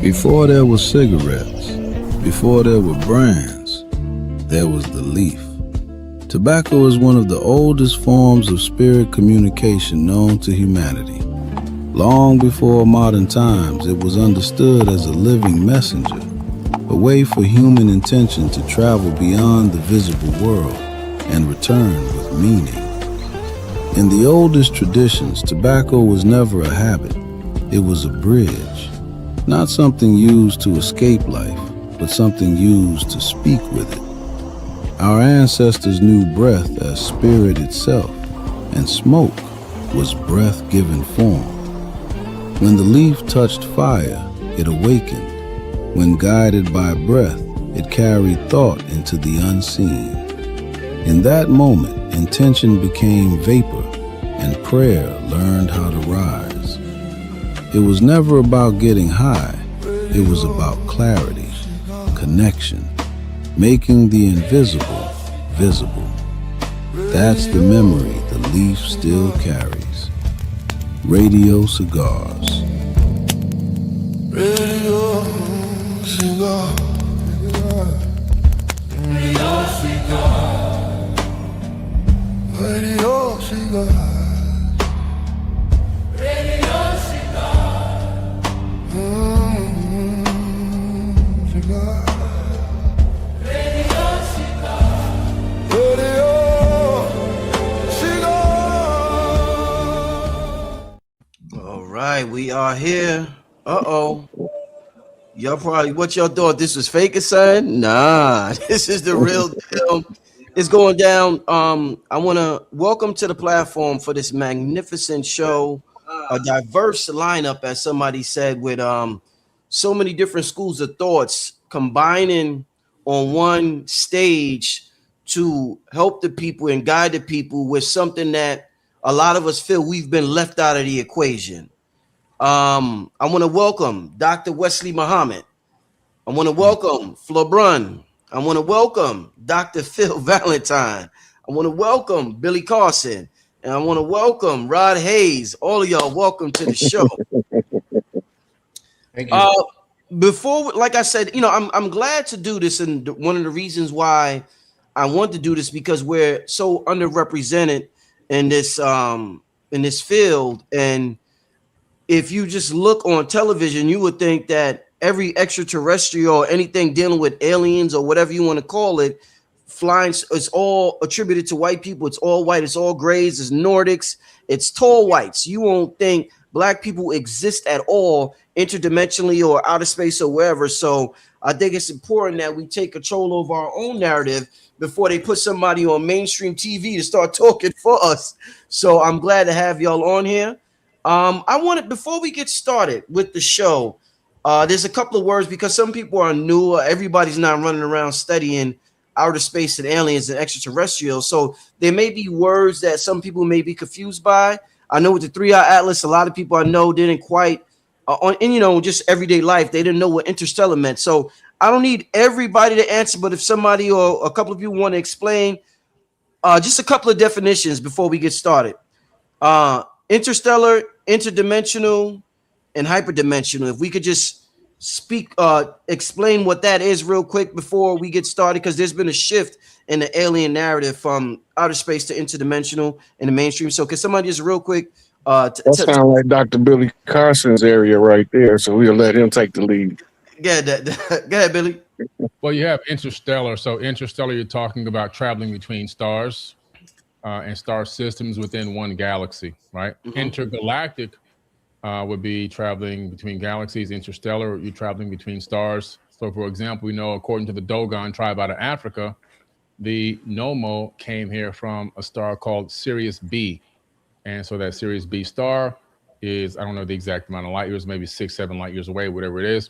Before there were cigarettes, before there were brands, there was the leaf. Tobacco is one of the oldest forms of spirit communication known to humanity. Long before modern times, it was understood as a living messenger, a way for human intention to travel beyond the visible world and return with meaning. In the oldest traditions, tobacco was never a habit. It was a bridge, not something used to escape life, but something used to speak with it. Our ancestors knew breath as spirit itself, and smoke was breath-given form. When the leaf touched fire, it awakened. When guided by breath, it carried thought into the unseen. In that moment, intention became vapor, and prayer learned how to rise. It was never about getting high. It was about clarity, connection, making the invisible visible. That's the memory the leaf still carries. Radio Cigars. Radio Cigar. Radio Cigar. Radio Cigar. We are here. Y'all probably, what y'all thought this was fake or something? Nah, this is the real deal. It's going down. I want to welcome to the platform for this magnificent show, a diverse lineup, as somebody said, with so many different schools of thoughts combining on one stage to help the people and guide the people with something that a lot of us feel we've been left out of the equation. I want to welcome Dr. Wesley Muhammad. I want to welcome Flebrun. I want to welcome Dr. Phil Valentine. I want to welcome Billy Carson. And I want to welcome Rod Hayes. All of y'all, welcome to the show. Thank you. Before, like I said, I'm glad to do this. And one of the reasons why I want to do this, because we're so underrepresented in this field. And if you just look on television, you would think that every extraterrestrial or anything dealing with aliens or whatever you want to call it, flying, it's all attributed to white people. It's all white. It's all grays. It's Nordics. It's tall whites. You won't think black people exist at all interdimensionally or outer space or wherever. So I think it's important that we take control over our own narrative before they put somebody on mainstream TV to start talking for us. So I'm glad to have y'all on here. I wanted, before we get started with the show, there's a couple of words, because some people are new. Everybody's not running around studying outer space and aliens and extraterrestrials. So there may be words that some people may be confused by. I know with the 3-Eye Atlas, a lot of people I know didn't quite, just everyday life, they didn't know what interstellar meant. So I don't need everybody to answer, but if somebody or a couple of you want to explain just a couple of definitions before we get started. Interstellar, interdimensional, and hyperdimensional. If we could just explain what that is real quick before we get started, because there's been a shift in the alien narrative from outer space to interdimensional in the mainstream. So can somebody just real quick? That sounds like Dr. Billy Carson's area right there. So we'll let him take the lead. Go ahead, Billy. Well, you have interstellar. So interstellar, you're talking about traveling between stars. And star systems within one galaxy, right? Mm-hmm. Intergalactic would be traveling between galaxies. Interstellar, you're traveling between stars. So, for example, we know, according to the Dogon tribe out of Africa, the Nomo came here from a star called Sirius B. And so that Sirius B star is, I don't know the exact amount of light years, maybe 6-7 light years away, whatever it is.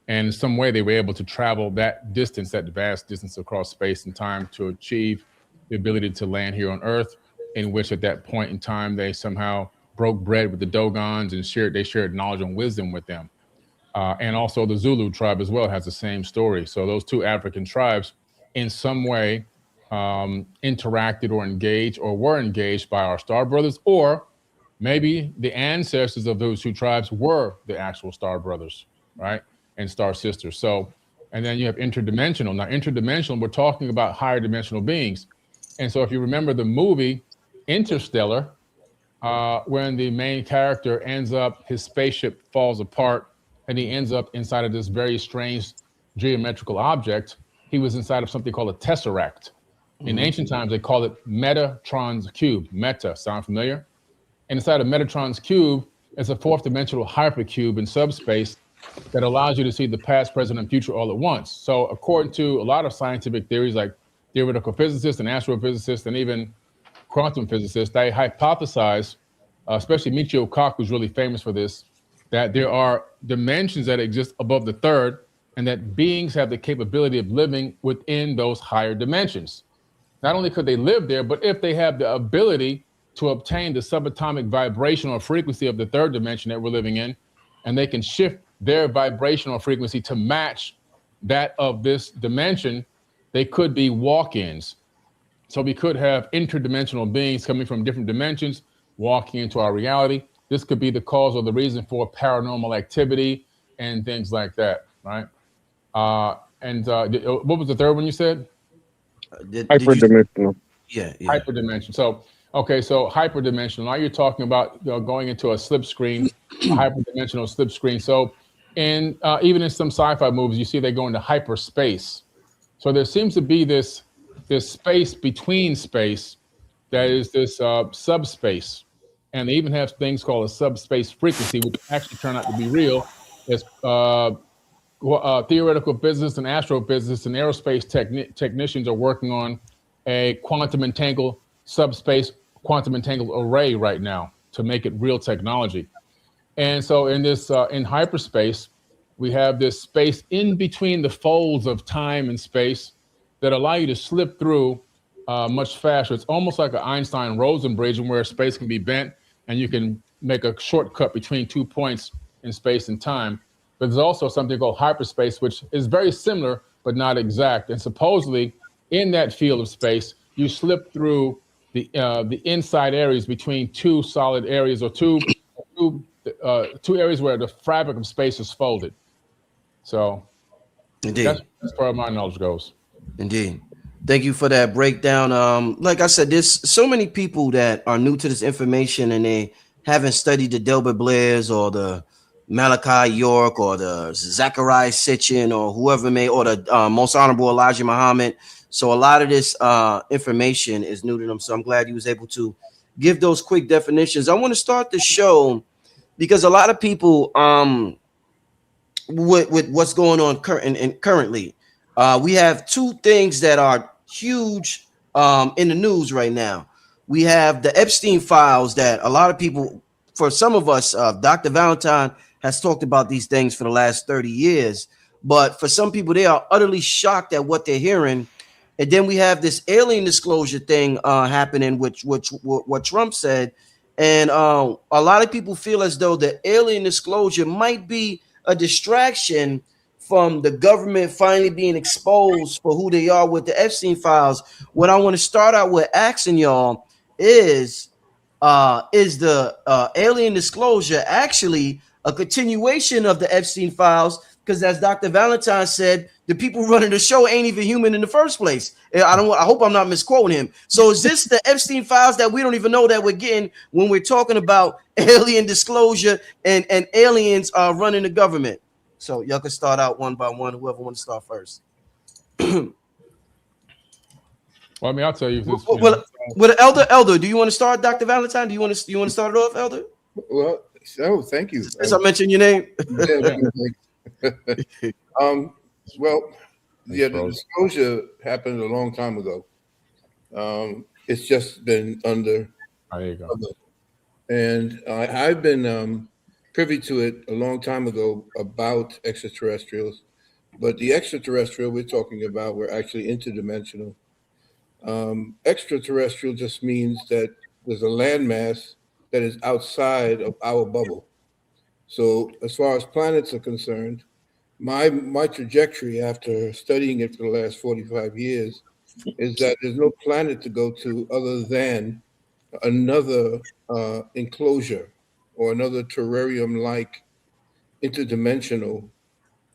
And in some way, they were able to travel that distance, that vast distance across space and time to achieve the ability to land here on Earth, in which at that point in time, they somehow broke bread with the Dogons and shared knowledge and wisdom with them. And also the Zulu tribe as well has the same story. So those two African tribes in some way interacted or engaged or were engaged by our star brothers, or maybe the ancestors of those two tribes were the actual star brothers, right? And star sisters. So, and then you have interdimensional. Now, interdimensional, we're talking about higher dimensional beings. And so if you remember the movie Interstellar, when the main character ends up, his spaceship falls apart and he ends up inside of this very strange geometrical object. He was inside of something called a tesseract. In ancient times, they called it Metatron's cube. Meta, sound familiar? And inside of Metatron's cube is a fourth dimensional hypercube in subspace that allows you to see the past, present, and future all at once. So according to a lot of scientific theories, like theoretical physicists and astrophysicists and even quantum physicists, they hypothesize, especially Michio Kaku, who's really famous for this, that there are dimensions that exist above the third and that beings have the capability of living within those higher dimensions. Not only could they live there, but if they have the ability to obtain the subatomic vibrational frequency of the third dimension that we're living in, and they can shift their vibrational frequency to match that of this dimension, they could be walk-ins. So we could have interdimensional beings coming from different dimensions, walking into our reality. This could be the cause or the reason for paranormal activity and things like that, right? What was the third one you said? Hyperdimensional. Yeah. Hyperdimension. So, okay, so hyperdimensional. Now you're talking about going into a slipstream, a hyperdimensional slipstream. So, even in some sci-fi movies, you see they go into hyperspace. So there seems to be this space between space that is this subspace, and they even have things called a subspace frequency, which actually turn out to be real. As theoretical physicists and astrophysicists and aerospace technicians are working on a quantum entangled subspace quantum entangled array right now to make it real technology. And so in this in hyperspace, we have this space in between the folds of time and space that allow you to slip through much faster. It's almost like an Einstein-Rosen bridge, where space can be bent and you can make a shortcut between 2 points in space and time. But there's also something called hyperspace, which is very similar but not exact. And supposedly, in that field of space, you slip through the inside areas between two solid areas, or two areas where the fabric of space is folded. So, indeed, that's as far as my knowledge goes. Indeed. Thank you for that breakdown. Like I said, there's so many people that are new to this information and they haven't studied the Delbert Blairs or the Malachi York or the Zachariah Sitchin or whoever may, or the Most Honorable Elijah Muhammad. So a lot of this information is new to them. So I'm glad he was able to give those quick definitions. I want to start the show because a lot of people with what's going on currently. We have two things that are huge in the news right now. We have the Epstein files that a lot of people, for some of us, Dr. Valentine has talked about these things for the last 30 years. But for some people, they are utterly shocked at what they're hearing. And then we have this alien disclosure thing happening, which what Trump said. And a lot of people feel as though the alien disclosure might be a distraction from the government finally being exposed for who they are with the Epstein files. What I want to start out with asking y'all is the alien disclosure actually a continuation of the Epstein files? Because as Dr. Valentine said, the people running the show ain't even human in the first place. I hope I'm not misquoting him. So is this the Epstein files that we don't even know that we're getting when we're talking about alien disclosure and aliens running the government? So y'all can start out one by one, whoever wants to start first. Well, I mean, I'll tell you this. Elder, do you want to start, Dr. Valentine? Do you want to start it off, Elder? Well, thank you. As I mentioned your name. Well, yeah, the disclosure happened a long time ago. It's just been under. There you go. And I've been privy to it a long time ago about extraterrestrials, but the extraterrestrial we're talking about were actually interdimensional. Extraterrestrial just means that there's a landmass that is outside of our bubble. So as far as planets are concerned, my trajectory after studying it for the last 45 years is that there's no planet to go to other than another enclosure or another terrarium-like interdimensional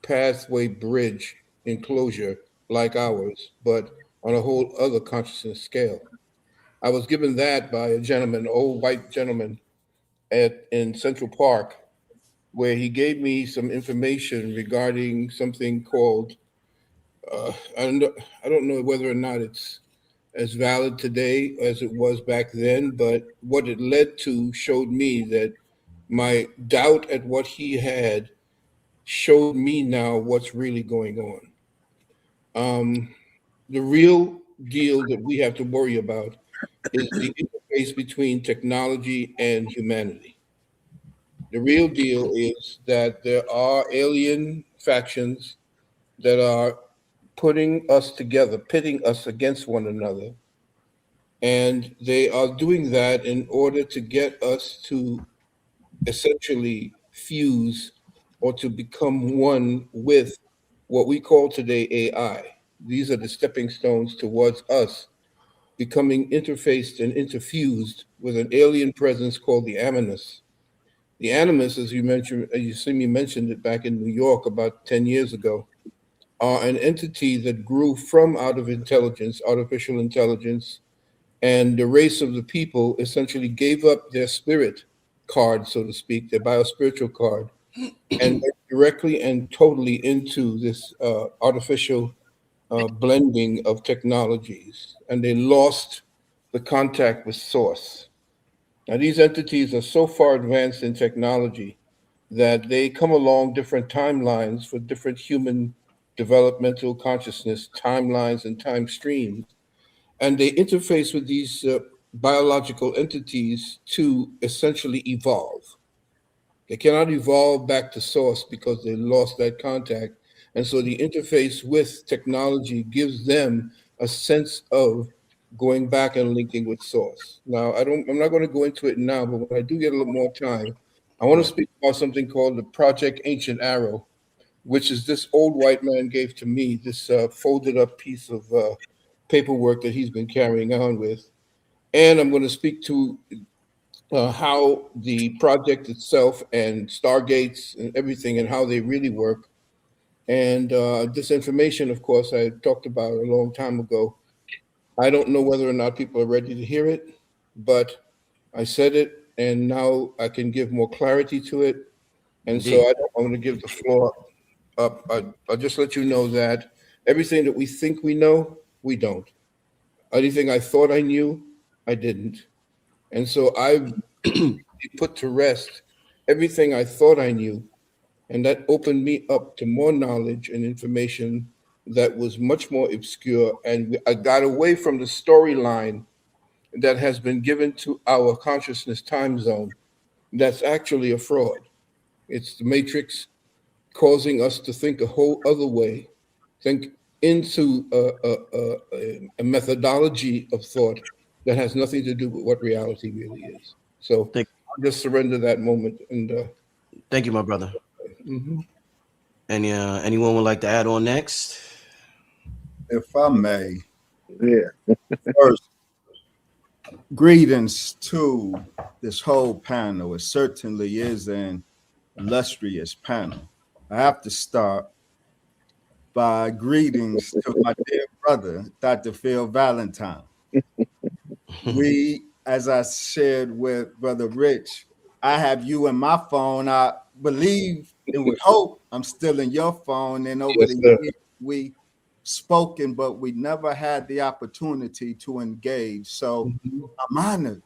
pathway bridge enclosure like ours, but on a whole other consciousness scale. I was given that by a gentleman, old white gentleman in Central Park, where he gave me some information regarding something called, I don't know whether or not it's as valid today as it was back then, but what it led to showed me that my doubt at what he had showed me now what's really going on. The real deal that we have to worry about is the interface between technology and humanity. The real deal is that there are alien factions that are putting us together, pitting us against one another. And they are doing that in order to get us to essentially fuse or to become one with what we call today AI. These are the stepping stones towards us becoming interfaced and interfused with an alien presence called the Animus. The Animus, as you mentioned, as you see me mentioned it back in New York about 10 years ago, are an entity that grew from out of intelligence, artificial intelligence, and the race of the people essentially gave up their spirit card, so to speak, their biospiritual card, and went directly and totally into this artificial blending of technologies, and they lost the contact with source. Now, these entities are so far advanced in technology that they come along different timelines for different human developmental consciousness timelines and time streams, and they interface with these biological entities to essentially evolve. They cannot evolve back to source because they lost that contact. And so the interface with technology gives them a sense of going back and linking with source. Now, I'm not going to go into it now, but when I do get a little more time, I want to Right. speak about something called the Project Ancient Arrow, which is this old white man gave to me, this folded up piece of paperwork that he's been carrying on with. And I'm going to speak to how the project itself and stargates and everything and how they really work. And this information, of course, I talked about a long time ago. I don't know whether or not people are ready to hear it, but I said it, and now I can give more clarity to it. And so Indeed. I want to give the floor up. I'll just let you know that everything that we think we know, we don't. Anything I thought I knew, I didn't. And so I've put to rest everything I thought I knew. And that opened me up to more knowledge and information that was much more obscure. And I got away from the storyline that has been given to our consciousness time zone. That's actually a fraud. It's the matrix causing us to think a whole other way, think into a methodology of thought that has nothing to do with what reality really is. So Thank, I'll just surrender that moment. And thank you, my brother. mhm. Anyone would like to add on next? If I may, Yeah. first, greetings to this whole panel. It certainly is an illustrious panel. I have to start by greetings to my dear brother, Dr. Phil Valentine. We, as I shared with Brother Rich, I have you in my phone. I believe and would hope I'm still in your phone. And over Yes, the sir. years, we spoken, but we never had the opportunity to engage. So Mhm. I'm honored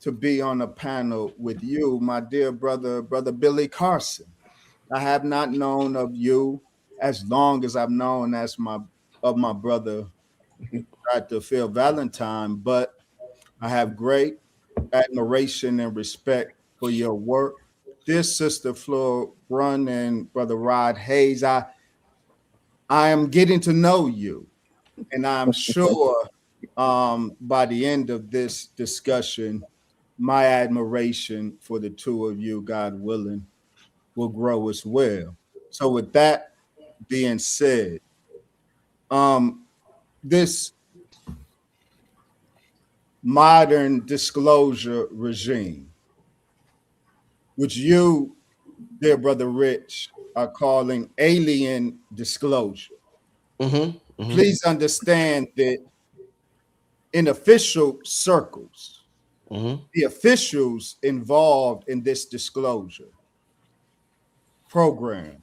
to be on a panel with you, my dear brother, Brother Billy Carson. I have not known of you as long as I've known as my brother, Dr. Phil Valentine, but I have great admiration and respect for your work. Dear Sister Flora Brunn and Brother Rod Hayes, I am getting to know you, and I'm sure by the end of this discussion, my admiration for the two of you, God willing, will grow as well. So, with that being said, um, this modern disclosure regime, which you, dear brother Rich, are calling alien disclosure. Please understand that in official circles, the officials involved in this disclosure program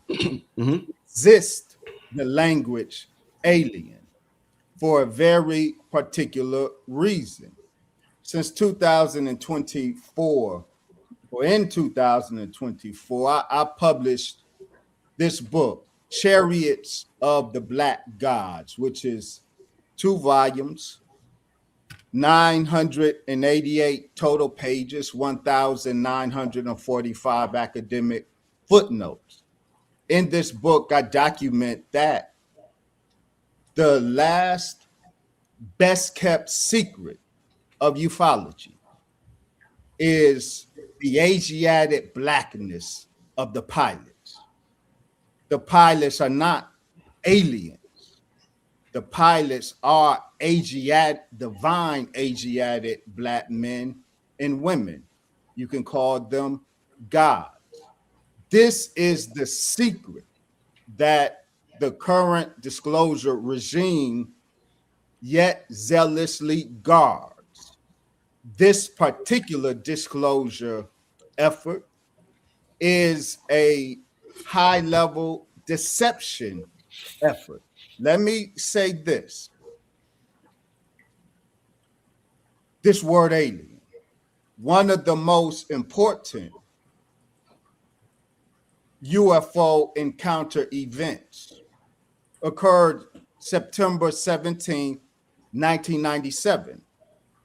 exist the language alien for a very particular reason. Since 2024, or in 2024, I published this book, Chariots of the Black Gods, which is 2 volumes, 988 total pages, 1,945 academic footnotes. In this book, I document that the last best kept secret of ufology is the Asiatic blackness of the pilots. The pilots are not aliens. The pilots are divine Asiatic black men and women. You can call them gods. This is the secret that the current disclosure regime yet zealously guards. This particular disclosure effort is a high-level deception effort. Let me say this. This word alien, one of the most important UFO encounter events, occurred September 17, 1997,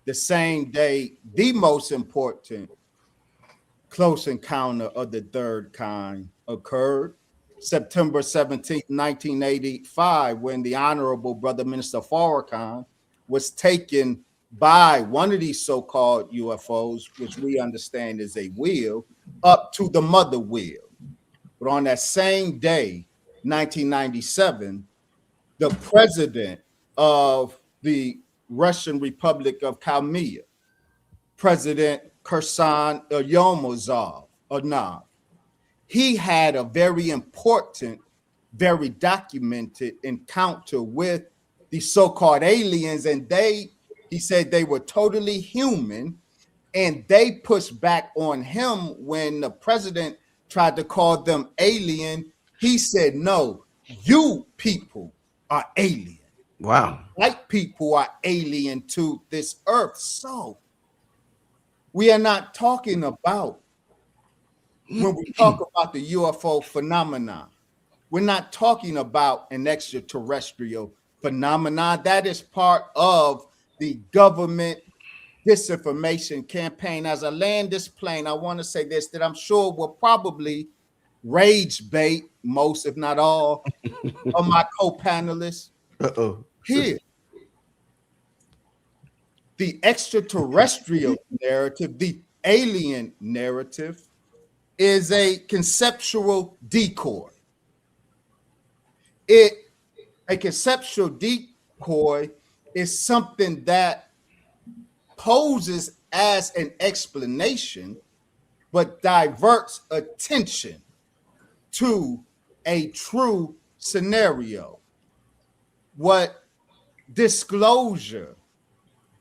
the same day the most important close encounter of the third kind occurred, September 17, 1985, when the Honorable Brother Minister Farrakhan was taken by one of these so-called UFOs, which we understand is a wheel, up to the mother wheel. But on that same day, 1997, the president of the Russian Republic of Crimea, President Carson he had a very important, very documented encounter with the so-called aliens, and he said they were totally human, and they pushed back on him when the president tried to call them alien. He said, no, you people are alien. Wow. White people are alien to this earth. So we are not talking about, when we talk about the UFO phenomenon, we're not talking about an extraterrestrial phenomenon. That is part of the government disinformation campaign. As I land this plane, I want to say this, that I'm sure will probably rage bait most, if not all, of my co-panelists. Here, the extraterrestrial narrative, the alien narrative, is a conceptual decoy. A conceptual decoy is something that poses as an explanation, but diverts attention to a true scenario. What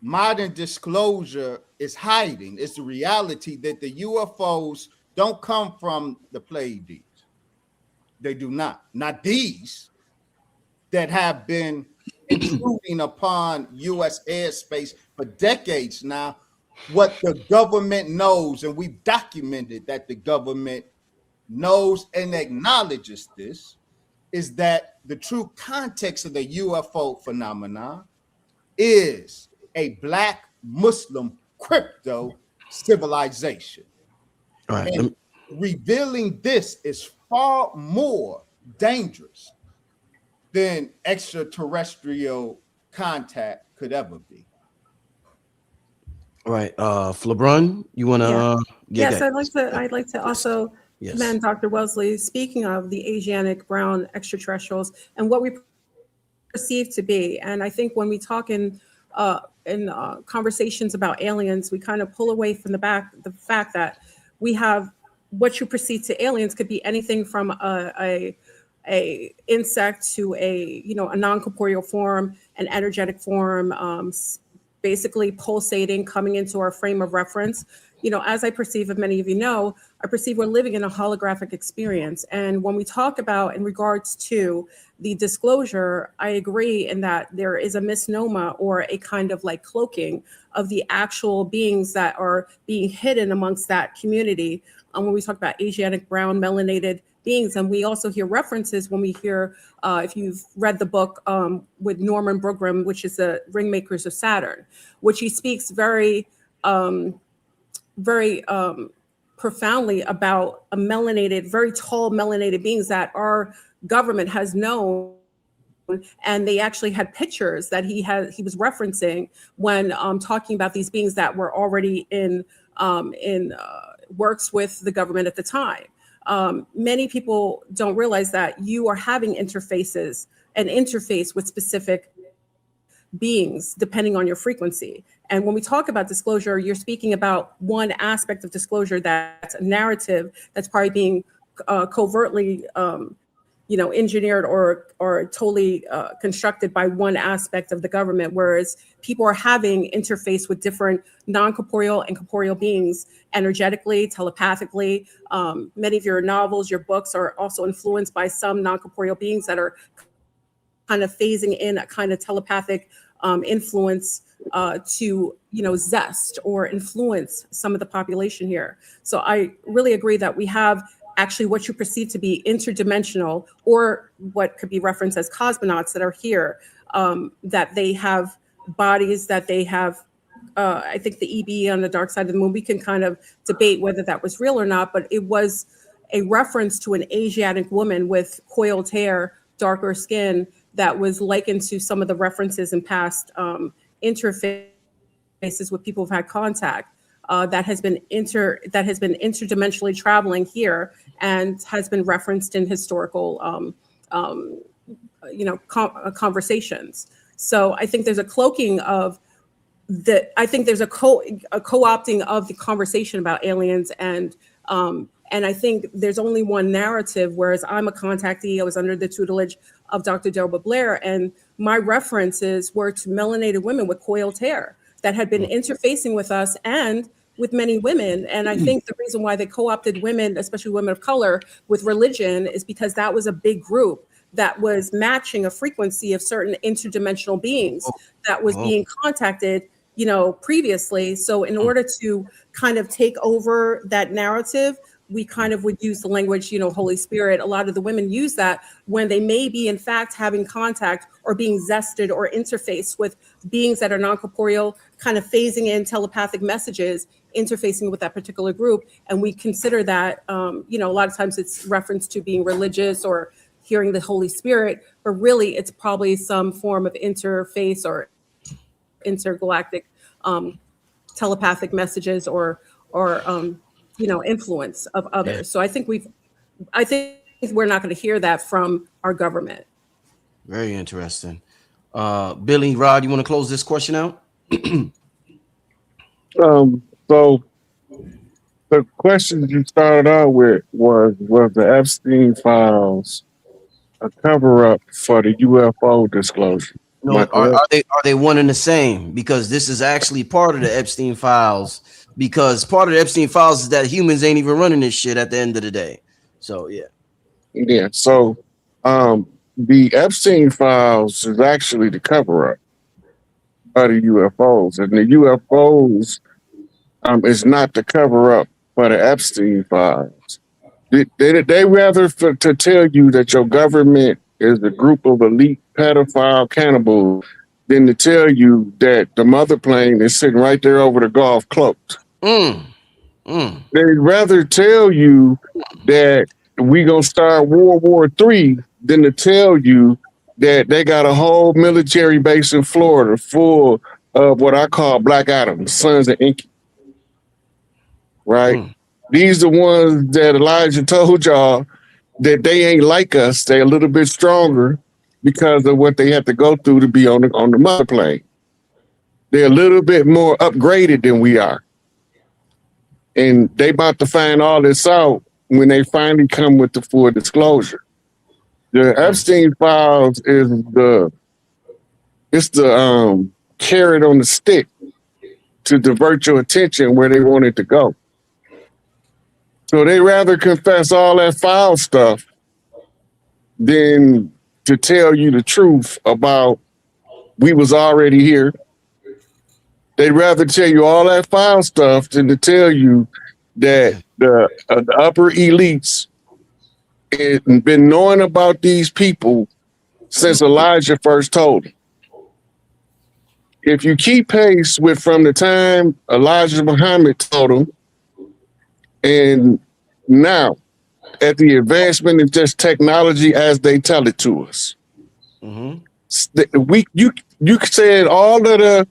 modern disclosure is hiding is the reality that the UFOs don't come from the Pleiades. They do not. Not these that have been intruding upon U.S. airspace for decades now. What the government knows, and we've documented that the government knows and acknowledges this, is that the true context of the UFO phenomenon is a Black Muslim crypto civilization. All right. And revealing this is far more dangerous than extraterrestrial contact could ever be. All right. Flebrun, you want to? Yes, I'd like to also commend Dr. Wellesley. Speaking of the Asiatic brown extraterrestrials and what we perceive to be, and I think when we talk in conversations about aliens, we kind of pull away from the fact that we have what you perceive to aliens could be anything from a insect to a non-corporeal form, an energetic form, basically pulsating, coming into our frame of reference. As I perceive, as many of you know, I perceive we're living in a holographic experience. And when we talk about in regards to the disclosure, I agree in that there is a misnomer or a kind of like cloaking of the actual beings that are being hidden amongst that community. When we talk about Asiatic, brown, melanated beings, and we also hear references when we hear, if you've read the book with Norman Brogram, which is the Ringmakers of Saturn, which he speaks very profoundly about a melanated, very tall melanated beings that our government has known, and they actually had pictures that he was referencing when talking about these beings that were already in works with the government at the time. Many people don't realize that you are having an interface with specific beings depending on your frequency. And when we talk about disclosure, you're speaking about one aspect of disclosure that's a narrative that's probably being covertly engineered or totally constructed by one aspect of the government, whereas people are having interface with different non-corporeal and corporeal beings energetically, telepathically. Many of your novels, your books are also influenced by some non-corporeal beings that are kind of phasing in a kind of telepathic influence to zest or influence some of the population here. So I really agree that we have actually what you perceive to be interdimensional, or what could be referenced as cosmonauts that are here, that they have bodies, that they have, I think the EB on the dark side of the moon, we can kind of debate whether that was real or not, but it was a reference to an Asiatic woman with coiled hair, darker skin, that was likened to some of the references in past interfaces with people who've had contact. That has been interdimensionally traveling here and has been referenced in historical conversations. So I think there's a cloaking of I think there's a co-opting of the conversation about aliens, and I think there's only one narrative, whereas I'm a contactee. I was under the tutelage of Dr. Delba Blair, and my references were to melanated women with coiled hair that had been interfacing with us and with many women. And I think the reason why they co-opted women, especially women of color, with religion is because that was a big group that was matching a frequency of certain interdimensional beings that was being contacted, previously. So in order to kind of take over that narrative, we kind of would use the language, Holy Spirit. A lot of the women use that when they may be, in fact, having contact or being zested or interfaced with beings that are non-corporeal, kind of phasing in telepathic messages, interfacing with that particular group. And we consider that, a lot of times it's reference to being religious or hearing the Holy Spirit, but really it's probably some form of interface or intergalactic telepathic messages or influence of others. Yeah. So I think we're not going to hear that from our government. Very interesting. Billy, Rod, you want to close this question out? So the question you started out with was the Epstein files a cover up for the UFO disclosure? No, are they one and the same? Because this is actually part of the Epstein files. Because part of the Epstein files is that humans ain't even running this shit at the end of the day. So yeah. Yeah. So the Epstein files is actually the cover up of the UFOs, and the UFOs is not the cover up for the Epstein files. They rather to tell you that your government is a group of elite pedophile cannibals than to tell you that the mother plane is sitting right there over the Gulf cloaked. They'd rather tell you that we gonna start World War III than to tell you that they got a whole military base in Florida full of what I call Black Adams, sons of Inky. Right? These are the ones that Elijah told y'all that they ain't like us. They're a little bit stronger because of what they have to go through to be on the mother plane. They're a little bit more upgraded than we are. And they about to find all this out when they finally come with the full disclosure. The Epstein files is the carrot on the stick to divert your attention where they want it to go. So they rather confess all that foul stuff than to tell you the truth about we was already here. They'd rather tell you all that foul stuff than to tell you that the upper elites have been knowing about these people since Elijah first told them. If you keep pace with from the time Elijah Muhammad told them, and now at the advancement of just technology as they tell it to us, you said all of the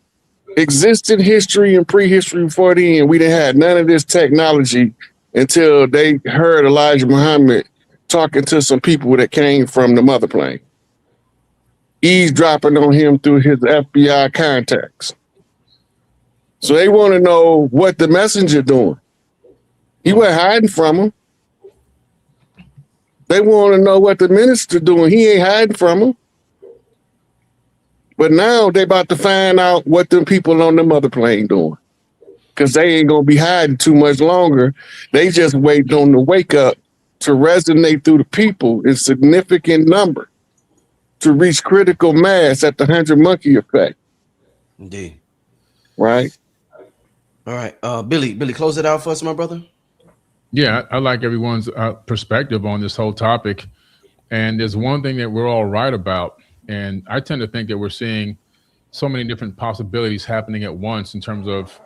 existing history and prehistory before then, we didn't have none of this technology until they heard Elijah Muhammad talking to some people that came from the mother plane, eavesdropping on him through his FBI contacts. So they want to know what the messenger doing. He wasn't hiding from them. They want to know what the minister doing. He ain't hiding from them. But now they about to find out what them people on the mother plane doing, because they ain't gonna be hiding too much longer. They just waiting on the wake up to resonate through the people in significant number to reach critical mass at the 100 monkey effect. Indeed. Right. All right. Billy, close it out for us, my brother. Yeah, I like everyone's perspective on this whole topic. And there's one thing that we're all right about. And I tend to think that we're seeing so many different possibilities happening at once in terms of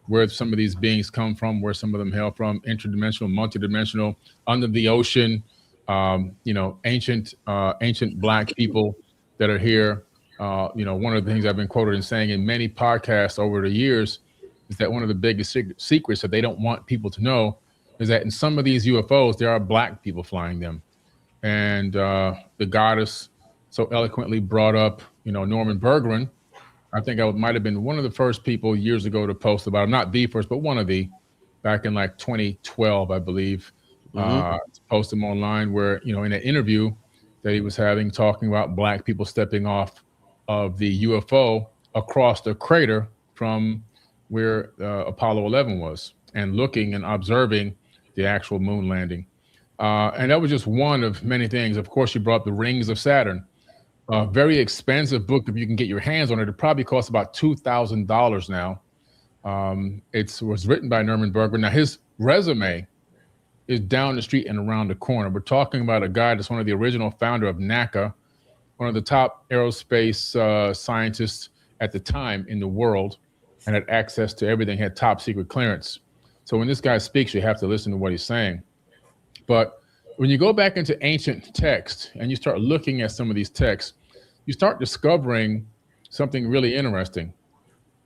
where some of these beings come from, where some of them hail from, interdimensional, multidimensional, under the ocean, ancient Black people that are here. One of the things I've been quoted in saying in many podcasts over the years is that one of the biggest secrets that they don't want people to know is that in some of these UFOs, there are Black people flying them. And the goddess so eloquently brought up, Norman Berggren. I think I might have been one of the first people years ago to post about him, not the first, but one of the, back in like 2012, I believe, to post him online where, in an interview that he was having, talking about Black people stepping off of the UFO across the crater from where Apollo 11 was and looking and observing the actual moon landing. And that was just one of many things. Of course, you brought up the Rings of Saturn. A very expensive book. If you can get your hands on it, it probably costs about $2,000 now. It was written by Norman Berggren. Now, his resume is down the street and around the corner. We're talking about a guy that's one of the original founder of NACA, one of the top aerospace scientists at the time in the world, and had access to everything, had top secret clearance. So when this guy speaks, you have to listen to what he's saying. But when you go back into ancient text and you start looking at some of these texts, you start discovering something really interesting,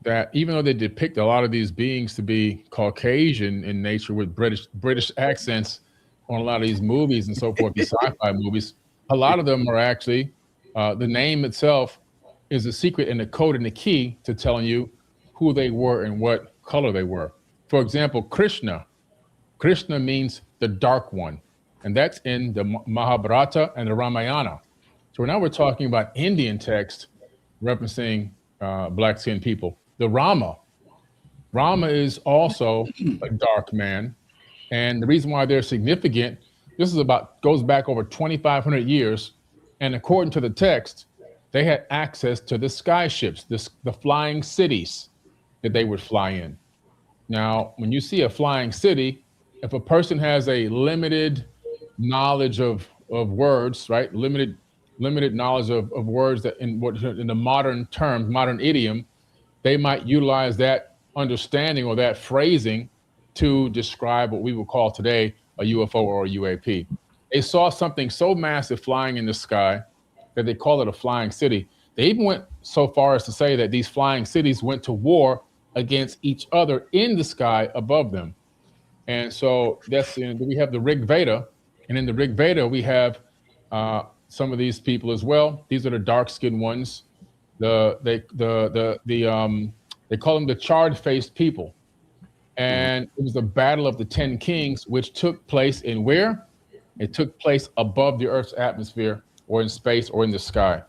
that even though they depict a lot of these beings to be Caucasian in nature with British accents on a lot of these movies and so forth, these sci-fi movies, a lot of them are actually, the name itself is a secret and the code and the key to telling you who they were and what color they were. For example, Krishna means the dark one, and that's in the Mahabharata and the Ramayana. So now we're talking about Indian text referencing Black skinned people. The Rama is also a dark man. And the reason why they're significant, goes back over 2,500 years. And according to the text, they had access to the sky ships, the flying cities that they would fly in. Now, when you see a flying city, if a person has a limited knowledge of words, right? Limited knowledge of words that in the modern terms, modern idiom, they might utilize that understanding or that phrasing to describe what we would call today a UFO or a UAP. They saw something so massive flying in the sky that they call it a flying city. They even went so far as to say that these flying cities went to war against each other in the sky above them. And so we have the Rig Veda, and in the Rig Veda we have some of these people as well. These are the dark-skinned ones. The They call them the charred-faced people. And it was the battle of the 10 kings, which took place in where? It took place above the Earth's atmosphere or in space or in the sky.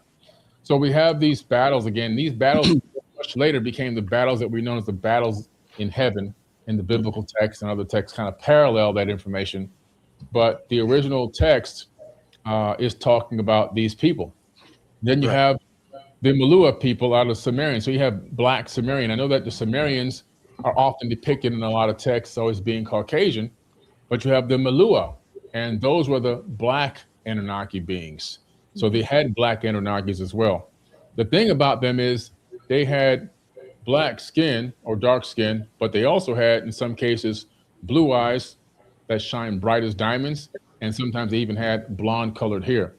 So we have these battles again. These battles much later became the battles that we know as the battles in heaven in the biblical text, and other texts kind of parallel that information. But the original text is talking about these people. Then you have the Malua people out of Sumerian. So you have black Sumerian. I know that the Sumerians are often depicted in a lot of texts always being Caucasian, but you have the Malua, and those were the black Anunnaki beings. So they had black Anunnakis as well. The thing about them is they had black skin or dark skin, but they also had, in some cases, blue eyes that shine bright as diamonds, and sometimes they even had blonde colored hair.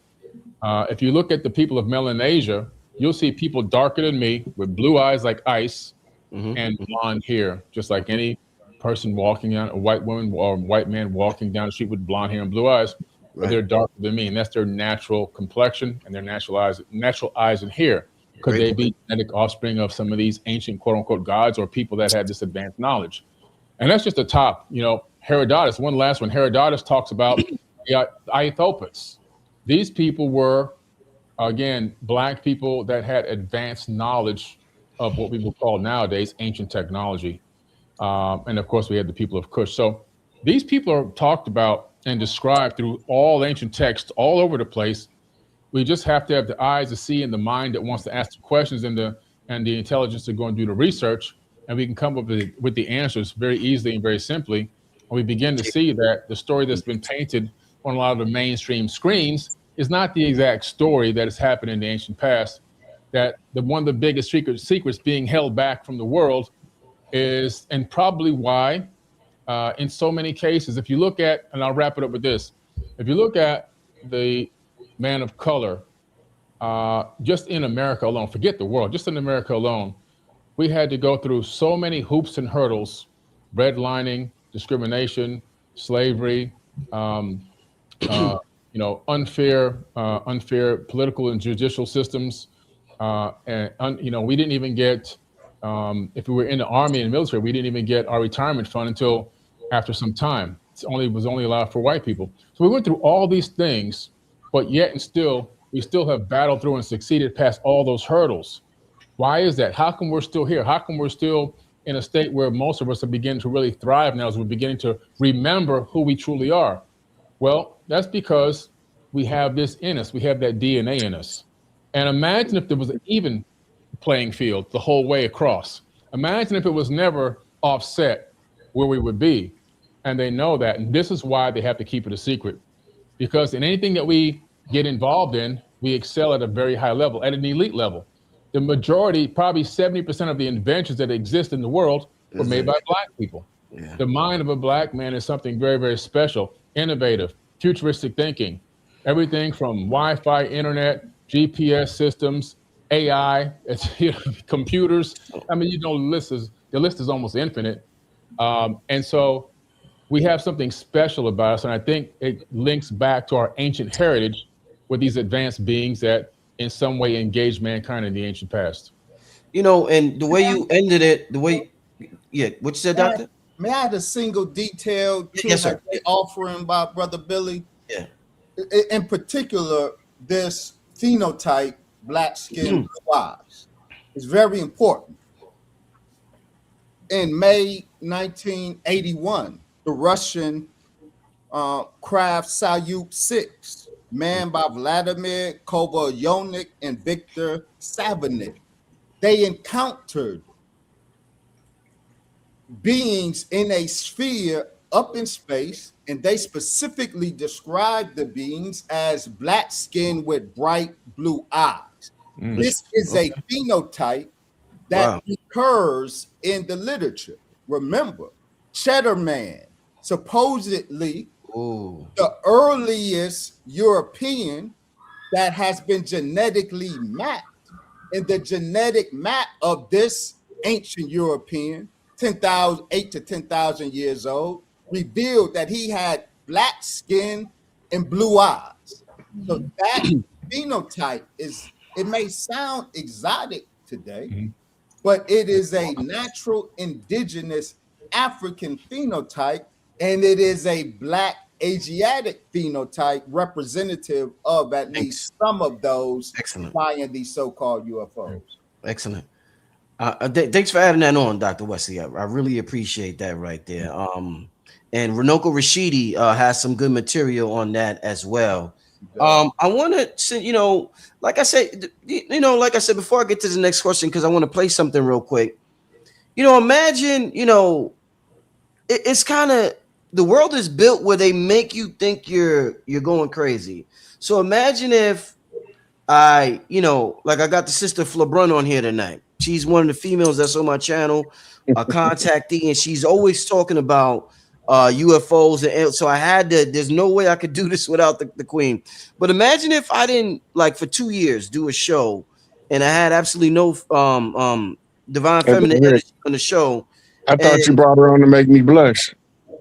If you look at the people of Melanesia, you'll see people darker than me with blue eyes like ice and blonde hair, just like any person walking down, a white woman or a white man walking down the street with blonde hair and blue eyes, but they're darker than me, and that's their natural complexion and their natural eyes and hair. Could they be genetic offspring of some of these ancient quote unquote gods or people that had this advanced knowledge? And that's just the top. You know, Herodotus, one last one. Herodotus talks about the Ethiopians. These people were, again, black people that had advanced knowledge of what we would call nowadays ancient technology. And of course, we had the people of Kush. So these people are talked about and described through all ancient texts all over the place. We just have to have the eyes to see and the mind that wants to ask the questions and the intelligence to go and do the research. And we can come up with the answers very easily and very simply. And we begin to see that the story that's been painted on a lot of the mainstream screens is not the exact story that has happened in the ancient past. That one of the biggest secrets being held back from the world is, and probably why, in so many cases, if you look at, and I'll wrap it up with this, if you look at the man of color, just in America alone, forget the world, just in America alone, we had to go through so many hoops and hurdles, redlining, discrimination, slavery, unfair political and judicial systems. We didn't even get, if we were in the army and military, we didn't even get our retirement fund until after some time. It was only allowed for white people. So we went through all these things, but yet and still, we still have battled through and succeeded past all those hurdles. Why is that? How come we're still here? How come we're still in a state where most of us are beginning to really thrive now as we're beginning to remember who we truly are? Well, that's because we have this in us. We have that DNA in us. And imagine if there was an even playing field the whole way across. Imagine if it was never offset where we would be. And they know that. And this is why they have to keep it a secret. Because in anything that we get involved in, we excel at a very high level, at an elite level. The majority, probably 70% of the inventions that exist in the world were made by black people. Yeah. The mind of a black man is something very, very special, innovative, futuristic thinking. Everything from Wi-Fi, internet, GPS systems, AI, computers. I mean, the list is almost infinite. And so we have something special about us. And I think it links back to our ancient heritage with these advanced beings that in some way engaged mankind in the ancient past. And the way you ended it, what you said, Doctor? May I add a single detail to the offering by Brother Billy? Yeah. In particular, this phenotype, black skin, blue eyes, is very important. In May 1981, the Russian craft Salyut-6, manned by Vladimir Kovalyovnik and Viktor Savinik, they encountered beings in a sphere up in space, and they specifically described the beings as black skin with bright blue eyes. This is a phenotype that occurs in the literature. Remember, Cheddar Man, supposedly the earliest European that has been genetically mapped, in the genetic map of this ancient European, 8 to 10,000 years old, revealed that he had black skin and blue eyes. So that phenotype it may sound exotic today, but it is a natural indigenous African phenotype, and it is a Black Asiatic phenotype representative of at least some of those flying these so-called UFOs. Excellent. Thanks for adding that on, Dr. Wesley. I really appreciate that right there. And Runoko Rashidi has some good material on that as well. I want to, like I said, before I get to the next question, because I want to play something real quick. Imagine, it's kind of, the world is built where they make you think you're going crazy. So imagine if I got the sister Flabrun on here tonight. She's one of the females that's on my channel, a contactee, and she's always talking about UFOs. And so I had to, there's no way I could do this without the queen. But imagine if I didn't, for 2 years, do a show and I had absolutely no divine feminine energy on the show. I thought you brought her on to make me blush.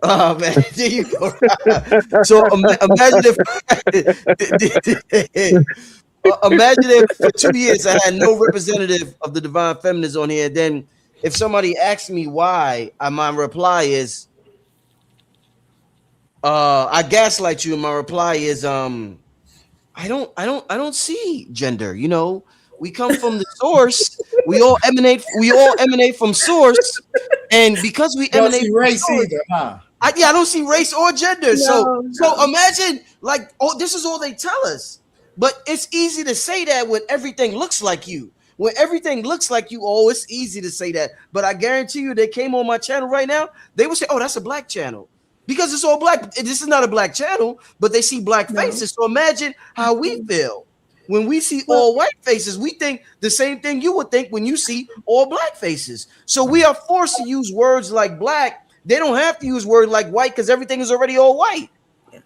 Oh man, there you go. So imagine if for 2 years I had no representative of the divine feminines on here. Then if somebody asks me why, my reply is I gaslight you, and my reply is I don't see gender. We come from the source. We all emanate from source, and because we emanate from race source, either, huh? I don't see race or gender. So imagine this is all they tell us. But it's easy to say that when everything looks like you. When everything looks like you, it's easy to say that. But I guarantee you, they came on my channel right now, they would say, "Oh, that's a black channel," because it's all black. This is not a black channel, but they see black faces. So imagine how we feel when we see all white faces. We think the same thing you would think when you see all black faces. So we are forced to use words like black. They don't have to use words like white because everything is already all white.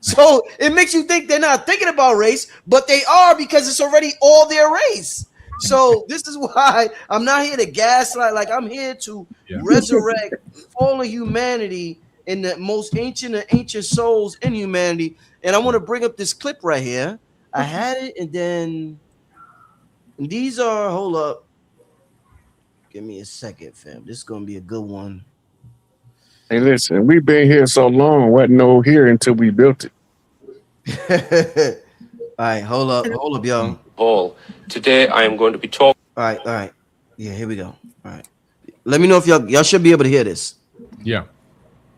So it makes you think they're not thinking about race, but they are, because it's already all their race. So this is why I'm not here to gaslight. I'm here to resurrect all of humanity in the most ancient of ancient souls in humanity. And I want to bring up this clip right here. I had it, and these are, hold up. Give me a second, fam. This is going to be a good one. Hey, listen, we've been here so long, wasn't no here until we built it. All right, hold up, y'all. Paul, today I am going to be talking. All right. Yeah, here we go. All right. Let me know if y'all should be able to hear this. Yeah.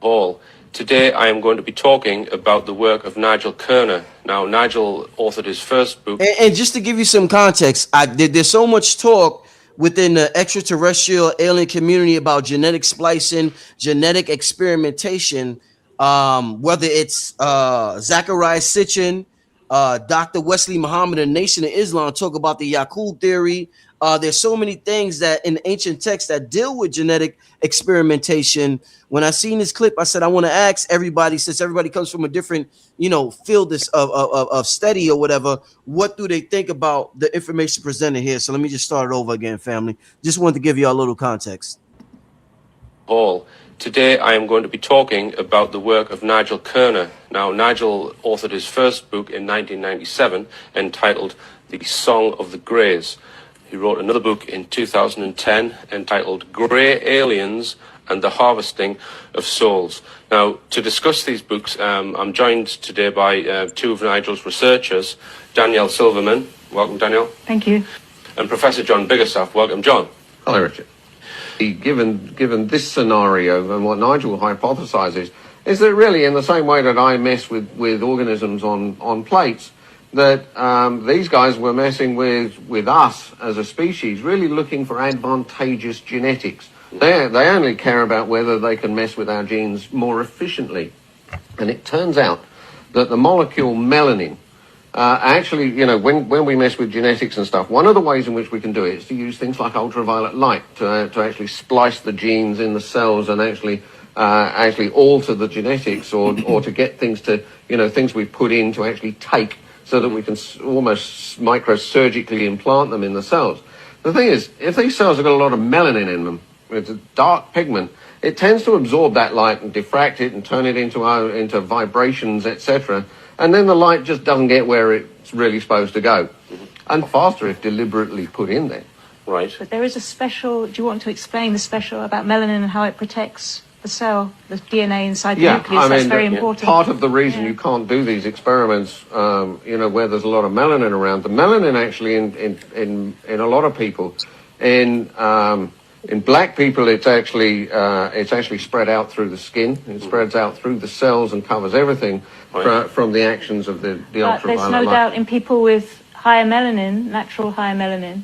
Paul, today I am going to be talking about the work of Nigel Kerner. Now, Nigel authored his first book. And just to give you some context, there's so much talk within the extraterrestrial alien community about genetic splicing, genetic experimentation, whether it's Zachariah Sitchin, Dr. Wesley Muhammad and Nation of Islam talk about the Yaqub theory. There's so many things that in ancient texts that deal with genetic experimentation. When I seen this clip, I said I want to ask everybody, since everybody comes from a different, field of study or whatever, what do they think about the information presented here? So let me just start it over again, family. Just wanted to give you a little context. Paul, today I am going to be talking about the work of Nigel Kerner. Now, Nigel authored his first book in 1997 entitled The Song of the Greys. He wrote another book in 2010 entitled Grey Aliens and the Harvesting of Souls. Now, to discuss these books, I'm joined today by two of Nigel's researchers, Danielle Silverman. Welcome, Danielle. Thank you. And Professor John Biggerstaff. Welcome, John. Hello, Richard. Given this scenario and what Nigel hypothesizes is that really in the same way that I mess with organisms on plates, that these guys were messing with us as a species, really looking for advantageous genetics. They only care about whether they can mess with our genes more efficiently. And it turns out that the molecule melanin, actually, when we mess with genetics and stuff, one of the ways in which we can do it is to use things like ultraviolet light to actually splice the genes in the cells and actually alter the genetics or to get things to, things we put in to actually take, so that we can almost microsurgically implant them in the cells. The thing is, if these cells have got a lot of melanin in them, it's a dark pigment, it tends to absorb that light and diffract it and turn it into vibrations, etc. And then the light just doesn't get where it's really supposed to go. And faster if deliberately put in there. Right. But there is a special, do you want to explain the special about melanin and how it protects the cell, the DNA inside the nucleus? That's very important. Part of the reason you can't do these experiments, where there's a lot of melanin around, the melanin actually in a lot of people, in black people, it's actually spread out through the skin. It spreads out through the cells and covers everything from the actions of the ultraviolet light. There's no doubt in people with higher melanin, natural higher melanin,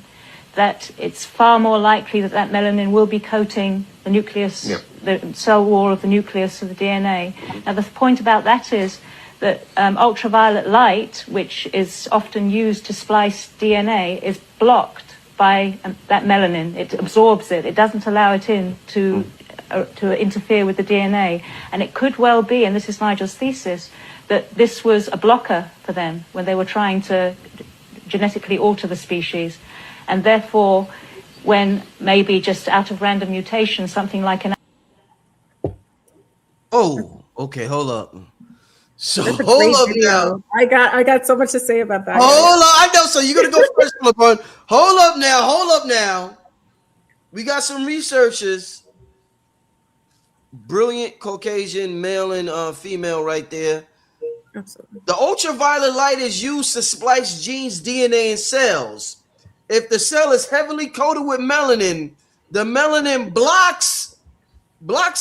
that it's far more likely that that melanin will be coating the nucleus, the cell wall of the nucleus of the DNA. Now, the point about that is that ultraviolet light, which is often used to splice DNA, is blocked by that melanin. It absorbs it. It doesn't allow it in to interfere with the DNA. And it could well be, and this is Nigel's thesis, that this was a blocker for them when they were trying to genetically alter the species. And therefore, when maybe just out of random mutation, something like an... Oh, okay, hold up. So That's a hold great up video. now. I got so much to say about that. Hold up, I know. So you're gonna go first, LeBron. Hold up now. We got some researchers. Brilliant Caucasian male and female right there. Absolutely. The ultraviolet light is used to splice genes, DNA, and cells. If the cell is heavily coated with melanin, the melanin blocks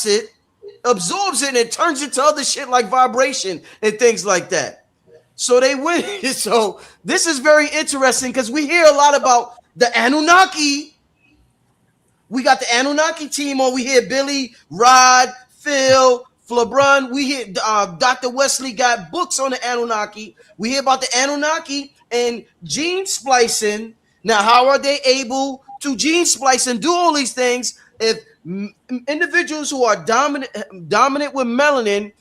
it, absorbs it, and it turns into other shit like vibration and things like that. So they win. So this is very interesting because we hear a lot about the Anunnaki. We got the Anunnaki team on. We hear Billy, Rod, Phil, LeBron. We hear Dr. Wesley got books on the Anunnaki. We hear about the Anunnaki and gene splicing. Now, how are they able to gene splice and do all these things if individuals who are dominant with melanin,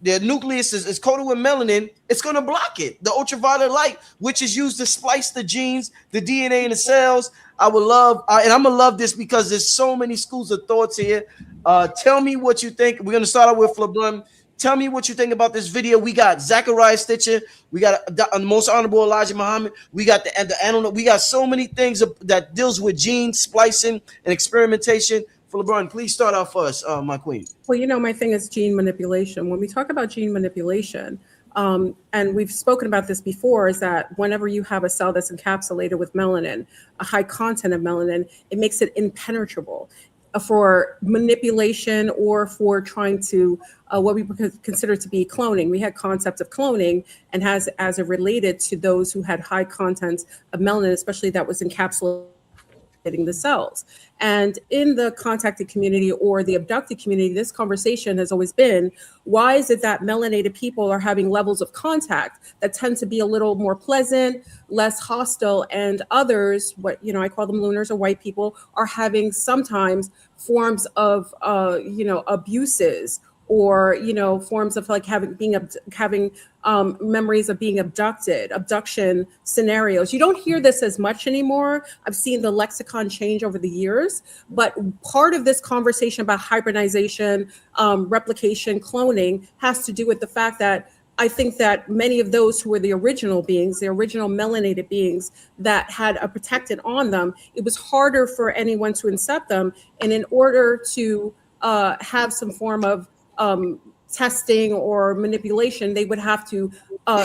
their nucleus is coated with melanin, it's going to block it. The ultraviolet light, which is used to splice the genes, the DNA in the cells. I would love, and I'm going to love this because there's so many schools of thoughts here. Tell me what you think. We're going to start out with LeBron. Tell me what you think about this video. We got Zachariah Stitcher. We got the most honorable Elijah Muhammad. We got we got so many things that deals with gene splicing and experimentation. For LeBron, please start out for us, my queen. Well, my thing is gene manipulation. When we talk about gene manipulation, and we've spoken about this before, is that whenever you have a cell that's encapsulated with melanin, a high content of melanin, it makes it impenetrable for manipulation or for trying to what we consider to be cloning. We had concepts of cloning and as it related to those who had high content of melanin, especially that was encapsulating the cells. And in the contacted community or the abducted community, this conversation has always been, why is it that melanated people are having levels of contact that tend to be a little more pleasant, less hostile, and others, what I call them lunars or white people, are having sometimes forms of abuses or forms of like having memories of being abduction scenarios. You don't hear this as much anymore. I've seen the lexicon change over the years, but part of this conversation about hybridization, replication, cloning has to do with the fact that I think that many of those who were the original beings, the original melanated beings that had a protectant on them, it was harder for anyone to incept them. And in order to have some form of testing or manipulation, they would have to,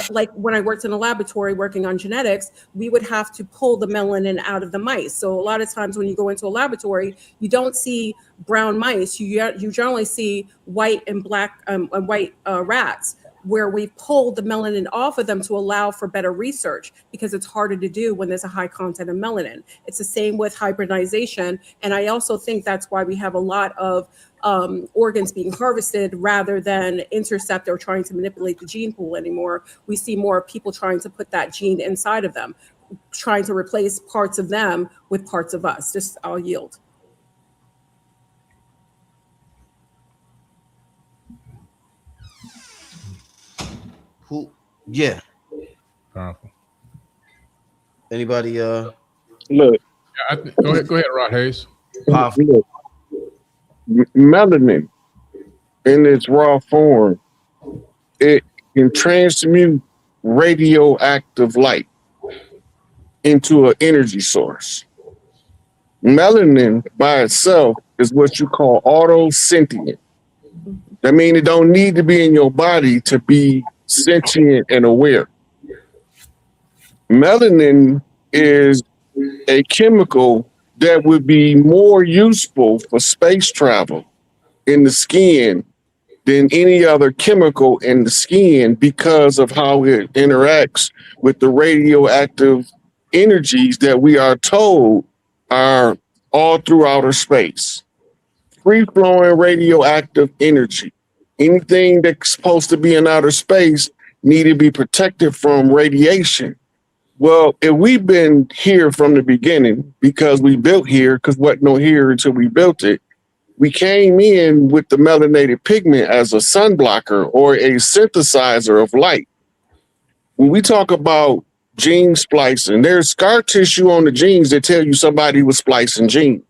like when I worked in a laboratory working on genetics, we would have to pull the melanin out of the mice. So a lot of times when you go into a laboratory, you don't see brown mice. You generally see white and black white rats, where we pulled the melanin off of them to allow for better research, because it's harder to do when there's a high content of melanin. It's the same with hybridization. And I also think that's why we have a lot of organs being harvested rather than intercept or trying to manipulate the gene pool anymore. We see more people trying to put that gene inside of them, trying to replace parts of them with parts of us. Just, I'll yield. Who? Yeah. Powerful. Anybody? Look. Yeah, go ahead, Rod Hayes. Powerful. Look. Melanin in its raw form, it can transmute radioactive light into an energy source. Melanin by itself is what you call autosentient. That means it don't need to be in your body to be sentient and aware. Melanin is a chemical that would be more useful for space travel in the skin than any other chemical in the skin because of how it interacts with the radioactive energies that we are told are all through outer space. Free flowing radioactive energy. Anything that's supposed to be in outer space need to be protected from radiation. Well, if we've been here from the beginning because we built here, because wasn't no here until we built it, we came in with the melanated pigment as a sunblocker or a synthesizer of light. When we talk about gene splicing, there's scar tissue on the genes that tell you somebody was splicing genes.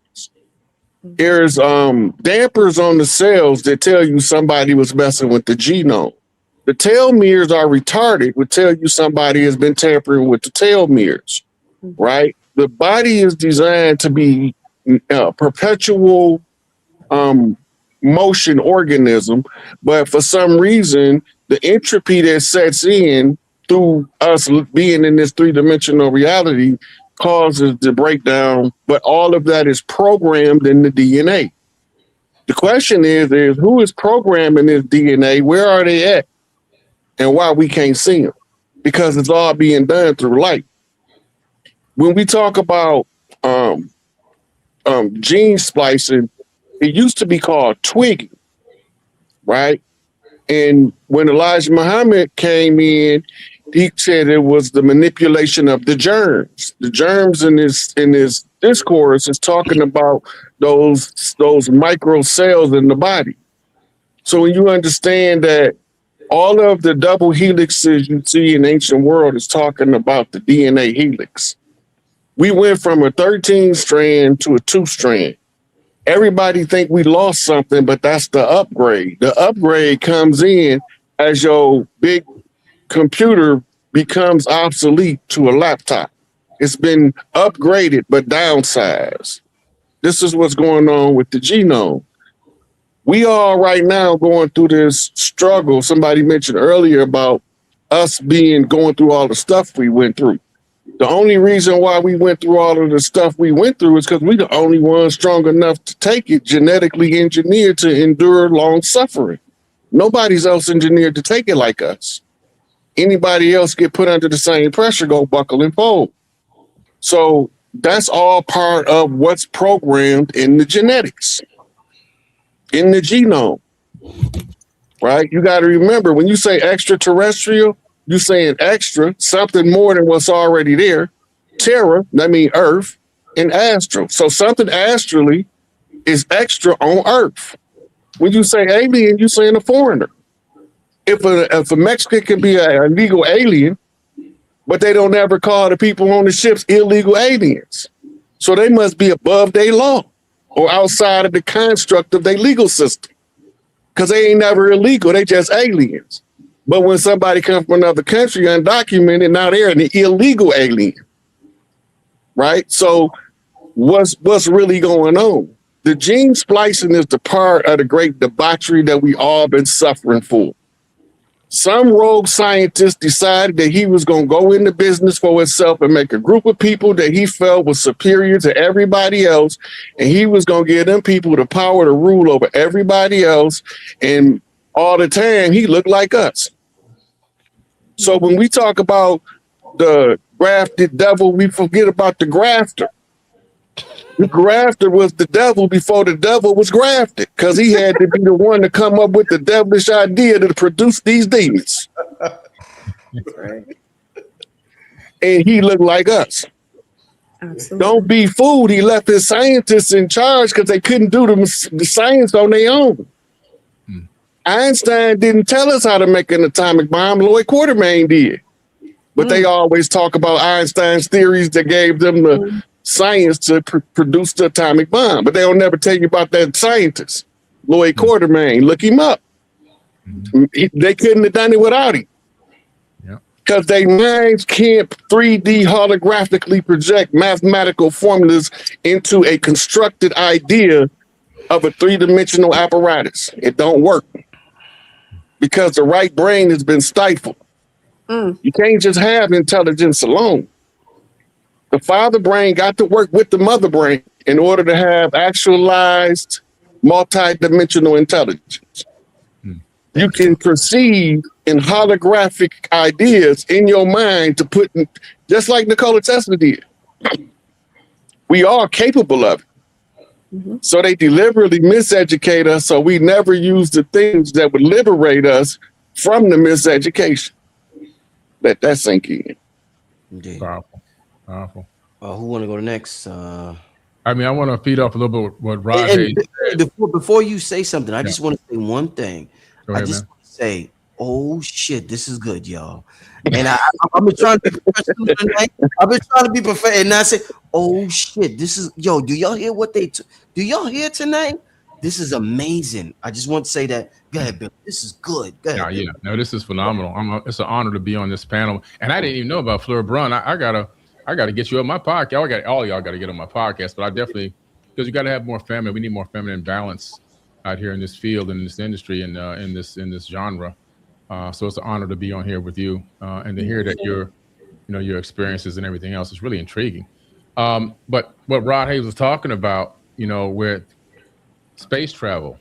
There's dampers on the cells that tell you somebody was messing with the genome. The telomeres are retarded, would tell you somebody has been tampering with the telomeres, right? The body is designed to be a perpetual motion organism, but for some reason, the entropy that sets in through us being in this three-dimensional reality causes the breakdown, but all of that is programmed in the DNA. The question is who is programming this DNA? Where are they at? And why we can't see them? Because it's all being done through light. When we talk about gene splicing, it used to be called twigging, right? And when Elijah Muhammad came in, he said it was the manipulation of the germs. The germs in this discourse is talking about those micro cells in the body. So when you understand that all of the double helixes you see in the ancient world is talking about the DNA helix. We went from a 13 strand to a 2 strand. Everybody think we lost something, but that's the upgrade. The upgrade comes in as your big computer becomes obsolete to a laptop. It's been upgraded, but downsized. This is what's going on with the genome. We are right now going through this struggle. Somebody mentioned earlier about us going through all the stuff we went through. The only reason why we went through all of the stuff we went through is because we're the only ones strong enough to take it, genetically engineered to endure long suffering. Nobody's else engineered to take it like us. Anybody else get put under the same pressure, go buckle and fold. So that's all part of what's programmed in the genetics, in the genome, right? You got to remember, when you say extraterrestrial, you're saying extra, something more than what's already there. Terra, that means Earth, and astral. So something astrally is extra on Earth. When you say alien, you're saying a foreigner. If a Mexican can be an illegal alien, but they don't ever call the people on the ships illegal aliens. So they must be above their law or outside of the construct of their legal system. Because they ain't never illegal, they just aliens. But when somebody comes from another country undocumented, now they're an illegal alien, right? So what's really going on? The gene splicing is the part of the great debauchery that we all been suffering for. Some rogue scientist decided that he was going to go into business for himself and make a group of people that he felt was superior to everybody else. And he was going to give them people the power to rule over everybody else. And all the time, he looked like us. So when we talk about the grafted devil, we forget about the grafter. The grafter was the devil before the devil was grafted, because he had to be the one to come up with the devilish idea to produce these demons. That's right. And he looked like us. Absolutely. Don't be fooled. He left his scientists in charge because they couldn't do the science on their own. Einstein didn't tell us how to make an atomic bomb. Lloyd Quartermain did. But they always talk about Einstein's theories that gave them the science to produce the atomic bomb. But they don't never tell you about that scientist, Lloyd Quartermain. Look him up. They couldn't have done it without him. because their minds can't 3D holographically project mathematical formulas into a constructed idea of a three-dimensional apparatus. It don't work because the right brain has been stifled. You can't just have intelligence alone. The father brain got to work with the mother brain in order to have actualized multi-dimensional intelligence. You can perceive in holographic ideas in your mind to put in, just like Nikola Tesla did. We are capable of it. So they deliberately miseducate us so we never use the things that would liberate us from the miseducation. Let that sink in. Indeed. Powerful. Powerful. Who want to go next? I mean, I want to feed off a little bit what Rod Hayes said. Before you say something, I just want to say one thing. Go ahead, I just man. want to say, oh shit, this is good, y'all. And I've been trying to be professional tonight. I've been trying to be professional, and I say, oh shit, this is do y'all hear what they? Do y'all hear tonight? This is amazing. I just want to say that. Go ahead, Bill. This is good. Go ahead. Yeah, no, this is phenomenal. It's an honor to be on this panel, and I didn't even know about Fleur Brun. I gotta get you on my podcast. All y'all got to get on my podcast, but I definitely, because you got to have more feminine. We need more feminine balance out here in this field, in this industry, and in this genre. So it's an honor to be on here with you, and to hear that your experiences and everything else is really intriguing. But what Rod Hayes was talking about, with space travel,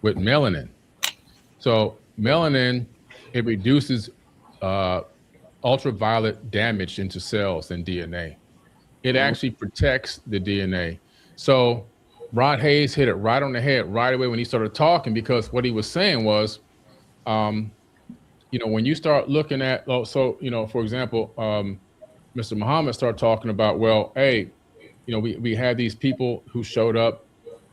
with melanin. So melanin, it reduces ultraviolet damage into cells and DNA. It actually protects the DNA. So Rod Hayes hit it right on the head right away when he started talking, because what he was saying was, when you start looking at, for example, Mr. Muhammad started talking about, well, hey, we had these people who showed up.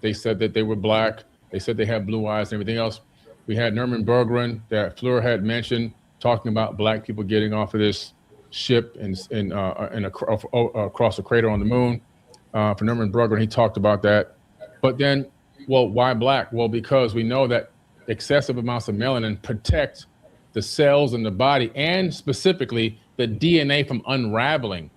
They said that they were black. They said they had blue eyes and everything else. We had Norman Berggren that Fleur had mentioned, talking about black people getting off of this ship and across a crater on the moon. For Norman Berggren, he talked about that. But then, well, why black? Well, because we know that excessive amounts of melanin protect the cells in the body, and specifically the DNA from unraveling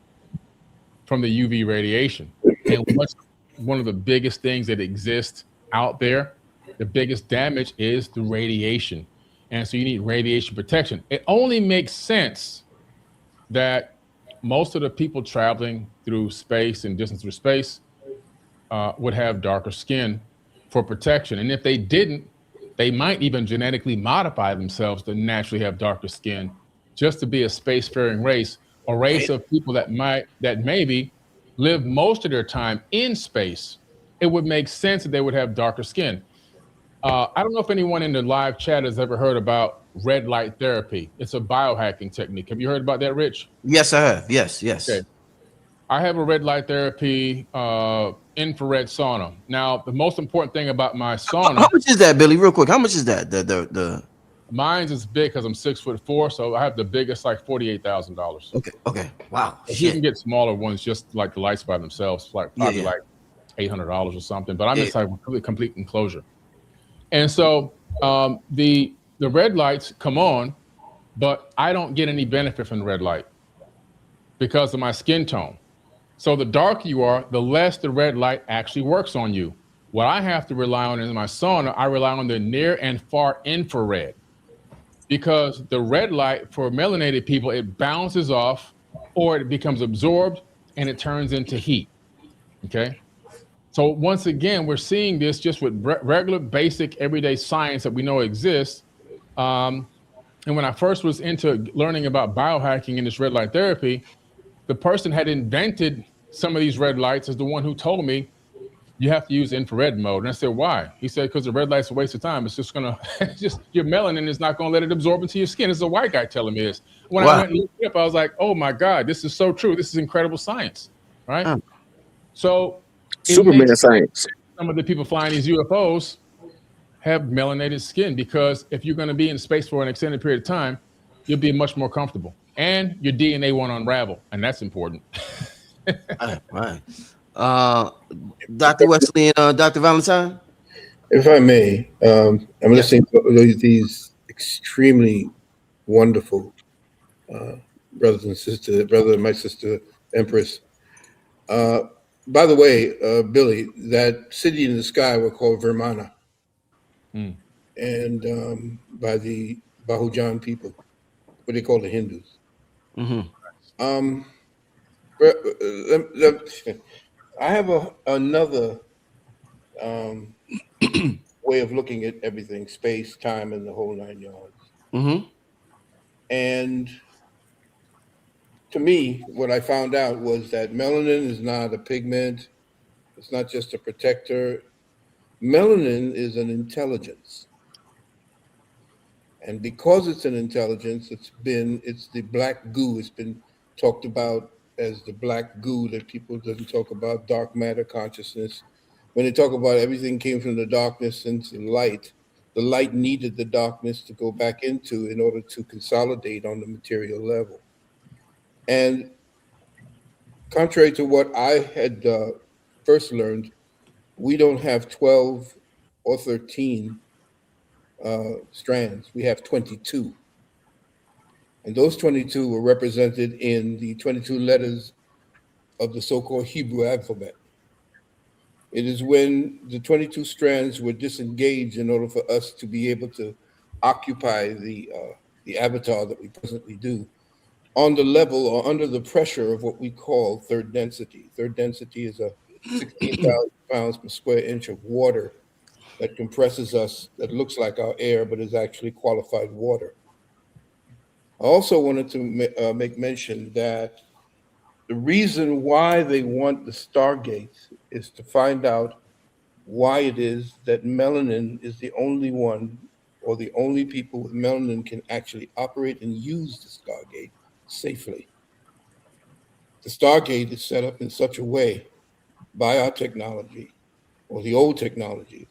from the UV radiation. And what's one of the biggest things that exists out there, the biggest damage is the radiation. And so you need radiation protection. It only makes sense that most of the people traveling through space and distance through space would have darker skin for protection. And if they didn't, they might even genetically modify themselves to naturally have darker skin, just to be a spacefaring race, a race of people that maybe live most of their time in space. It would make sense that they would have darker skin. I don't know if anyone in the live chat has ever heard about red light therapy. It's a biohacking technique. Have you heard about that, Rich? Yes, I have. Yes. Okay. I have a red light therapy infrared sauna. Now, the most important thing about my sauna. How much is that, Billy? Real quick, how much is that? The Mine's is big because I'm 6'4", so I have the biggest, like $48,000. Okay. Wow. You can get smaller ones, just like the lights by themselves, like probably like $800 or something. But I'm just like complete enclosure. And so the red lights come on, but I don't get any benefit from the red light because of my skin tone. So the darker you are, the less the red light actually works on you. What I have to rely on in my sauna, I rely on the near and far infrared, because the red light for melanated people, it bounces off or it becomes absorbed and it turns into heat. Okay. So once again, we're seeing this just with regular, basic, everyday science that we know exists. And when I first was into learning about biohacking and this red light therapy, the person had invented some of these red lights is the one who told me you have to use infrared mode. And I said, why? He said, because the red light's a waste of time. It's just gonna, your melanin is not gonna let it absorb into your skin. It's a white guy telling me this. When I went and looked it up, I was like, oh my God, this is so true. This is incredible science, right? So Superman science. Some of the people flying these UFOs have melanated skin, because if you're gonna be in space for an extended period of time, you'll be much more comfortable. And your DNA won't unravel, and that's important. Right. Dr. Wesley and Dr. Valentine? If I may, I'm listening to these extremely wonderful brothers and sisters, brother and my sister Empress. Uh, by the way, Billy, that city in the sky were called Vermana, Mm. and by the Bahujan people, what they call the Hindus. Mm-hmm. Um, I have another um, way of looking at everything, space, time, and the whole 9 yards. Mm-hmm. And to me, what I found out was that melanin is not a pigment. It's not just a protector. Melanin is an intelligence. And because it's an intelligence, it's the black goo. It's been talked about as the black goo that people doesn't talk about, dark matter consciousness. When they talk about everything came from the darkness into the light needed the darkness to go back into in order to consolidate on the material level. And contrary to what I had first learned, we don't have 12 or 13 strands. We have 22. And those 22 were represented in the 22 letters of the so called Hebrew alphabet. It is when the 22 strands were disengaged in order for us to be able to occupy the avatar that we presently do on the level or under the pressure of what we call third density. Third density is a 16,000 pounds per square inch of water that compresses us, that looks like our air, but is actually qualified water. I also wanted to make mention that the reason why they want the stargates is to find out why it is that melanin is the only one or the only people with melanin can actually operate and use the stargate safely. The stargate is set up in such a way by our technology or the old technologies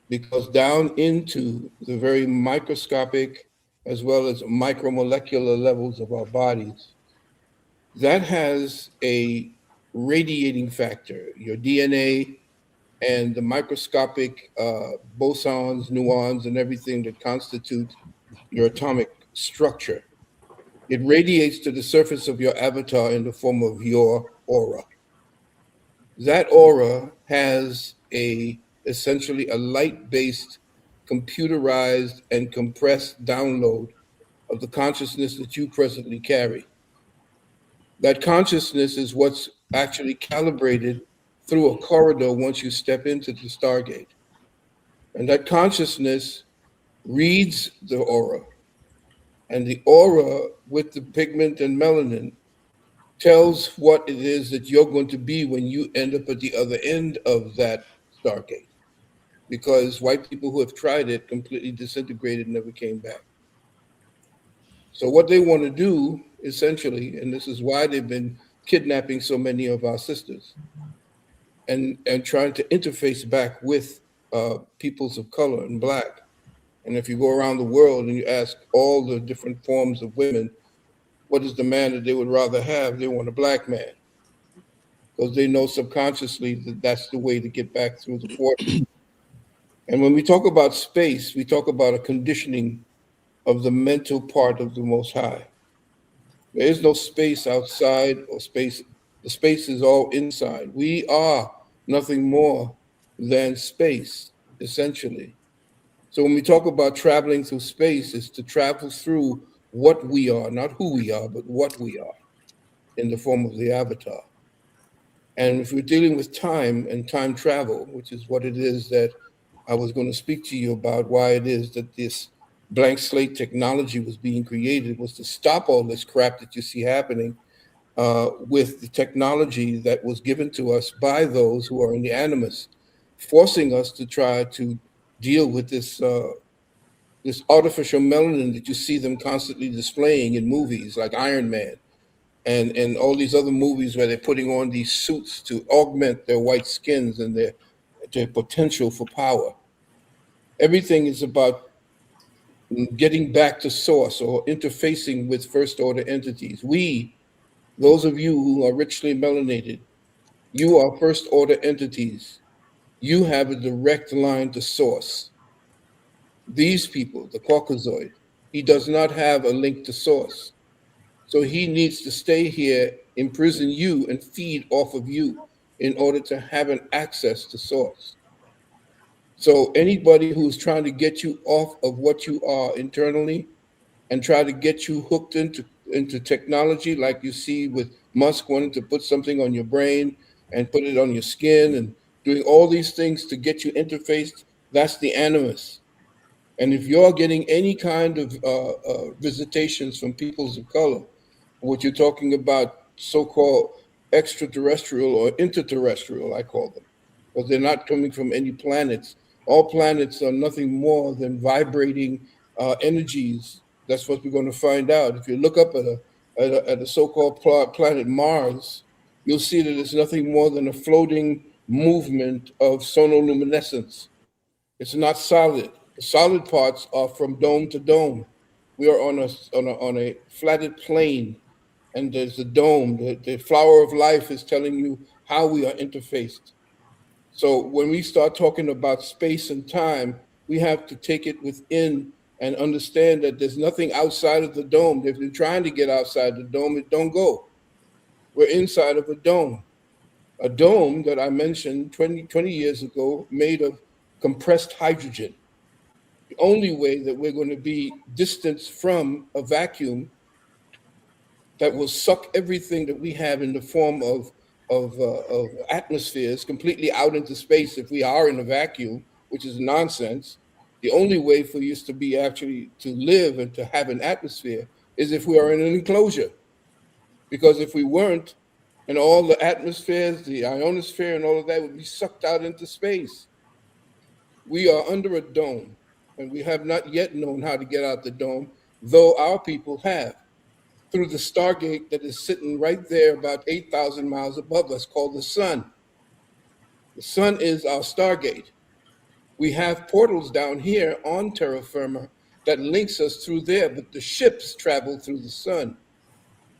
because down into the very microscopic as well as micromolecular levels of our bodies, that has a radiating factor. Your DNA and the microscopic bosons, nuons, and everything that constitute your atomic structure. It radiates to the surface of your avatar in the form of your aura. That aura has essentially a light-based, computerized, and compressed download of the consciousness that you presently carry. That consciousness is what's actually calibrated through a corridor once you step into the Stargate. And that consciousness reads the aura. And the aura with the pigment and melanin tells what it is that you're going to be when you end up at the other end of that Stargate. Because white people who have tried it completely disintegrated and never came back. So what they want to do, essentially, and this is why they've been kidnapping so many of our sisters and trying to interface back with peoples of color and black. And if you go around the world and you ask all the different forms of women, what is the man that they would rather have? They want a black man because they know subconsciously that that's the way to get back through the portal. And when we talk about space, we talk about a conditioning of the mental part of the Most High. There is no space outside or space. The space is all inside. We are nothing more than space, essentially. So when we talk about traveling through space, it's to travel through what we are, not who we are, but what we are in the form of the avatar. And if we're dealing with time and time travel, which is what it is that I was going to speak to you about, why it is that this blank slate technology was being created, was to stop all this crap that you see happening with the technology that was given to us by those who are in the animus, forcing us to try to deal with this artificial melanin that you see them constantly displaying in movies like Iron Man and all these other movies where they're putting on these suits to augment their white skins and their potential for power. Everything is about getting back to source or interfacing with first order entities. Those of you who are richly melanated, you are first order entities. You have a direct line to source. These people, the Caucasoid, he does not have a link to source. So he needs to stay here, imprison you, and feed off of you in order to have an access to source. So anybody who's trying to get you off of what you are internally and try to get you hooked into technology, like you see with Musk wanting to put something on your brain and put it on your skin and doing all these things to get you interfaced, that's the animus. And if you're getting any kind of visitations from peoples of color, what you're talking about, so-called extraterrestrial or interterrestrial, I call them, because they're not coming from any planets. All planets are nothing more than vibrating energies. That's what we're going to find out. If you look up at a so-called planet Mars, you'll see that it's nothing more than a floating movement of sonoluminescence. It's not solid. The solid parts are from dome to dome. We are on a flatted plane, and there's the dome. The flower of life is telling you how we are interfaced. So when we start talking about space and time, we have to take it within and understand that there's nothing outside of the dome. If you're trying to get outside the dome, it don't go. We're inside of a dome that I mentioned 20 years ago, made of compressed hydrogen. The only way that we're going to be distanced from a vacuum that will suck everything that we have in the form of atmospheres completely out into space if we are in a vacuum, which is nonsense. The only way for us to be actually to live and to have an atmosphere is if we are in an enclosure. Because if we weren't, and all the atmospheres, the ionosphere and all of that would be sucked out into space. We are under a dome, and we have not yet known how to get out the dome, though our people have, through the Stargate that is sitting right there about 8,000 miles above us, called the sun. The sun is our Stargate. We have portals down here on terra firma that links us through there, but the ships travel through the sun.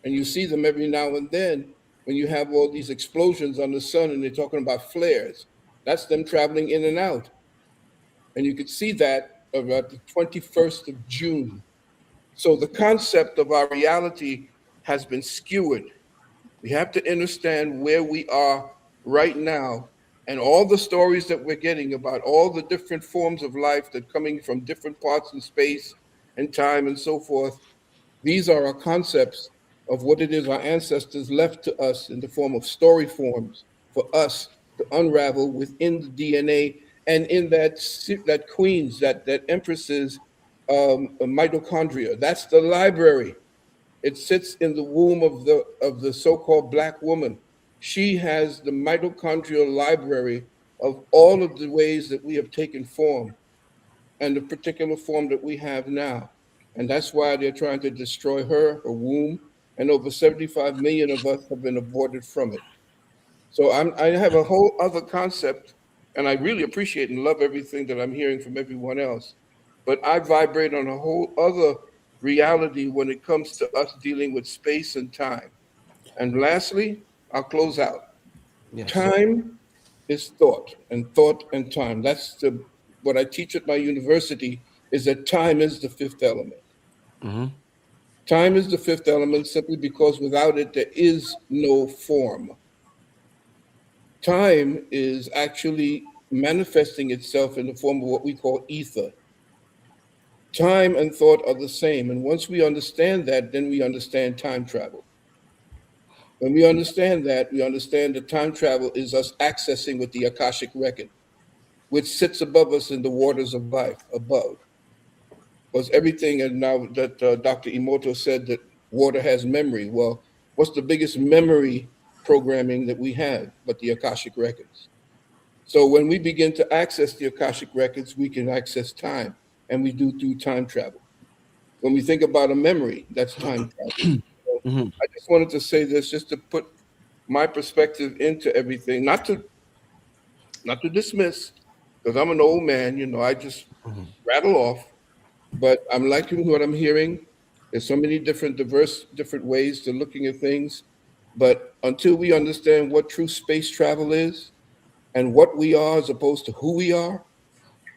And you see them every now and then when you have all these explosions on the sun and they're talking about flares. That's them traveling in and out. And you could see that about the 21st of June. So the concept of our reality has been skewered. We have to understand where we are right now and all the stories that we're getting about all the different forms of life that are coming from different parts in space and time and so forth. These are our concepts of what it is our ancestors left to us in the form of story forms for us to unravel within the DNA and in that queen's, that empress's mitochondria. That's the library. It sits in the womb of the so-called Black woman. She has the mitochondrial library of all of the ways that we have taken form and the particular form that we have now. And that's why they're trying to destroy her womb, and over 75 million of us have been aborted from it. So I have a whole other concept, and I really appreciate and love everything that I'm hearing from everyone else. But I vibrate on a whole other reality when it comes to us dealing with space and time. And lastly, I'll close out. Yes. Time is thought and time. That's what I teach at my university, is that time is the fifth element. Mm-hmm. Time is the fifth element simply because without it, there is no form. Time is actually manifesting itself in the form of what we call ether. Time and thought are the same. And once we understand that, then we understand time travel. When we understand that, we understand that time travel is us accessing with the Akashic record, which sits above us in the waters of life, above. Because everything, and now that Dr. Emoto said that water has memory. Well, what's the biggest memory programming that we have but the Akashic records? So when we begin to access the Akashic records, we can access time, and we do time travel. When we think about a memory, that's time travel. So I just wanted to say this just to put my perspective into everything, not to dismiss, because I'm an old man, I just rattle off, but I'm liking what I'm hearing. There's so many different ways to looking at things, but until we understand what true space travel is and what we are as opposed to who we are,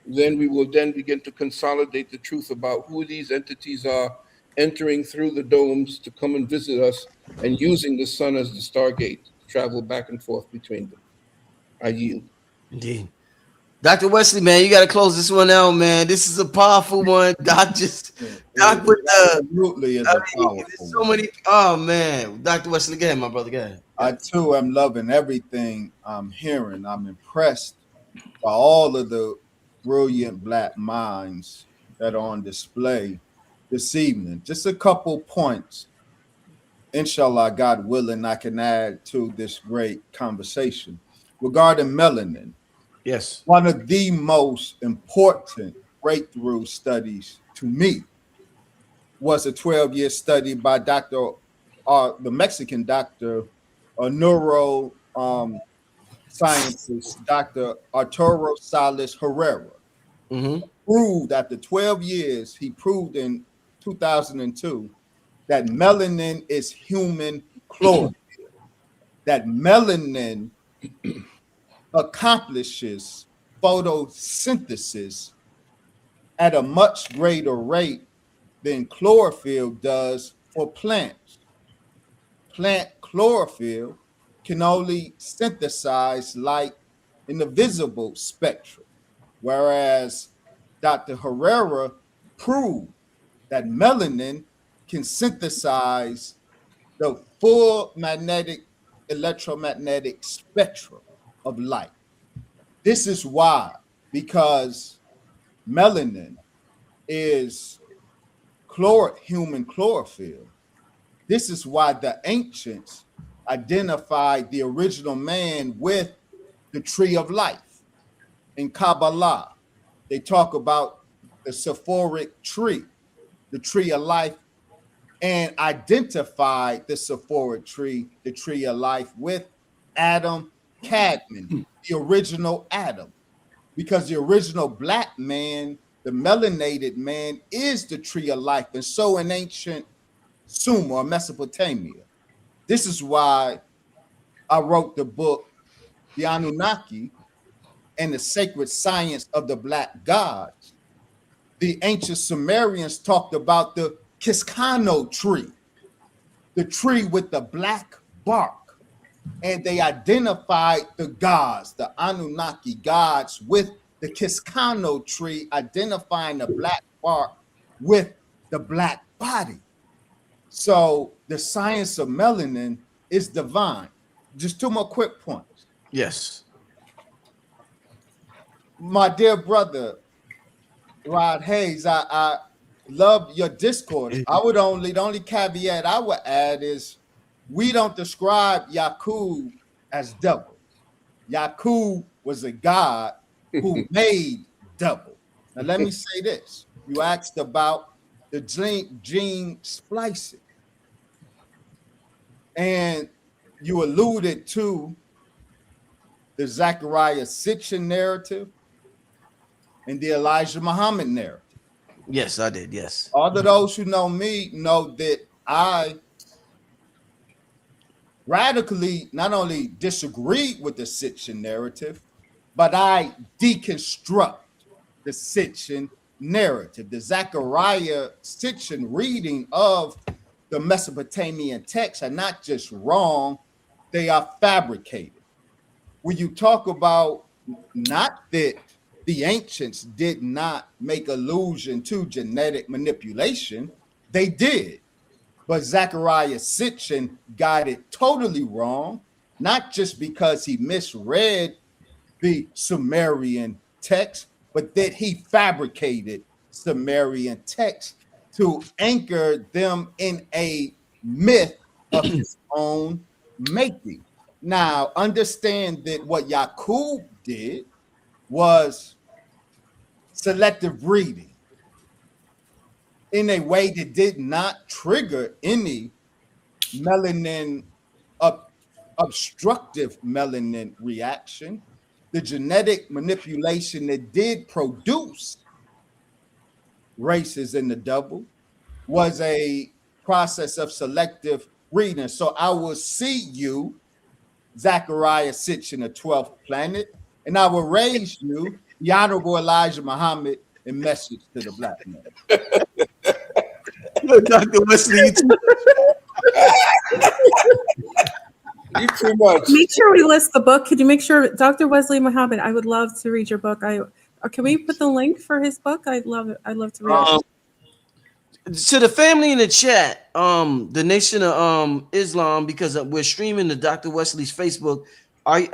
then we will then begin to consolidate the truth about who these entities are entering through the domes to come and visit us, and using the sun as the stargate to travel back and forth between them. I yield. Indeed. Dr. Wesley, man, you got to close this one out, man. This is a powerful one. Doc with the Absolutely is I a mean, powerful there's so one. many. Oh man, Dr. Wesley, go ahead, my brother. Go ahead. I too am loving everything I'm hearing. I'm impressed by all of the brilliant black minds that are on display this evening. Just a couple points, inshallah, God willing, I can add to this great conversation regarding melanin. Yes. One of the most important breakthrough studies to me was a 12-year study by the Mexican doctor, neuro scientist, Dr. Arturo Salas Herrera. Mm-hmm. Proved after 12 years, he proved in 2002 that melanin is human chlorophyll, that melanin accomplishes photosynthesis at a much greater rate than chlorophyll does for plants. Plant chlorophyll can only synthesize light in the visible spectrum, whereas Dr. Herrera proved that melanin can synthesize the full electromagnetic spectrum of light. This is why, because melanin is human chlorophyll. This is why the ancients identified the original man with the tree of life. In Kabbalah, they talk about the Sephoric tree, the tree of life, and identified the Sephoric tree, the tree of life, with Adam Cadman, the original Adam, because the original black man, the melanated man, is the tree of life. And so in ancient Sumer or Mesopotamia, this is why I wrote the book, The Anunnaki and the Sacred Science of the Black Gods. The ancient Sumerians talked about the Kiskano tree, the tree with the black bark. And they identified the gods, the Anunnaki gods, with the Kiskano tree, identifying the black bark with the black body. So the science of melanin is divine. Just two more quick points. Yes. My dear brother, Rod Hayes, I love your discourse. The only caveat I would add is we don't describe Yakub as devil. Yakub was a god who made devil. Now let me say this. You asked about the gene splicing. And you alluded to the Zechariah Sitchin narrative and the Elijah Muhammad narrative. Yes, I did. Yes. All of those who know me know that I radically not only disagree with the Sitchin narrative, but I deconstruct the Sitchin narrative. The Zechariah Sitchin reading of the Mesopotamian texts are not just wrong, they are fabricated. When you talk about not that the ancients did not make allusion to genetic manipulation, they did. But Zechariah Sitchin got it totally wrong, not just because he misread the Sumerian text, but that he fabricated Sumerian text to anchor them in a myth of his own making. Now, understand that what Yakub did was selective reading in a way that did not trigger any melanin, obstructive melanin reaction. The genetic manipulation that did produce races in the double was a process of selective reading. So I will see you, Zechariah, sits in the 12th planet, and I will raise you, the Honorable Elijah Muhammad, and message to the black man. Dr. Wesley, you too. You too much. Make sure we list the book. Could you make sure, Dr. Wesley Muhammad? I would love to read your book. Can we put the link for his book? I'd love it. I'd love to read it. To the family in the chat, the Nation of Islam, because we're streaming to Dr. Wesley's Facebook.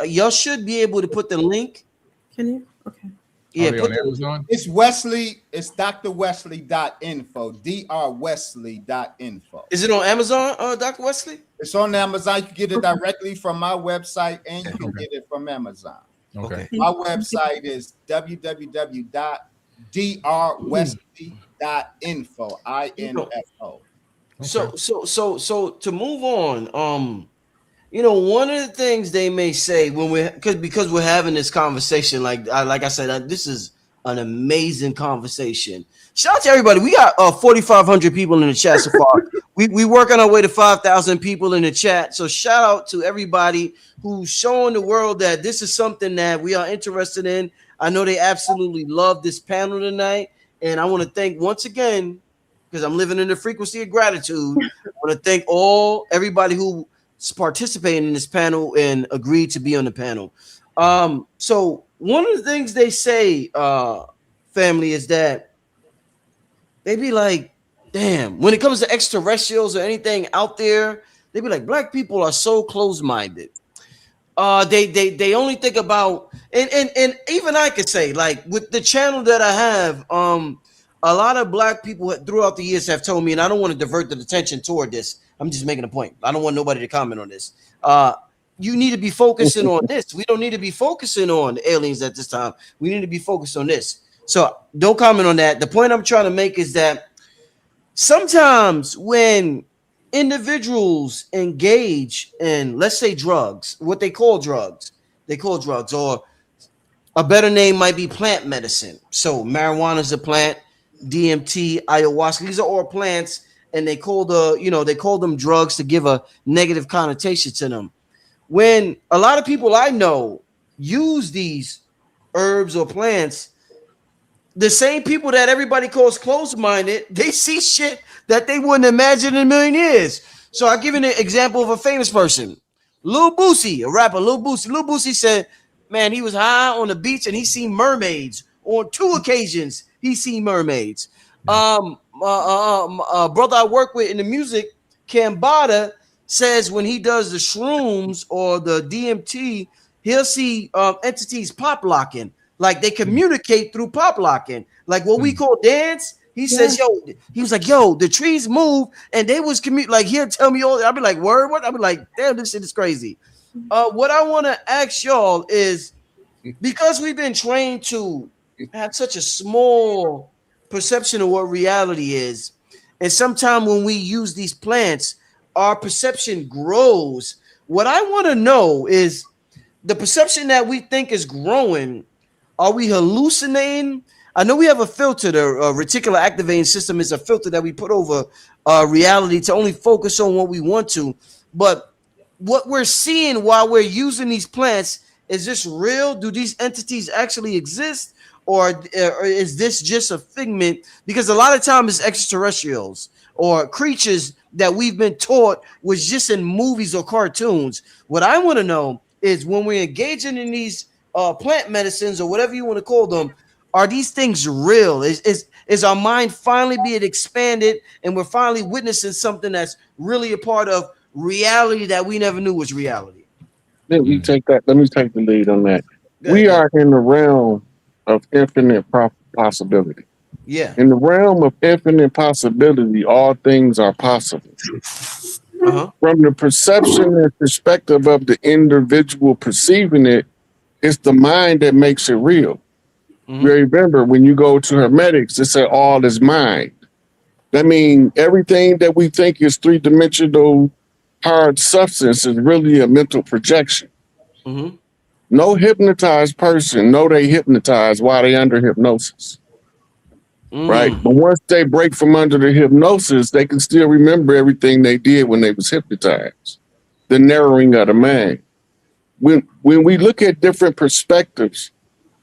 Y'all should be able to put the link. Can you? Okay. Yeah, Are they on Amazon? It's Wesley. It's drwesley.info. drwesley.info. Is it on Amazon, Dr. Wesley? It's on Amazon. You can get it directly from my website, and you can get it from Amazon. Okay. My website is www.drwesley.info. INFO. So to move on, one of the things they may say when because we're having this conversation, like I said, this is an amazing conversation. Shout out to everybody. We got 4,500 people in the chat so far. we work on our way to 5,000 people in the chat. So shout out to everybody who's showing the world that this is something that we are interested in. I know they absolutely love this panel tonight, and I want to thank once again, because I'm living in the frequency of gratitude. I want to thank everybody who participating in this panel and agreed to be on the panel. So one of the things they say, family, is that they be like, damn, when it comes to extraterrestrials or anything out there, they be like, black people are so close-minded. They only think about, and even I could say, like, with the channel that I have, a lot of black people throughout the years have told me, and I don't want to divert the attention toward this. I'm just making a point. I don't want nobody to comment on this. You need to be focusing on this. We don't need to be focusing on the aliens at this time. We need to be focused on this. So don't comment on that. The point I'm trying to make is that sometimes when individuals engage in, let's say, drugs, what they call drugs, or a better name might be plant medicine. So marijuana is a plant, DMT, ayahuasca, these are all plants, and they call them drugs to give a negative connotation to them. When a lot of people I know use these herbs or plants, the same people that everybody calls closed-minded, they see shit that they wouldn't imagine in a million years. So I'll give you an example of a famous person. Lil Boosie, a rapper, Lil Boosie. Lil Boosie said, man, he was high on the beach and he seen mermaids. On 2 occasions, he seen mermaids. Brother I work with in the music, Cambada, says when he does the shrooms or the DMT, he'll see entities pop locking. Like they communicate through pop locking, like what we call dance. He says, he was like, the trees move, and they was like he'll tell me all. I'll be like, word, what? I'll be like, damn, this shit is crazy. What I want to ask y'all is, because we've been trained to have such a small perception of what reality is, and sometimes when we use these plants, our perception grows. What I want to know is the perception that we think is growing. Are we hallucinating? I know we have a filter. The reticular activating system is a filter that we put over reality to only focus on what we want to. But what we're seeing while we're using these plants, is this real? Do these entities actually exist? Or is this just a figment? Because a lot of times it's extraterrestrials or creatures that we've been taught was just in movies or cartoons. What I want to know is when we're engaging in these plant medicines or whatever you want to call them, are these things real? Is our mind finally being expanded and we're finally witnessing something that's really a part of reality that we never knew was reality? Let me take the lead on that. We are in the realm of infinite possibility. Yeah. In the realm of infinite possibility, all things are possible. From the perception and perspective of the individual perceiving it, it's the mind that makes it real. Remember, when you go to Hermetics, they say all is mind. That means everything that we think is 3-dimensional hard substance is really a mental projection. No hypnotized person know they hypnotized while they under hypnosis. Right? But once they break from under the hypnosis, they can still remember everything they did when they was hypnotized. The narrowing of the mind. When we look at different perspectives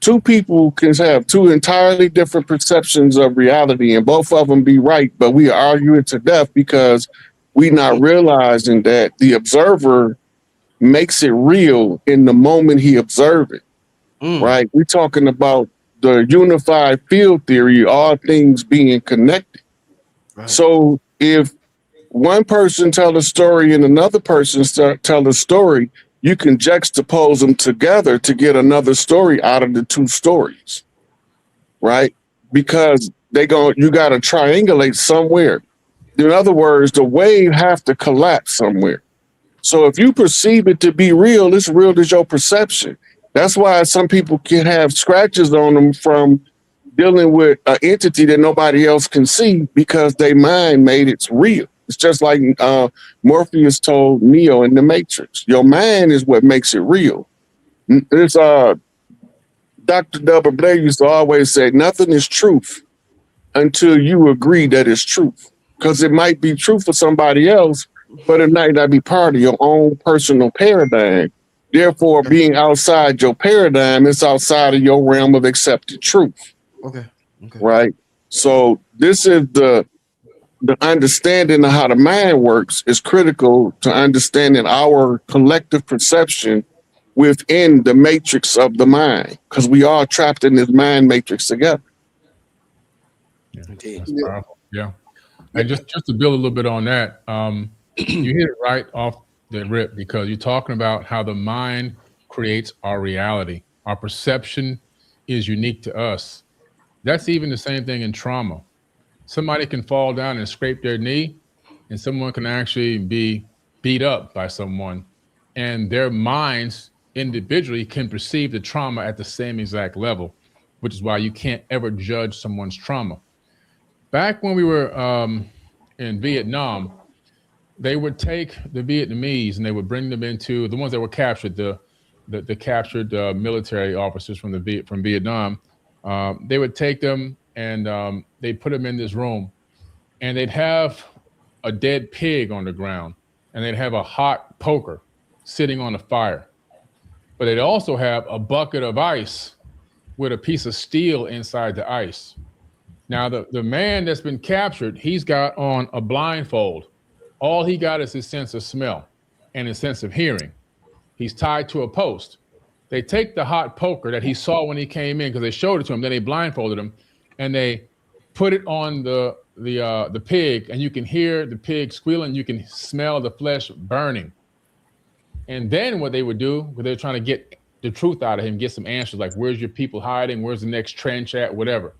two people can have two entirely different perceptions of reality, and both of them be right, but we argue it to death because we not realizing that the observer makes it real in the moment he observes it. Right? We're talking about the unified field theory, all things being connected. Right. So if one person tell a story and another person tell a story, you can juxtapose them together to get another story out of the two stories, right? Because you got to triangulate somewhere. In other words, the wave have to collapse somewhere. So if you perceive it to be real, it's real as your perception. That's why some people can have scratches on them from dealing with an entity that nobody else can see because their mind made it real. It's just like Morpheus told Neo in the Matrix. Your mind is what makes it real. There's Dr. Double Blair used to always say, nothing is truth until you agree that it's truth. Because it might be true for somebody else, but it might not be part of your own personal paradigm. Therefore, being outside your paradigm, it's outside of your realm of accepted truth. Okay. Right? So this is the understanding of how the mind works is critical to understanding our collective perception within the matrix of the mind, because we are trapped in this mind matrix together. Indeed. That's powerful. Yeah. And just to build a little bit on that, you hit it right off the rip, because you're talking about how the mind creates our reality. Our perception is unique to us. That's even the same thing in trauma. Somebody can fall down and scrape their knee, and someone can actually be beat up by someone, and their minds individually can perceive the trauma at the same exact level, which is why you can't ever judge someone's trauma. Back when we were in Vietnam, they would take the Vietnamese and they would bring them into the ones that were captured, the captured military officers from Vietnam. They would take them and they put them in this room, and they'd have a dead pig on the ground, and they'd have a hot poker sitting on a fire. But they'd also have a bucket of ice with a piece of steel inside the ice. Now, the man that's been captured, he's got on a blindfold. All he got is his sense of smell and his sense of hearing. He's tied to a post. They take the hot poker that he saw when he came in, because they showed it to him, then they blindfolded him, and they put it on the pig, and you can hear the pig squealing, you can smell the flesh burning. And then what they would do, when they're trying to get the truth out of him, get some answers like, where's your people hiding? Where's the next trench at? Whatever.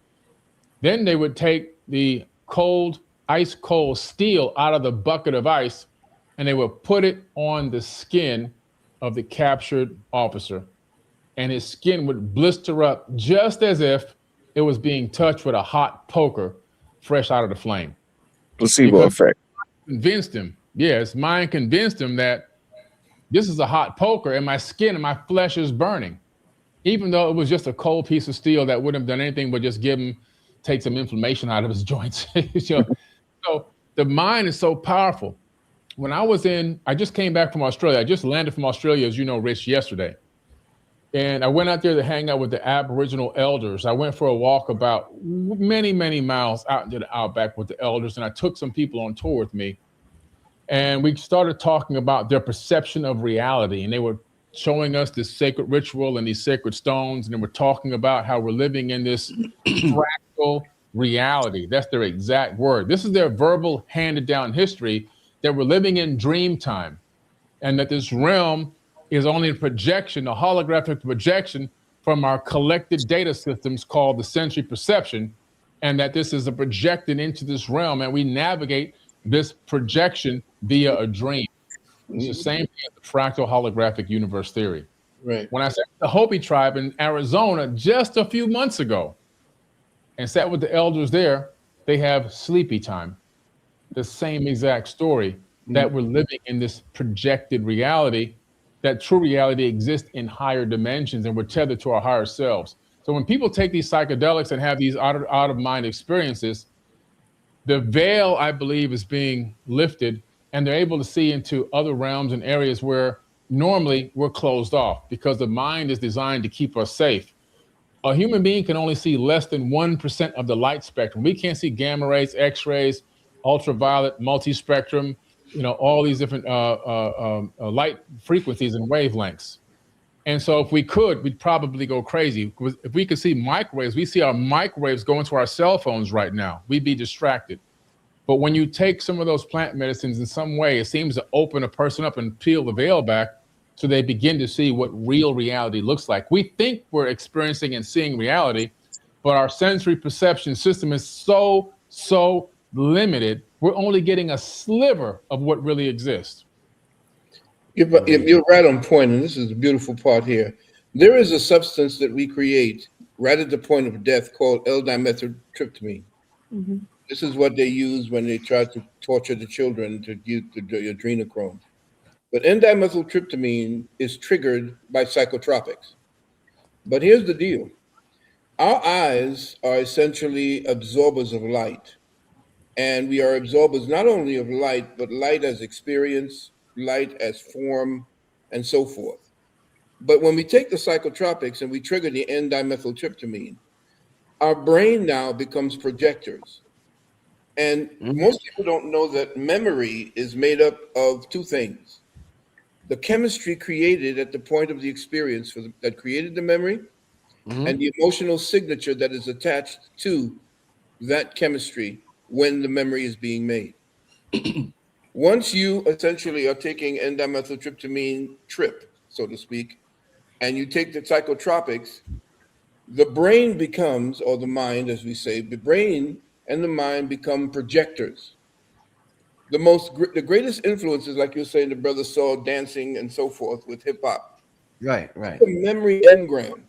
Then they would take the ice cold steel out of the bucket of ice, and they would put it on the skin of the captured officer. And his skin would blister up just as if it was being touched with a hot poker fresh out of the flame. Placebo effect. Convinced him. Yeah, his mind convinced him that this is a hot poker and my skin and my flesh is burning. Even though it was just a cold piece of steel that wouldn't have done anything but just take some inflammation out of his joints. So the mind is so powerful. When I just came back from Australia. I just landed from Australia, as you know, Rich, yesterday. And I went out there to hang out with the Aboriginal elders. I went for a walk about many, many miles out into the outback with the elders, and I took some people on tour with me. And we started talking about their perception of reality. And they were showing us this sacred ritual and these sacred stones. And they were talking about how we're living in this fractal reality. That's their exact word. This is their verbal handed down history, that we're living in dream time, and that this realm is only a projection, a holographic projection from our collected data systems called the sensory perception, and that this is a projected into this realm, and we navigate this projection via a dream. It's the same thing as the fractal holographic universe theory. Right. When I sat with the Hopi tribe in Arizona just a few months ago and sat with the elders there, they have sleepy time. The same exact story, that we're living in this projected reality, that true reality exists in higher dimensions, and we're tethered to our higher selves. So when people take these psychedelics and have these out of mind experiences, the veil, I believe, is being lifted, and they're able to see into other realms and areas where normally we're closed off, because the mind is designed to keep us safe. A human being can only see less than 1% of the light spectrum. We can't see gamma rays, X-rays, ultraviolet, multispectrum, all these different light frequencies and wavelengths. And so if we could, we'd probably go crazy. If we could see microwaves, we see our microwaves go into our cell phones right now. We'd be distracted. But when you take some of those plant medicines in some way, it seems to open a person up and peel the veil back so they begin to see what real reality looks like. We think we're experiencing and seeing reality, but our sensory perception system is so limited. We're only getting a sliver of what really exists. You're right on point, and this is the beautiful part here. There is a substance that we create right at the point of death called L-dimethyltryptamine. Mm-hmm. This is what they use when they try to torture the children to get the adrenochrome. But N-dimethyltryptamine is triggered by psychotropics. But here's the deal. Our eyes are essentially absorbers of light. And we are absorbers not only of light, but light as experience, light as form, and so forth. But when we take the psychotropics and we trigger the N-dimethyltryptamine, our brain now becomes projectors. And most people don't know that memory is made up of two things. The chemistry created at the point of the experience that created the memory, and the emotional signature that is attached to that chemistry when the memory is being made. Once you essentially are taking N-dimethyltryptamine trip, so to speak, and you take the psychotropics, the brain becomes, or the mind, as we say, the brain and the mind become projectors. The greatest influences, like you're saying, the brother saw dancing and so forth with hip hop. Right. The memory engram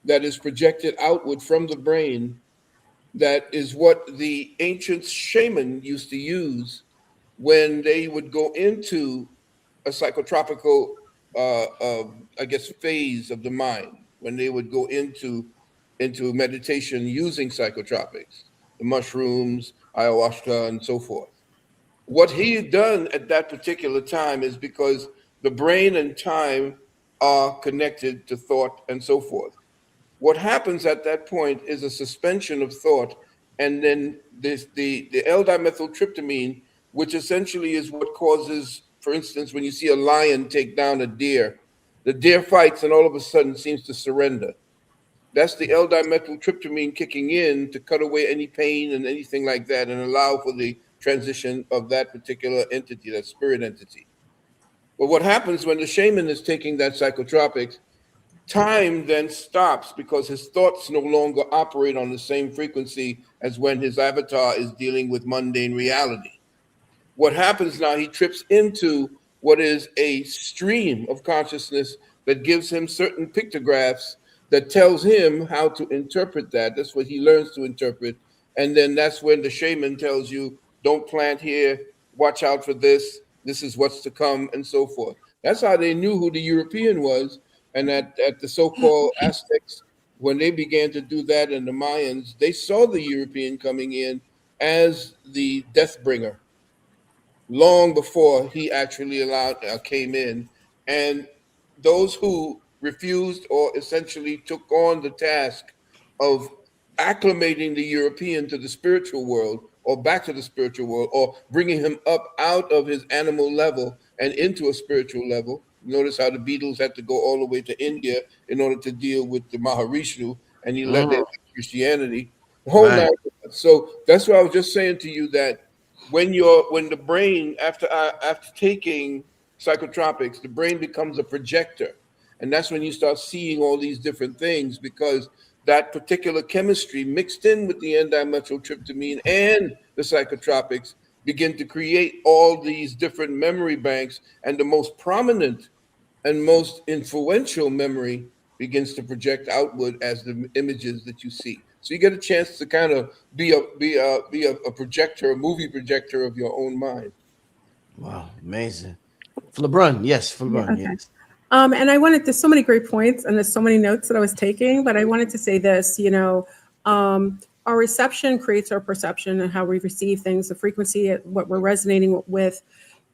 that is projected outward from the brain, that is what the ancient shaman used to use when they would go into a psychotropical, phase of the mind, when they would go into meditation using psychotropics, the mushrooms, ayahuasca, and so forth. What he had done at that particular time is because the brain and time are connected to thought and so forth. What happens at that point is a suspension of thought, and then the L-dimethyltryptamine, which essentially is what causes, for instance, when you see a lion take down a deer, the deer fights and all of a sudden seems to surrender. That's the L-dimethyltryptamine kicking in to cut away any pain and anything like that and allow for the transition of that particular entity, that spirit entity. But what happens when the shaman is taking that psychotropics, time then stops because his thoughts no longer operate on the same frequency as when his avatar is dealing with mundane reality. What happens now, he trips into what is a stream of consciousness that gives him certain pictographs that tells him how to interpret that. That's what he learns to interpret. And then that's when the shaman tells you, don't plant here, watch out for this is what's to come, and so forth. That's how they knew who the European was. And at the so-called Aztecs, when they began to do that, and the Mayans, they saw the European coming in as the death bringer long before he actually came in. And those who refused or essentially took on the task of acclimating the European to the spiritual world, or back to the spiritual world, or bringing him up out of his animal level and into a spiritual level. Notice how the Beatles had to go all the way to India in order to deal with the Maharishnu, and he led them to Christianity. So that's what I was just saying to you, that when the brain, after taking psychotropics, the brain becomes a projector. And that's when you start seeing all these different things, because that particular chemistry mixed in with the N-dimethyltryptamine and the psychotropics begin to create all these different memory banks, and the most prominent and most influential memory begins to project outward as the images that you see. So you get a chance to kind of be a projector, a movie projector of your own mind. Wow, amazing. For LeBron, yes, for LeBron, Okay. yes. And there's so many great points, and there's so many notes that I was taking, but I wanted to say this, our reception creates our perception and how we receive things. The frequency, what we're resonating with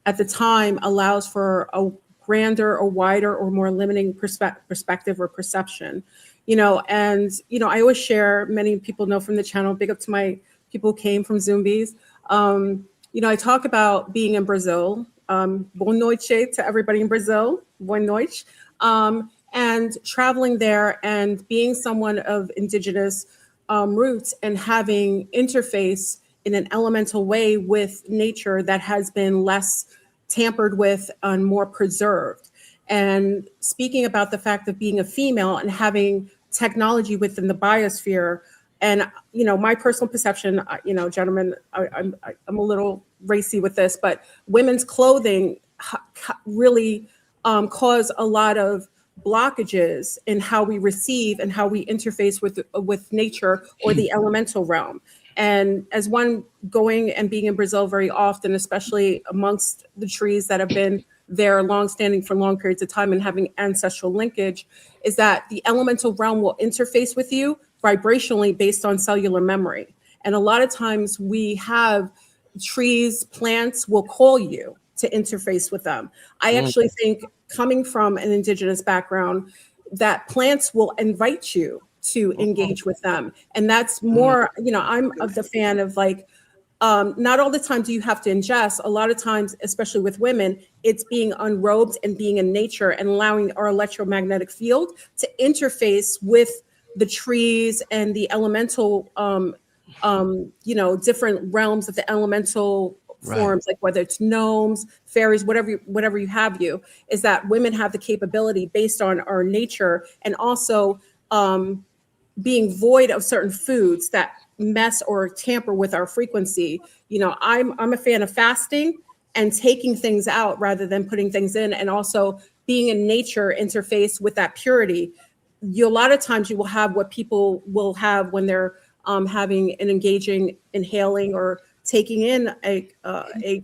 at the time, allows for a grander or wider or more limiting perspective or perception. And I always share, many people know from the channel, big up to my people who came from Zumbies. I talk about being in Brazil. Boa noite to everybody in Brazil. Boa noite. And traveling there and being someone of indigenous roots and having interface in an elemental way with nature that has been less tampered with and more preserved. And speaking about the fact of being a female and having technology within the biosphere, and my personal perception, gentlemen, I'm a little racy with this, but women's clothing really cause a lot of blockages in how we receive and how we interface with nature or the elemental realm. And as one going and being in Brazil very often, especially amongst the trees that have been there long-standing for long periods of time and having ancestral linkage, is that the elemental realm will interface with you vibrationally based on cellular memory. And a lot of times we have trees, plants will call you to interface with them. I actually think, coming from an indigenous background, that plants will invite you to engage with them. And that's more, I'm of the fan of like, not all the time do you have to ingest. A lot of times, especially with women, it's being unrobed and being in nature and allowing our electromagnetic field to interface with the trees and the elemental, different realms of the elemental forms, like whether it's gnomes, fairies, whatever you have, is that women have the capability based on our nature, and also being void of certain foods that mess or tamper with our frequency. I'm a fan of fasting and taking things out rather than putting things in, and also being in nature interface with that purity. A lot of times you will have what people will have when they're having an engaging inhaling or taking in a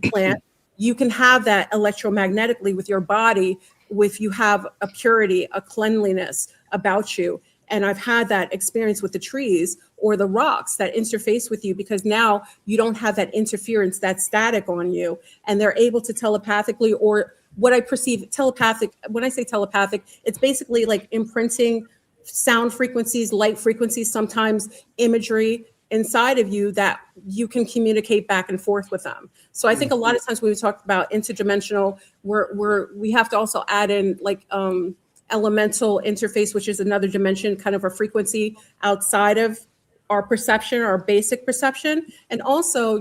plant. You can have that electromagnetically with your body if you have a purity, a cleanliness about you. And I've had that experience with the trees or the rocks that interface with you, because now you don't have that interference, that static on you, and they're able to telepathically, or what I perceive telepathic. When I say telepathic, it's basically like imprinting sound frequencies, light frequencies, sometimes imagery inside of you that you can communicate back and forth with them. So I think a lot of times when we talk about interdimensional, we have to also add in like elemental interface, which is another dimension, kind of a frequency outside of our perception, our basic perception. And also,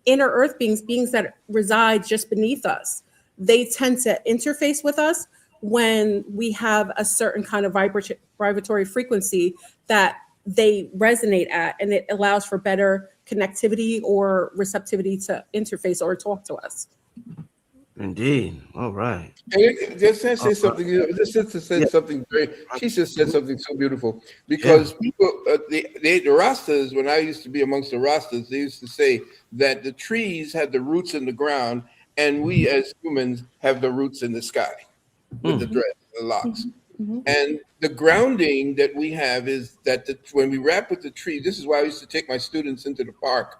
inner earth beings that reside just beneath us, they tend to interface with us when we have a certain kind of vibratory frequency that they resonate at, and it allows for better connectivity or receptivity to interface or talk to us. Indeed. All right. And just to say something, this sister said something she just said something so beautiful, because people, the Rastas, when I used to be amongst the Rastas, they used to say that the trees had the roots in the ground, and we as humans have the roots in the sky with the dreads, the locks. And the grounding that we have is that when we wrap with the tree, this is why I used to take my students into the park,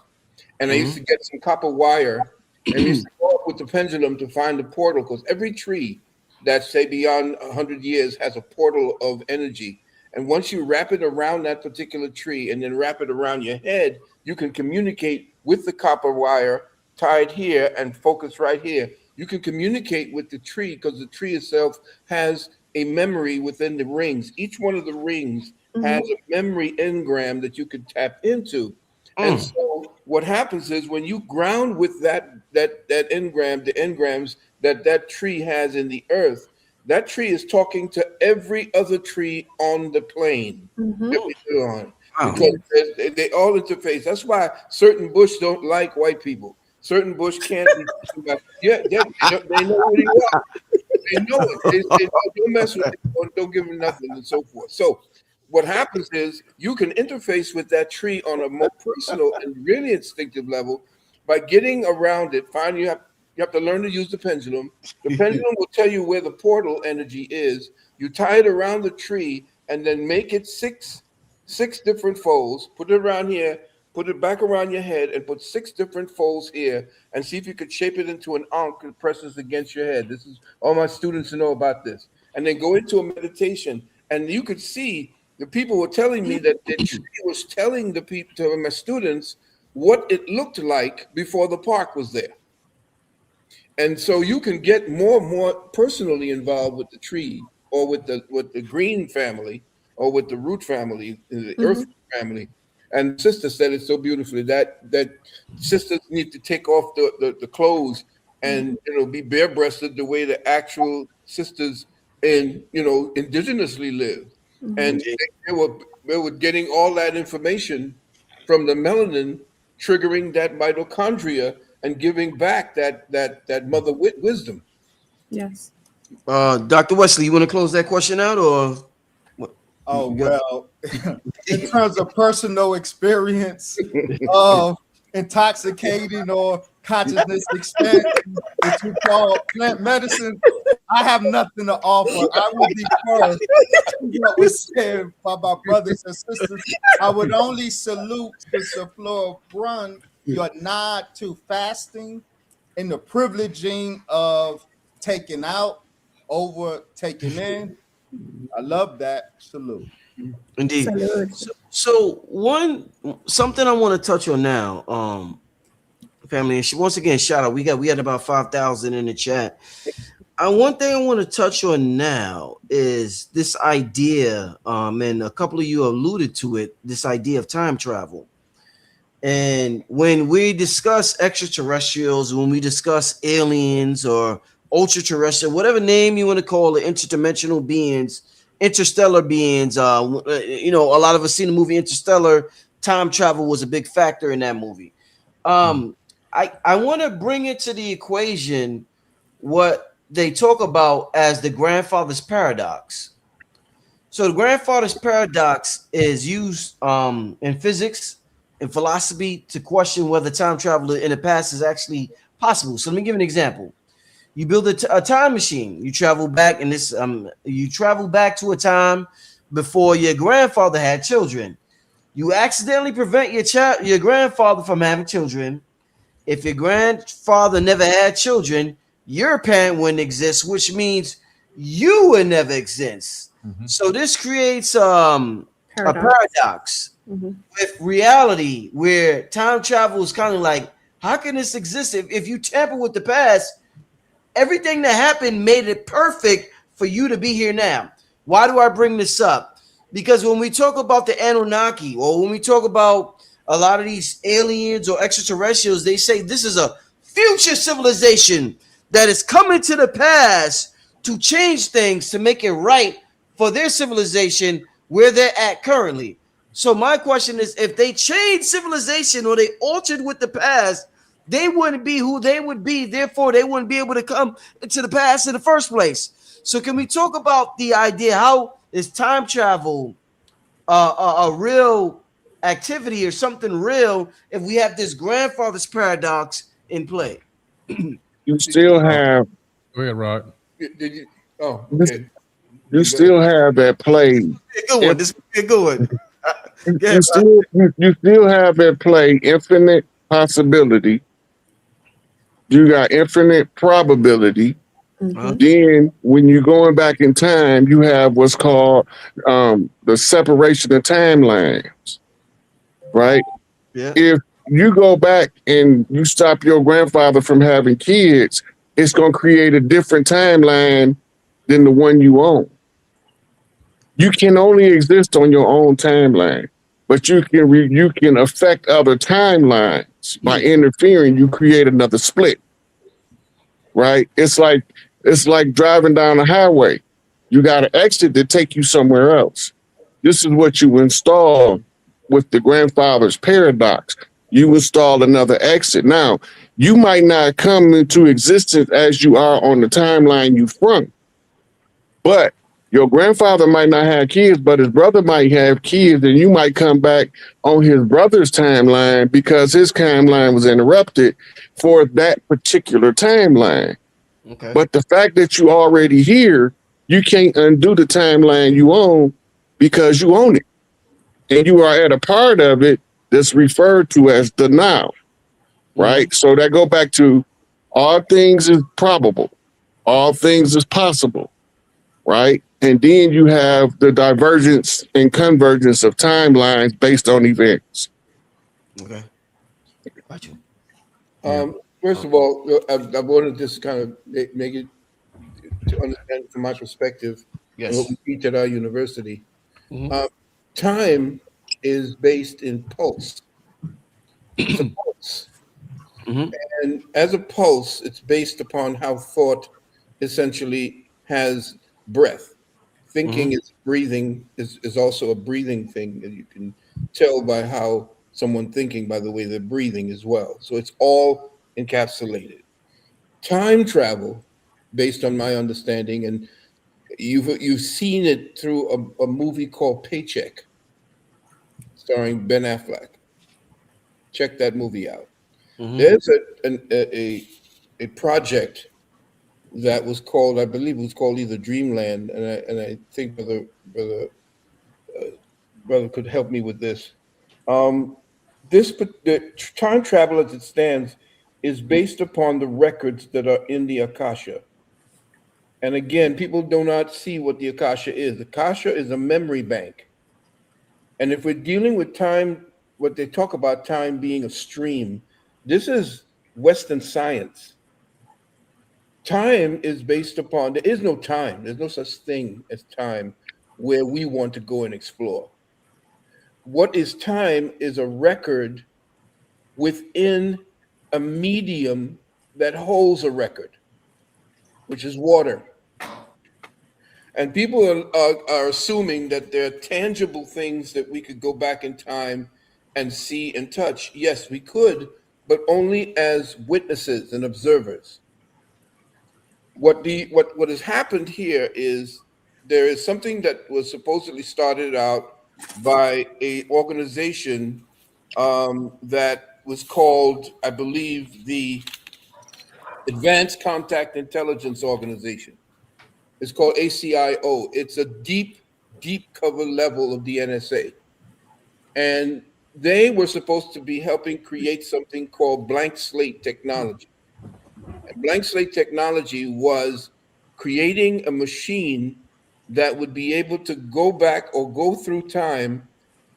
and I used to get some copper wire, and we used to go up with the pendulum to find the portal, because every tree that's, say, beyond 100 years has a portal of energy. And once you wrap it around that particular tree and then wrap it around your head, you can communicate with the copper wire tied here and focus right here. You can communicate with the tree, because the tree itself has a memory within the rings. Each one of the rings has a memory engram that you can tap into. And so what happens is, when you ground with that engram, the engrams that tree has in the earth, that tree is talking to every other tree on the plane that we live on. Because they all interface. That's why certain bush don't like white people. Certain bush can't be. They know who you are. They know it. They don't mess with it. Don't give them nothing, and so forth. So what happens is, you can interface with that tree on a more personal and really instinctive level by getting around it. You have to learn to use the pendulum. The pendulum will tell you where the portal energy is. You tie it around the tree, and then make it six different folds. Put it around here. Put it back around your head, and put 6 different folds here, and see if you could shape it into an ankh that presses against your head. This is all my students know about this. And then go into a meditation And you could see the people were telling me that the tree was telling the people, to my students, what it looked like before the park was there. And so you can get more and more personally involved with the tree, or with the green family, or with the root family, the earth family. And sister said it so beautifully that sisters need to take off the clothes and be bare-breasted the way the actual sisters indigenously live. And they were getting all that information from the melanin, triggering that mitochondria and giving back that mother wisdom. Yes. Dr. Wesley, you want to close that question out, or what? Oh, well, in terms of personal experience of intoxicating or consciousness expansion, which you call plant medicine, I have nothing to offer. I would defer to what was said by my brothers and sisters. I would only salute Sister Flora Brun, your nod to fasting and the privileging of taking out over taking in. I love that. Salute. Indeed. Salute. So something I want to touch on now, family, and once again, shout out. We had about 5,000 in the chat. One thing I want to touch on now is this idea, and a couple of you alluded to it, this idea of time travel. And when we discuss extraterrestrials, when we discuss aliens or ultra-terrestrial, whatever name you want to call it, interdimensional beings, interstellar beings, a lot of us seen the movie Interstellar. Time travel was a big factor in that movie. I want to bring into the equation what they talk about as the grandfather's paradox. So the grandfather's paradox is used in physics and philosophy to question whether time travel in the past is actually possible. So let me give an example. You build a time machine. You travel back in this. You travel back to a time before your grandfather had children. You accidentally prevent your grandfather from having children. If your grandfather never had children, your parent wouldn't exist, which means you would never exist. So this creates a paradox with reality, where time travel is kind of like, how can this exist? If you tamper with the past, everything that happened made it perfect for you to be here now. Why do I bring this up? Because when we talk about the Anunnaki, or when we talk about a lot of these aliens or extraterrestrials, they say this is a future civilization that is coming to the past to change things, to make it right for their civilization where they're at currently. So my question is, if they change civilization or they altered with the past, they wouldn't be who they would be. Therefore, they wouldn't be able to come into the past in the first place. So can we talk about the idea, how is time travel a real activity or something real if we have this grandfather's paradox in play? You still have. Go ahead, Rod. Did you? Oh, okay. You still have that play. Good one. This is a good one. You still have at play infinite possibility. You got infinite probability. Then when you're going back in time, you have what's called the separation of timelines, right? Yeah. If you go back and you stop your grandfather from having kids, it's going to create a different timeline than the one you own. You can only exist on your own timeline, but you can affect other timelines by interfering. You create another split, right? It's like driving down a highway. You got an exit to take you somewhere else. This is what you install with the grandfather's paradox. You install another exit. Now, you might not come into existence as you are on the timeline you from, but your grandfather might not have kids, but his brother might have kids, and you might come back on his brother's timeline because his timeline was interrupted for that particular timeline. Okay. But the fact that you already here, you can't undo the timeline you own because you own it. And you are at a part of it that's referred to as the now, right? So that go back to all things is probable. All things is possible, right? And then you have the divergence and convergence of timelines based on events. Okay. Got you. First of all, I wanted to just kind of make it to understand from my perspective and what Yes. we teach at our university. Mhm. Time is based in pulse. It's a pulse. Mhm. And as a pulse, it's based upon how thought essentially has breath. Thinking Mhm. is breathing, is also a breathing thing. And you can tell by how someone thinking by the way they're breathing as well. So it's all encapsulated. Time travel, based on my understanding, and you've seen it through a movie called Paycheck, starring Ben Affleck. Check that movie out. Mhm. There's a project that was called, I believe it was called either Dreamland, and I think brother could help me with this. Um, the time travel as it stands is based upon the records that are in the Akasha. And again, people do not see what the Akasha is. The Akasha is a memory bank. And if we're dealing with time, what they talk about time being a stream, this is Western science. Time is based upon, there is no time, there's no such thing as time where we want to go and explore. What is time is a record within a medium that holds a record, which is water. And people are assuming that there are tangible things that we could go back in time and see and touch. Yes, we could, but only as witnesses and observers. What has happened here is there is something that was supposedly started out by a organization that was called, I believe, the Advanced Contact Intelligence Organization. It's called ACIO. It's a deep cover level of the NSA. And they were supposed to be helping create something called blank slate technology. And blank slate technology was creating a machine that would be able to go back or go through time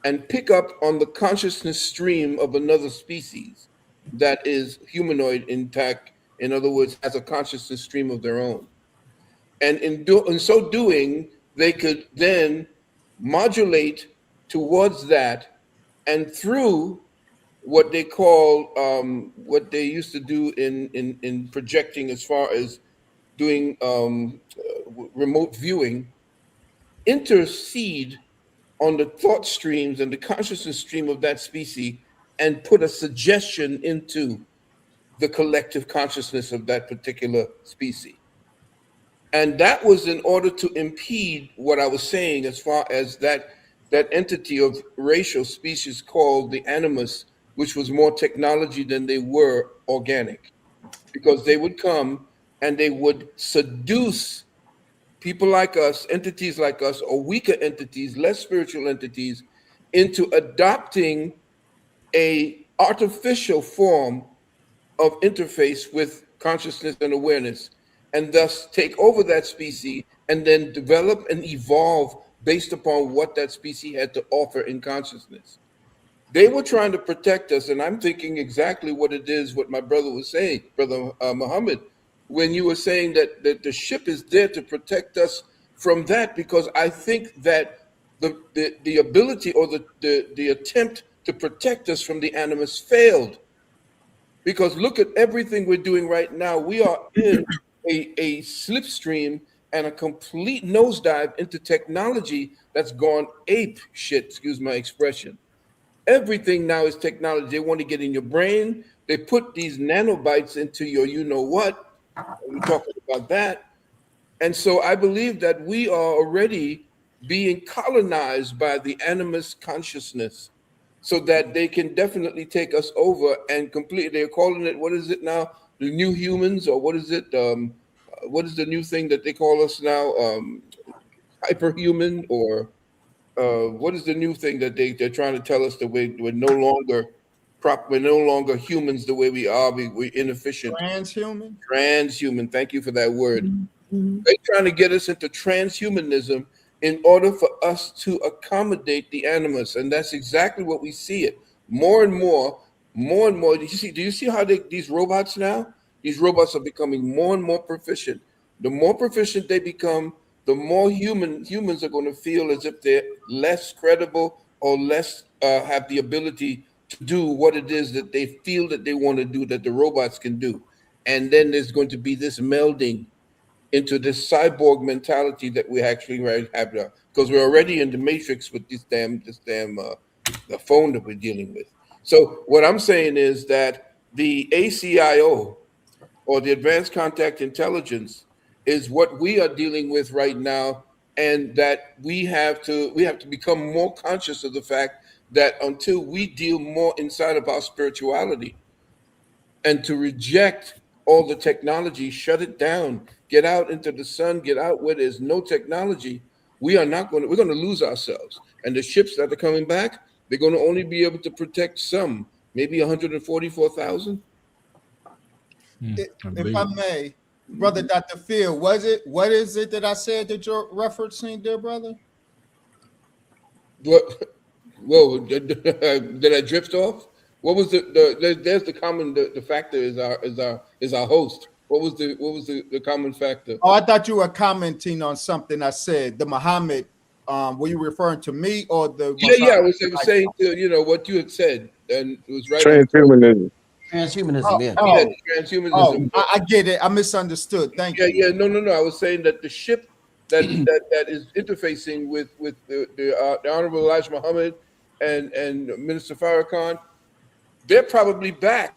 and pick up on the consciousness stream of another species that is humanoid intact, in other words, has a consciousness stream of their own. And in so doing, they could then modulate towards that and through what they call what they used to do in projecting as far as doing remote viewing, intercede on the thought streams and the consciousness stream of that species and put a suggestion into the collective consciousness of that particular species. And that was in order to impede what I was saying as far as that entity of racial species called the animus, which was more technology than they were organic, because they would come and they would seduce people like us, entities like us, or weaker entities, less spiritual entities, into adopting a artificial form of interface with consciousness and awareness, and thus take over that species and then develop and evolve based upon what that species had to offer in consciousness. They were trying to protect us, and I'm thinking exactly what it is, what my brother was saying, Brother Muhammad, when you were saying that the ship is there to protect us from that, because I think that the ability or the attempt to protect us from the animus failed. Because look at everything we're doing right now. We are in a slipstream and a complete nosedive into technology that's gone ape shit, excuse my expression. Everything now is technology. They want to get in your brain. They put these nanobytes into your you know what. We're talking about that. And so I believe that we are already being colonized by the animus consciousness so that they can definitely take us over and completely, they're calling it, what is it now? The new humans, or what is it? What is the new thing that they call us now? Hyperhuman, or what is the new thing that they're trying to tell us that we're no longer we're no longer humans the way we are. We're inefficient. Transhuman. Transhuman. Thank you for that word. They're trying to get us into transhumanism in order for us to accommodate the animus, and that's exactly what we see it more and more, more and more. Do you see how these robots now? These robots are becoming more and more proficient. The more proficient they become, the more humans are going to feel as if they're less credible or less have the ability to do what it is that they feel that they want to do that the robots can do. And then there's going to be this melding into this cyborg mentality that we actually have now, because we're already in the matrix with this damn the phone that we're dealing with. So what I'm saying is that the ACIO, or the Advanced Contact Intelligence, is what we are dealing with right now, and that we have to become more conscious of the fact that until we deal more inside of our spirituality and to reject all the technology, shut it down, get out into the sun, get out where there's no technology, we're going to lose ourselves. And the ships that are coming back, they're going to only be able to protect some, maybe 144,000. If I may, Brother Dr. Phil, what is it that I said that you're referencing, dear brother? What? Whoa! Did I drift off? What was there's the common the factor is our host. What was the common factor? Oh, I thought you were commenting on something I said. The Muhammad, were you referring to me or the? Yeah. I was saying to what you had said, and it was right. Transhumanism. Transhumanism, yeah. Transhumanism. I get it. I misunderstood. Thank you. Yeah. No. I was saying that the ship that is interfacing with the Honorable Elijah Muhammad and Minister Farrakhan, they're probably back.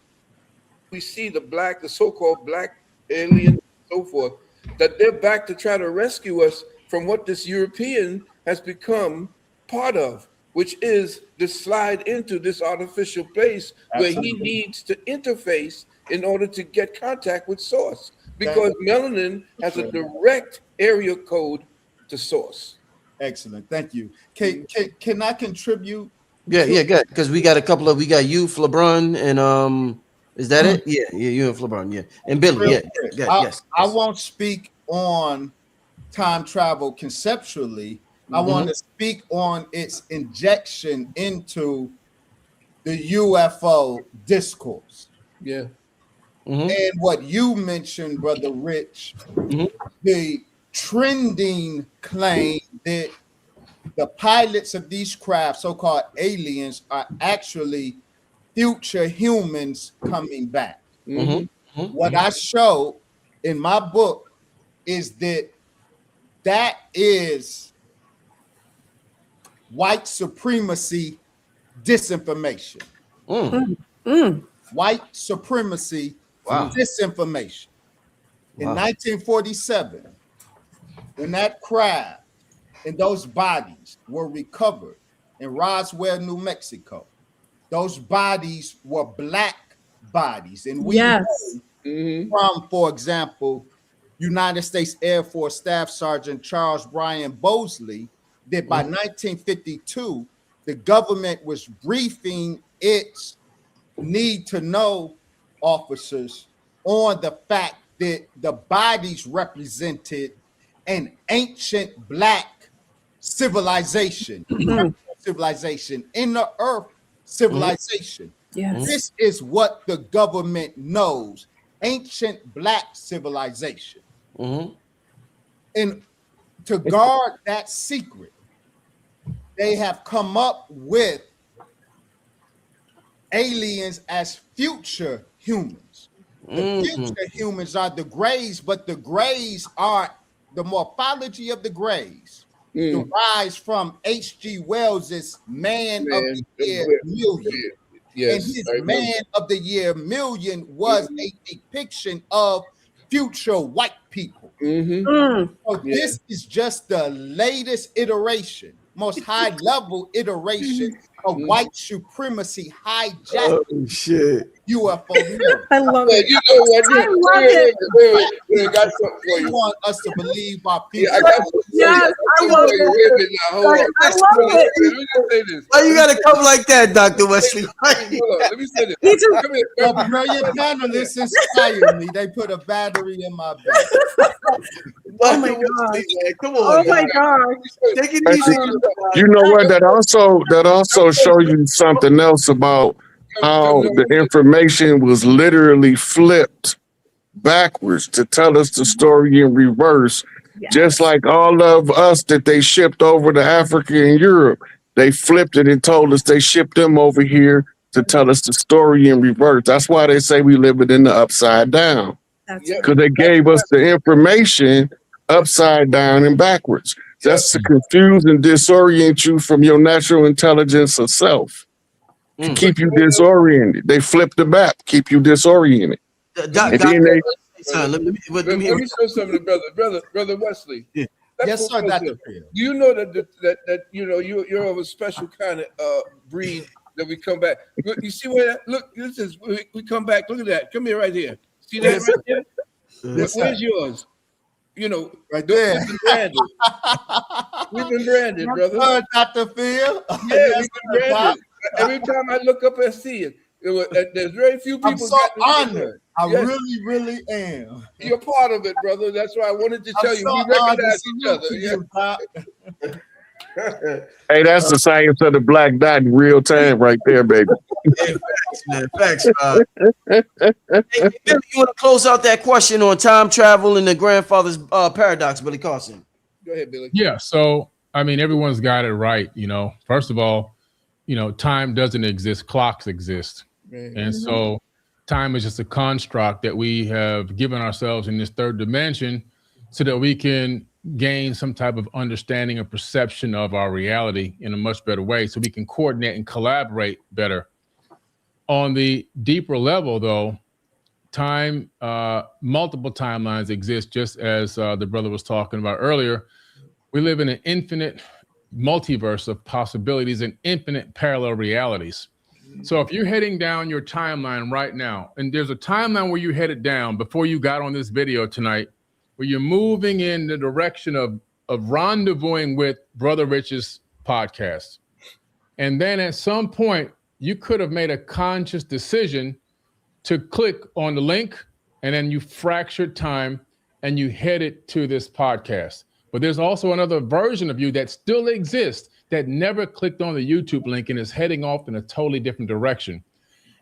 We see the so-called black aliens, and so forth, that they're back to try to rescue us from what this European has become part of, which is to slide into this artificial place. Absolutely. Where he needs to interface in order to get contact with source, because melanin has a direct area code to source. Excellent, thank you. Can I contribute? Yeah, good. Because we got you, LeBron, and is that it? Yeah, you and LeBron, yeah, and Billy, yes. I won't speak on time travel conceptually. I want to speak on its injection into the UFO discourse. Yeah. And what you mentioned, Brother Rich, the trending claim that the pilots of these craft, so-called aliens, are actually future humans coming back. What I show in my book is that is white supremacy disinformation. White supremacy disinformation. In 1947, when that craft and those bodies were recovered in Roswell, New Mexico, those bodies were black bodies. And we know from, for example, United States Air Force Staff Sergeant Charles Brian Bosley, that by 1952, the government was briefing its need to know officers on the fact that the bodies represented an ancient black civilization, civilization in the earth civilization. This is what the government knows, ancient black civilization. And to guard that secret, they have come up with aliens as future humans. The future humans are the Greys, but the Greys are the morphology of the Greys derives from H.G. Wells's Man of the Year Million. And his Man of the Year Million was a depiction of future white people. So this is just the latest iteration, most high level iteration of white supremacy hijacking UFO. I love it. You know what? I love it. Wait, I got something for you. You want us to believe our people. I got something for you. I love it. Hold on. I love it. Let me just say this. Why you gotta come like that, Dr. Wesley? Hold on. Let me say this. Me too. Come here. The brilliant panelists inspired me. They put a battery in my back. Oh my gosh. Come Oh on, my guys. gosh. Take it Hey, easy. on the guys. you know what? That also show you something else about how the information was literally flipped backwards to tell us the story in reverse. Yeah. Just like all of us that they shipped over to Africa and Europe, they flipped it and told us they shipped them over here to tell us the story in reverse. That's why they say we live it in the upside down, That's Yep. because they gave us the information upside down and backwards. That's to confuse and disorient you from your natural intelligence of self, to keep you disoriented. They flip the map, keep you disoriented. Doc, And then they son, let me Let me show something to brother Wesley. Yes, sir, Dr. Phil. Do you know that you know you're of a special kind of breed that we come back? Look, you see where that, look, this is we come back. Look at that. Come here, right here. See that right there? Where's yours? You know, right there. We've been branded. We've been branded, brother. Dr. Phil. Yeah, Yes, we've been branded. Every time I look up and see it, there's very few people. I'm so honored. I really am. You're part of it, brother. That's why I wanted to tell you we recognize each other. Hey, that's the science of the black dot in real time, right there, baby. Yeah, facts, man. Facts. Hey, Billy, you want to close out that question on time travel and the grandfather's paradox, Billy Carson? Go ahead, Billy. Yeah. So, I mean, everyone's got it right. You know, first of all, you know, time doesn't exist, clocks exist. Right. And so time is just a construct that we have given ourselves in this third dimension so that we can gain some type of understanding or perception of our reality in a much better way, so we can coordinate and collaborate better. On the deeper level, though, time, multiple timelines exist, just as the brother was talking about earlier. We live in an infinite multiverse of possibilities and infinite parallel realities. So if you're heading down your timeline right now, and there's a timeline where you headed down before you got on this video tonight, where you're moving in the direction of rendezvousing with Brother Rich's podcast. And then at some point, you could have made a conscious decision to click on the link, and then you fractured time and you headed to this podcast. But there's also another version of you that still exists that never clicked on the YouTube link and is heading off in a totally different direction.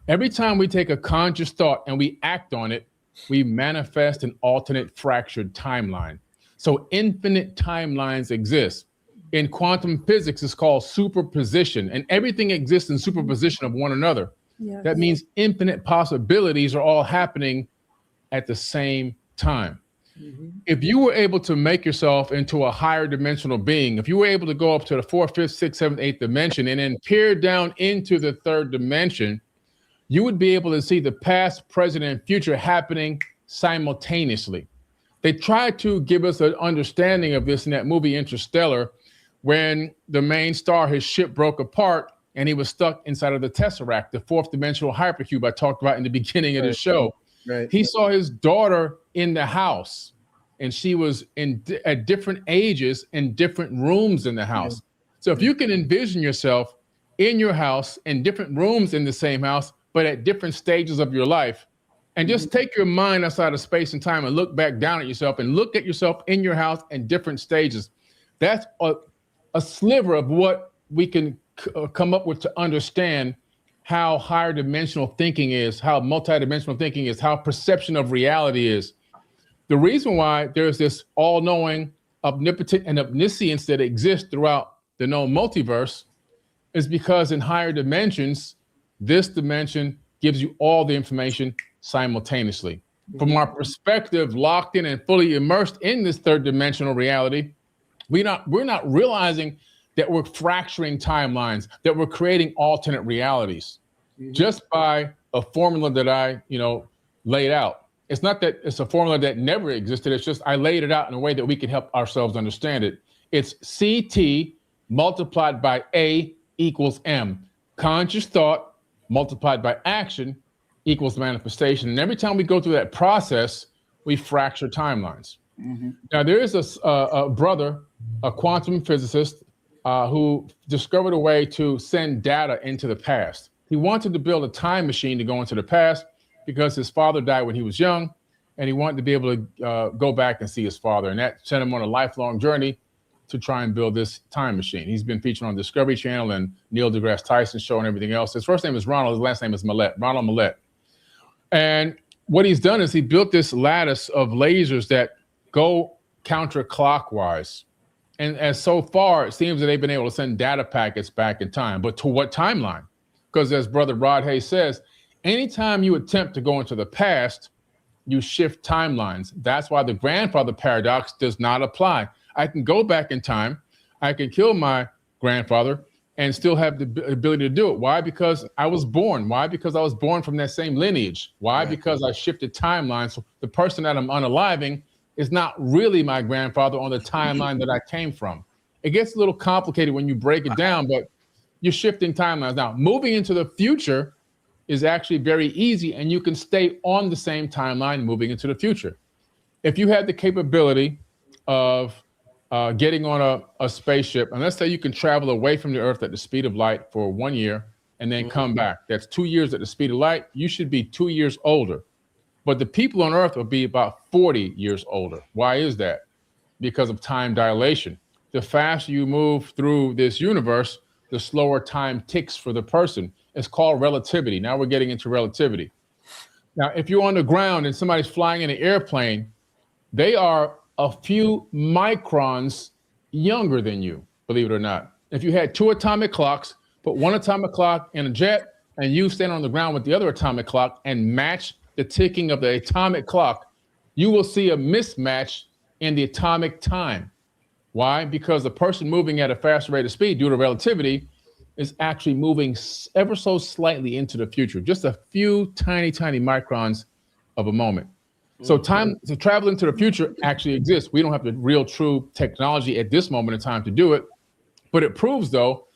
Every time we take a conscious thought and we act on it, we manifest an alternate fractured timeline. So infinite timelines exist. In quantum physics, it's called superposition, and everything exists in superposition of one another. Yes. That means infinite possibilities are all happening at the same time. If you were able to make yourself into a higher dimensional being, if you were able to go up to the 4th, 5th, 6th, 7th, 8th dimension and then peer down into the 3rd dimension, you would be able to see the past, present, and future happening simultaneously. They tried to give us an understanding of this in that movie Interstellar, when the main star, his ship broke apart and he was stuck inside of the Tesseract, the 4th dimensional hypercube I talked about in the beginning of the show. Right. He saw his daughter in the house, and she was at different ages in different rooms in the house. So if you can envision yourself in your house, in different rooms in the same house, but at different stages of your life, and just take your mind outside of space and time and look back down at yourself and look at yourself in your house in different stages. That's a sliver of what we can come up with to understand how higher dimensional thinking is, how multidimensional thinking is, how perception of reality is. The reason why there's this all-knowing, omnipotent, and omniscience that exists throughout the known multiverse is because in higher dimensions, this dimension gives you all the information simultaneously. From our perspective, locked in and fully immersed in this 3rd dimensional reality, we're not realizing that we're fracturing timelines, that we're creating alternate realities just by a formula that I, laid out. It's not that it's a formula that never existed. It's just I laid it out in a way that we can help ourselves understand it. It's CT multiplied by A equals M. Conscious thought multiplied by action equals manifestation. And every time we go through that process, we fracture timelines. Now, there is a brother, a quantum physicist, who discovered a way to send data into the past. He wanted to build a time machine to go into the past because his father died when he was young, and he wanted to be able to go back and see his father, and that sent him on a lifelong journey to try and build this time machine. He's been featured on Discovery Channel and Neil deGrasse Tyson show and everything else. His first name is Ronald. His last name is Millett, Ronald Millett. And what he's done is he built this lattice of lasers that go counterclockwise. And as so far, it seems that they've been able to send data packets back in time. But to what timeline? Because as Brother Rod Hayes says, anytime you attempt to go into the past, you shift timelines. That's why the grandfather paradox does not apply. I can go back in time, I can kill my grandfather and still have the ability to do it. Why? Because I was born. Why? Because I was born from that same lineage. Why? Right. Because I shifted timelines. So the person that I'm unaliving is not really my grandfather on the timeline that I came from. It gets a little complicated when you break it down, but you're shifting timelines. Now, moving into the future is actually very easy, and you can stay on the same timeline moving into the future. If you had the capability of getting on a spaceship, and let's say you can travel away from the Earth at the speed of light for 1 year and then come back. That's 2 years at the speed of light. You should be 2 years older. But the people on Earth will be about 40 years older. Why is that? Because of time dilation. The faster you move through this universe, the slower time ticks for the person. It's called relativity. Now we're getting into relativity. Now, if you're on the ground and somebody's flying in an airplane, they are a few microns younger than you, believe it or not. If you had two atomic clocks, put one atomic clock in a jet, and you stand on the ground with the other atomic clock and match the ticking of the atomic clock, you will see a mismatch in the atomic time. Why? Because the person moving at a faster rate of speed due to relativity is actually moving ever so slightly into the future, just a few tiny, tiny microns of a moment. So time to travel into the future actually exists. We don't have the real true technology at this moment in time to do it, but it proves though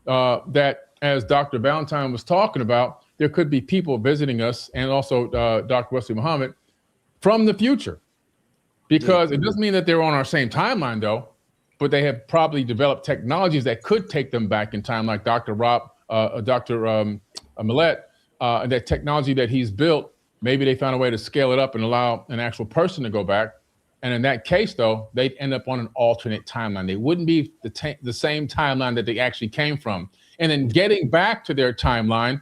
that, as Dr. Valentine was talking about, there could be people visiting us, and also Dr. Wesley Muhammad, from the future, because it doesn't mean that they're on our same timeline though, but they have probably developed technologies that could take them back in time, like Dr. Millett, that technology that he's built. Maybe they found a way to scale it up and allow an actual person to go back. And in that case, though, they'd end up on an alternate timeline. They wouldn't be the same timeline that they actually came from. And then getting back to their timeline,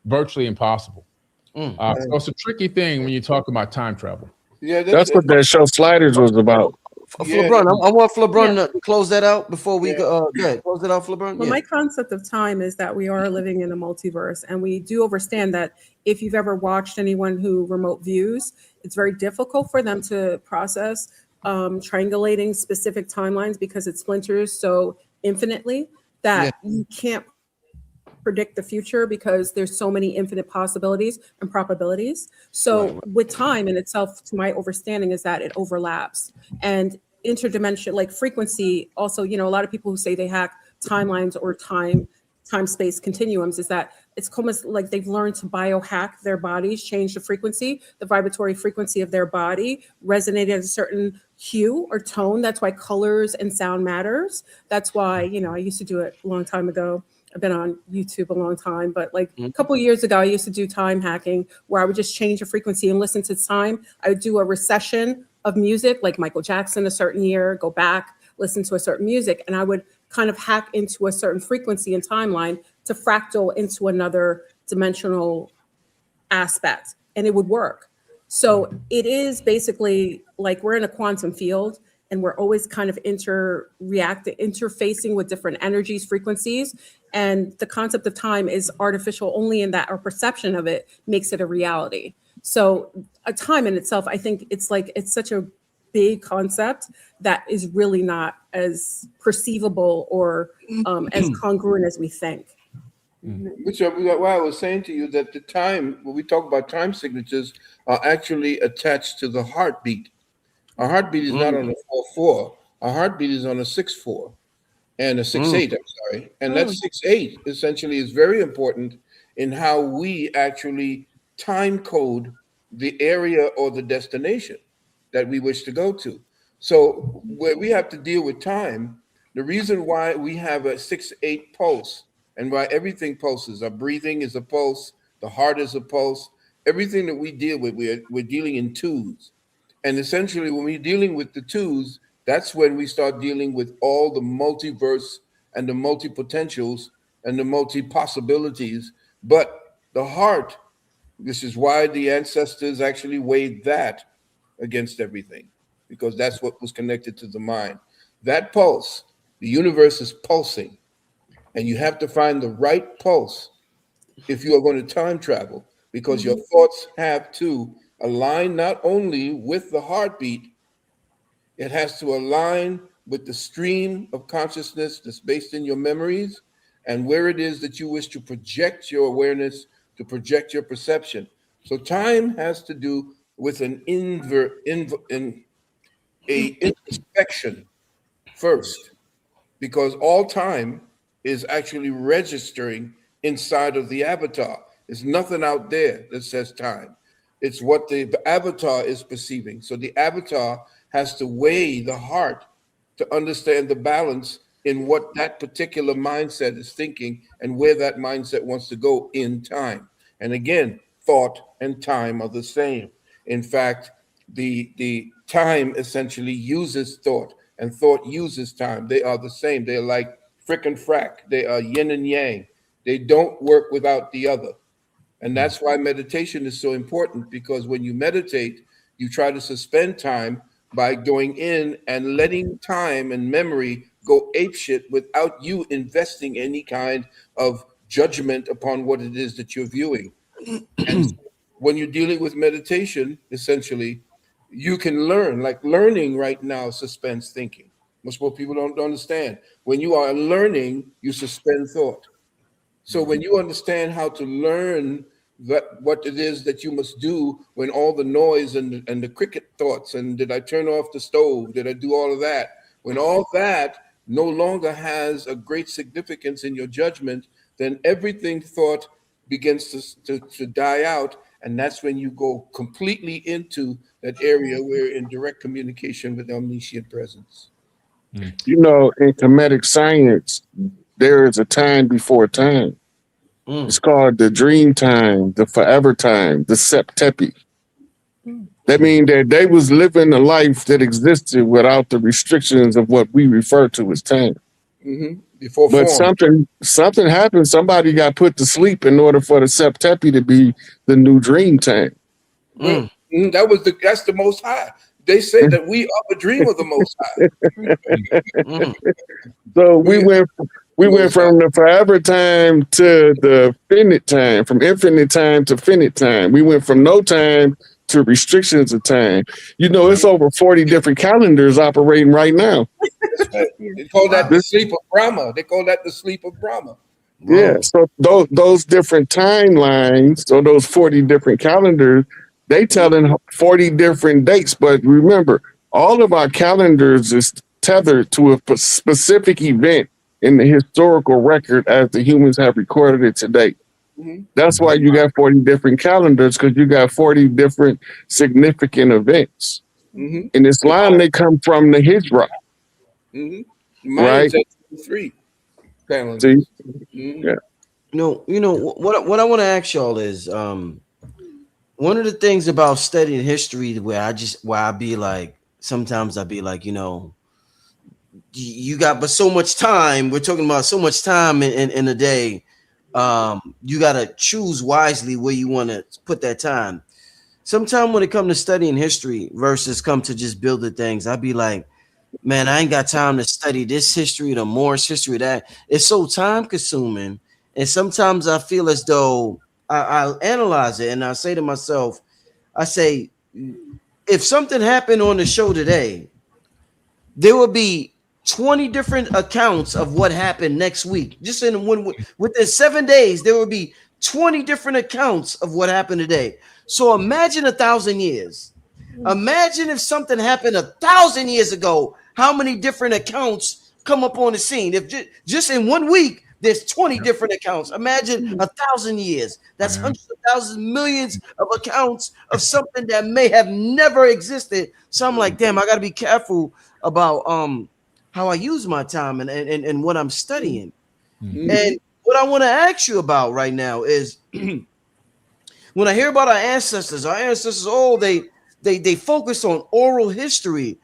virtually impossible. So it's a tricky thing when you talk about time travel. Yeah, that's what that show Sliders was about. LeBron, I want LeBron to close that out before we go. Close it out, LeBron. Well, my concept of time is that we are living in a multiverse, and we do understand that if you've ever watched anyone who remote views, it's very difficult for them to process triangulating specific timelines because it splinters so infinitely that you can't predict the future because there's so many infinite possibilities and probabilities. So with time in itself, to my understanding, is that it overlaps and interdimension, like frequency. Also, a lot of people who say they hack timelines or time space continuums, is that it's almost like they've learned to biohack their bodies, change the frequency, the vibratory frequency of their body, resonate at a certain hue or tone. That's why colors and sound matters. That's why, I used to do it a long time ago. I've been on YouTube a long time, but like a couple of years ago, I used to do time hacking where I would just change the frequency and listen to time. I would do a recession of music, like Michael Jackson, a certain year, go back, listen to a certain music, and I would kind of hack into a certain frequency and timeline to fractal into another dimensional aspect, and it would work. So it is basically like we're in a quantum field, and we're always kind of interfacing with different energies, frequencies. And the concept of time is artificial only in that our perception of it makes it a reality. So a time in itself, I think it's such a big concept that is really not as perceivable or as congruent as we think. Which is why I was saying to you that the time, when we talk about time signatures, are actually attached to the heartbeat. Our heartbeat is not on a 4/4. Our heartbeat is on a 6/4 and a 6/8. I'm sorry, and that 6/8 essentially is very important in how we actually time code the area or the destination that we wish to go to. So where we have to deal with time, the reason why we have a 6/8 pulse and why everything pulses, our breathing is a pulse, the heart is a pulse, everything that we deal with, we're dealing in twos. And essentially, when we're dealing with the twos, that's when we start dealing with all the multiverse and the multi potentials and the multi possibilities. But the heart, this is why the ancestors actually weighed that against everything, because that's what was connected to the mind. That pulse, the universe is pulsing, and you have to find the right pulse if you are going to time travel, because your thoughts have to align not only with the heartbeat, it has to align with the stream of consciousness that's based in your memories and where it is that you wish to project your awareness, to project your perception. So time has to do with an introspection first, because all time is actually registering inside of the avatar. There's nothing out there that says time. It's what the avatar is perceiving. So the avatar has to weigh the heart to understand the balance in what that particular mindset is thinking and where that mindset wants to go in time. And again, thought and time are the same. In fact, the time essentially uses thought and thought uses time. They are the same. They're like frick and frack. They are yin and yang. They don't work without the other. And that's why meditation is so important, because when you meditate, you try to suspend time by going in and letting time and memory go apeshit without you investing any kind of judgment upon what it is that you're viewing. And so when you're dealing with meditation, essentially, you can learn, like learning right now suspends thinking. Most people don't understand. When you are learning, you suspend thought. So when you understand how to learn that what it is that you must do when all the noise and the cricket thoughts, and did I turn off the stove? Did I do all of that? When all that no longer has a great significance in your judgment, then everything thought begins to die out. And that's when you go completely into that area where in direct communication with omniscient presence. You know, in comedic science, there is a time before time. It's called the dream time, the forever time, the septepi. That means that they was living a life that existed without the restrictions of what we refer to as time. Before But form. something happened. Somebody got put to sleep in order for the septepi to be the new dream time. That's the Most High. They say that we are the dream of the Most High. So we went from the forever time to the finite time, from infinite time to finite time. We went from no time to restrictions of time. You know, it's over 40 different calendars operating right now. They call that the sleep of Brahma. They call that the sleep of Brahma. Yeah, so those different timelines, so those 40 different calendars, they telling 40 different dates. But remember, all of our calendars is tethered to a specific event in the historical record as the humans have recorded it today. That's why you got 40 different calendars, because you got 40 different significant events. In Islam, they come from the Hijra. Mine says 3 calendars. Yeah. You know what I want to ask y'all is one of the things about studying history where I be like, sometimes I be like, you know, you got but so much time. We're talking about so much time in a day. You got to choose wisely where you want to put that time. Sometimes when it comes to studying history versus come to just building things, I'd be like, man, I ain't got time to study this history, the Morse history, that. It's so time consuming. And sometimes I feel as though I'll analyze it and I say to myself, I say, if something happened on the show today, there will be 20 different accounts of what happened next week. Just within 7 days, there will be 20 different accounts of what happened today. So imagine 1,000 years. Imagine if something happened 1,000 years ago, how many different accounts come up on the scene? If just in 1 week, there's 20 different accounts. Imagine 1,000 years. That's hundreds of thousands, millions of accounts of something that may have never existed. So I'm like, damn, I got to be careful about how I use my time and what I'm studying. And what I want to ask you about right now is when I hear about our ancestors, oh, they focus on oral history.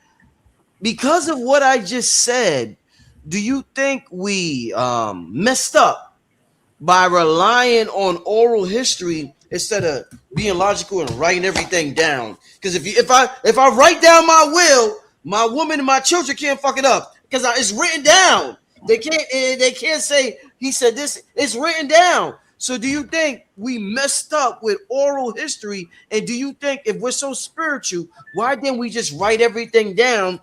Because of what I just said, do you think we messed up by relying on oral history instead of being logical and writing everything down? Because if I write down my will, my woman and my children can't fuck it up because it's written down. They can't say he said this. It's written down. So do you think we messed up with oral history? And do you think if we're so spiritual, why didn't we just write everything down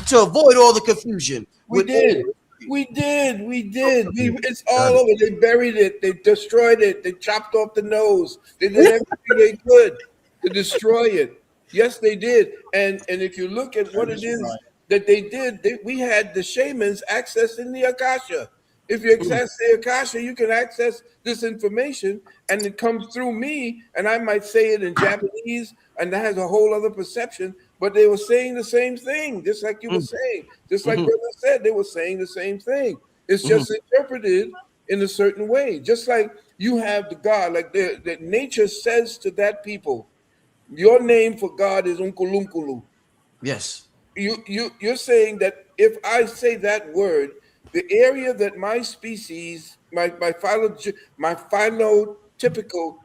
to avoid all the confusion? We did. It's all over. They buried it. They destroyed it. They chopped off the nose. They did everything they could to destroy it. Yes, they did. And if you look at what it is that they did, we had the shamans accessing the Akasha. If you access the Akasha, you can access this information, and it comes through me, and I might say it in Japanese, and that has a whole other perception. But they were saying the same thing, just like you were saying. Just like Brother said, they were saying the same thing. It's just interpreted in a certain way. Just like you have the God, like that nature says to that people, your name for God is Unkulunkulu. Yes. You're saying that if I say that word, the area that my species, my phenotypical